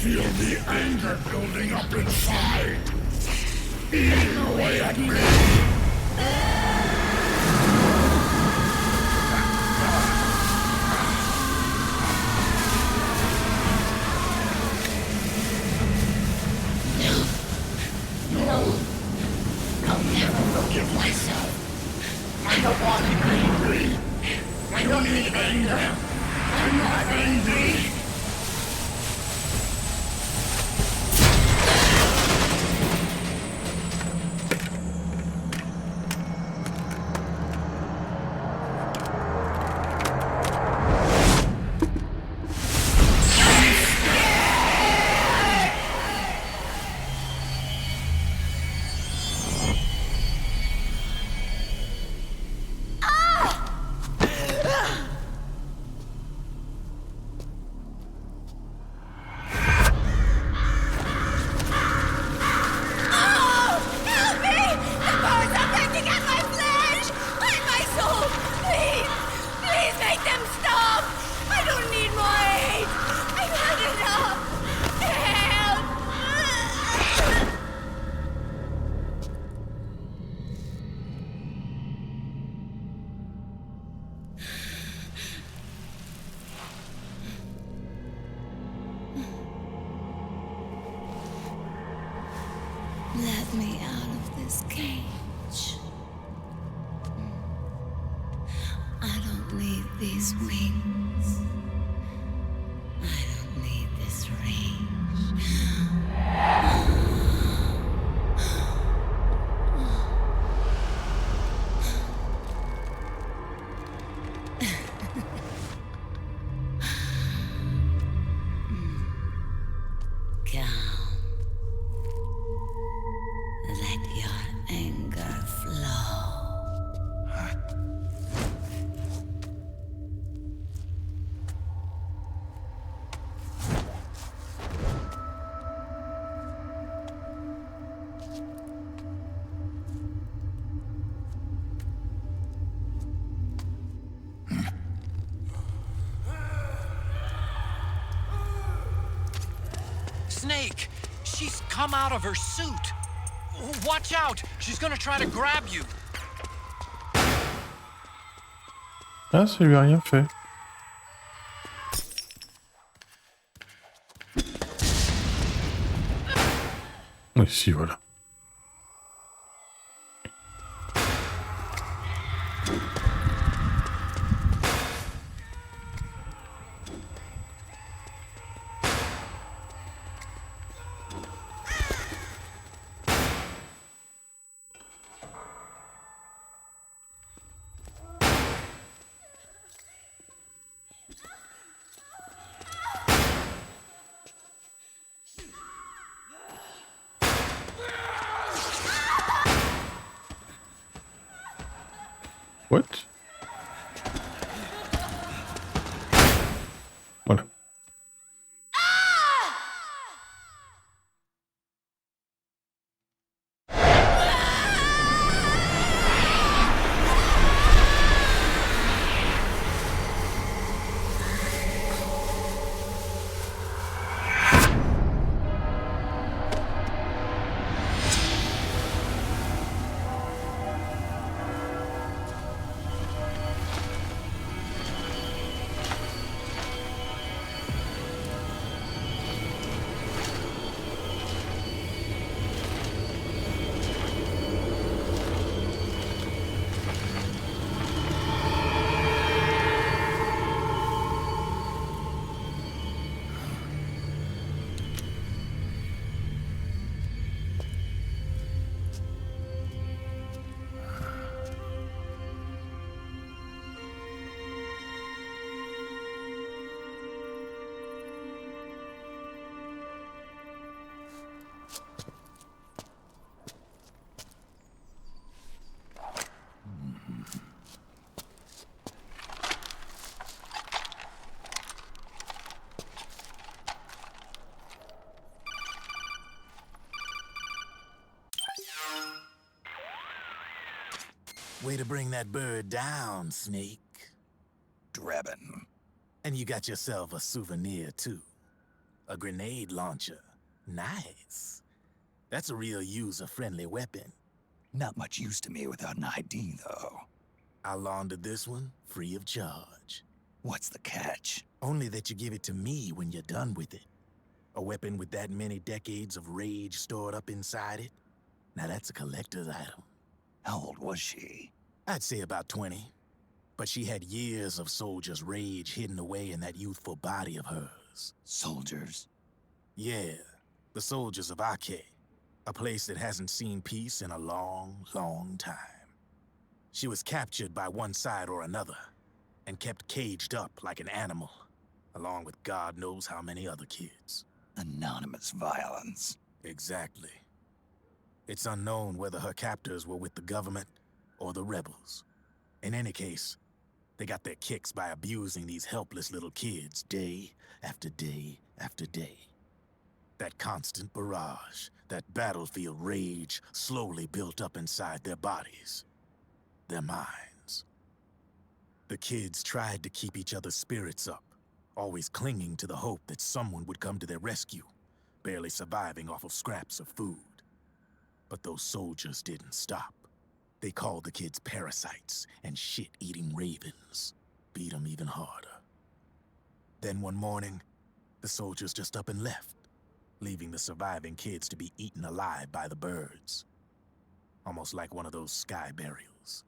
Feel the anger building up inside. Eating away at me. No. I'll never forgive myself. I don't want to be angry. I don't need anger. I'm not angry. Let me out of this cage. I don't need these wings. I don't need this range. Calm. Let your anger flow. Snake! She's come out of her suit! Watch out! She's gonna try to grab you! Ah, ça lui a rien fait. Oui, si, voilà. What? Voilà. Way to bring that bird down, Snake. Drebin. And you got yourself a souvenir, too. A grenade launcher. Nice. That's a real user-friendly weapon. Not much use to me without an ID, though. I'll launder this one free of charge. What's the catch? Only that you give it to me when you're done with it. A weapon with that many decades of rage stored up inside it? Now that's a collector's item. How old was she? I'd say about 20. But she had years of soldiers' rage hidden away in that youthful body of hers. Soldiers? Yeah, the soldiers of Ake. A place that hasn't seen peace in a long, long time. She was captured by one side or another, and kept caged up like an animal, along with God knows how many other kids. Anonymous violence. Exactly. It's unknown whether her captors were with the government or the rebels. In any case, they got their kicks by abusing these helpless little kids day after day after day. That constant barrage, that battlefield rage slowly built up inside their bodies, their minds. The kids tried to keep each other's spirits up, always clinging to the hope that someone would come to their rescue, barely surviving off of scraps of food. But those soldiers didn't stop. They called the kids parasites and shit-eating ravens, beat them even harder. Then one morning, the soldiers just up and left, leaving the surviving kids to be eaten alive by the birds. Almost like one of those sky burials.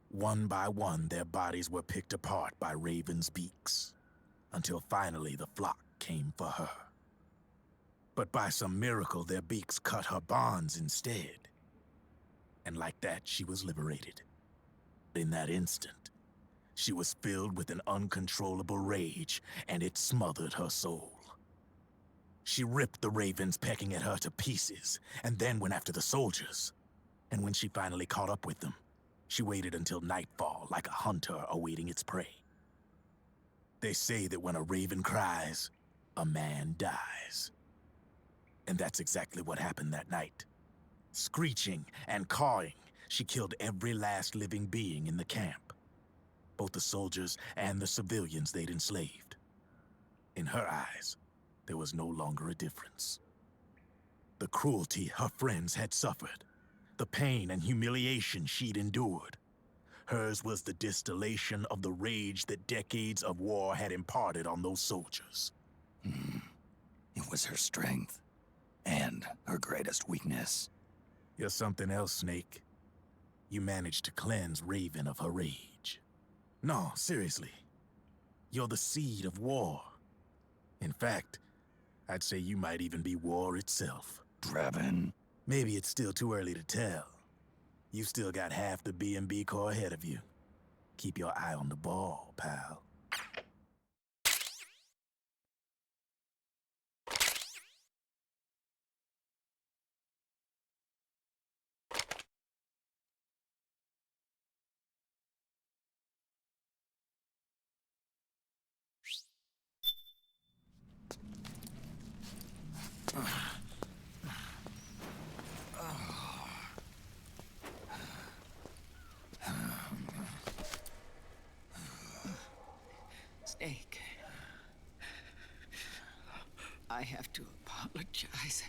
One by one, their bodies were picked apart by ravens' beaks, until finally the flock came for her. But by some miracle, their beaks cut her bonds instead. And like that, she was liberated. In that instant, she was filled with an uncontrollable rage, and it smothered her soul. She ripped the ravens pecking at her to pieces, and then went after the soldiers. And when she finally caught up with them, she waited until nightfall like a hunter awaiting its prey. They say that when a raven cries, a man dies. And that's exactly what happened that night. Screeching and cawing, she killed every last living being in the camp. Both the soldiers and the civilians they'd enslaved. In her eyes, there was no longer a difference. The cruelty her friends had suffered, the pain and humiliation she'd endured. Hers was the distillation of the rage that decades of war had imparted on those soldiers. It was her strength, and her greatest weakness. You're something else, Snake. You managed to cleanse Raven of her rage. No, seriously. You're the seed of war. In fact, I'd say you might even be war itself. Draven. Maybe it's still too early to tell. You've still got half the B&B Corps ahead of you. Keep your eye on the ball, pal. Snake. I have to apologize.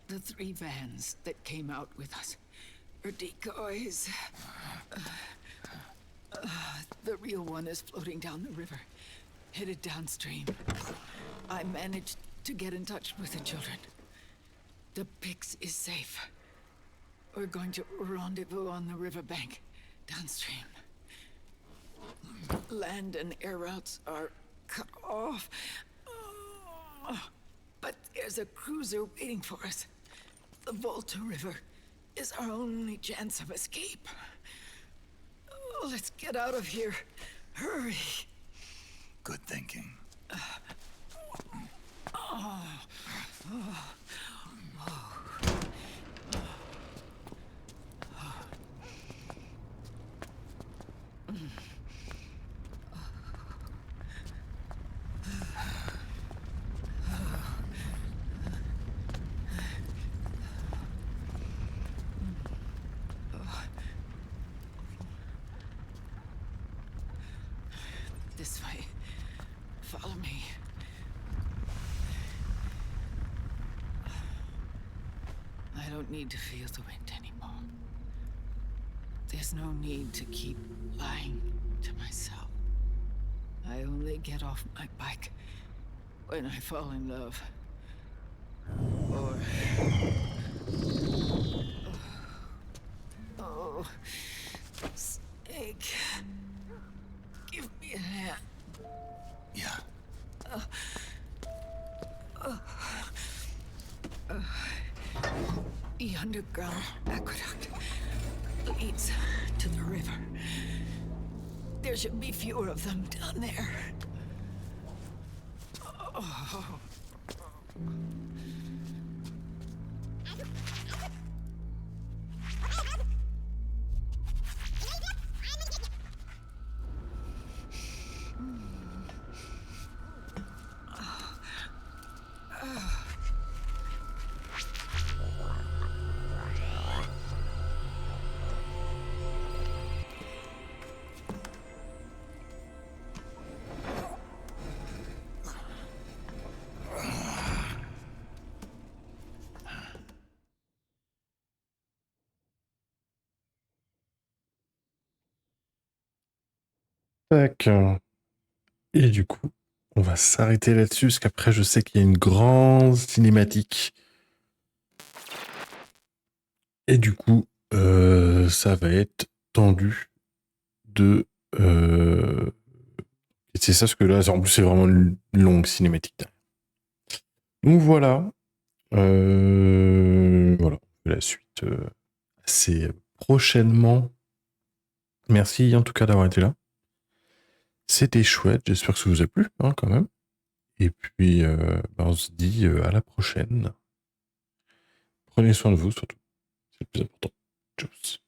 The 3 vans that came out with us are decoys. The real one is floating down the river, headed downstream. I managed to get in touch with the children. The Pix is safe. We're going to rendezvous on the riverbank, downstream. Land and air routes are cut off. But there's a cruiser waiting for us. The Volta River is our only chance of escape. Let's get out of here. Hurry. Good thinking. This way. Follow me. I don't need to feel the wind anymore. There's no need to keep lying to myself. I only get off my bike when I fall in love. Or... Oh... Snake... Give me a hand. Yeah. The underground aqueduct leads to the river. There should be fewer of them down there. Oh. Tac. Et du coup, on va s'arrêter là-dessus, parce qu'après, je sais qu'il y a une grande cinématique. Et du coup, ça va être tendu de... Et c'est ça, parce que là, en plus, c'est vraiment une longue cinématique. Donc voilà. Voilà. La suite, c'est prochainement. Merci en tout cas d'avoir été là. C'était chouette. J'espère que ça vous a plu, hein, quand même. Et puis, on se dit à la prochaine. Prenez soin de vous, surtout. C'est le plus important. Tchuss.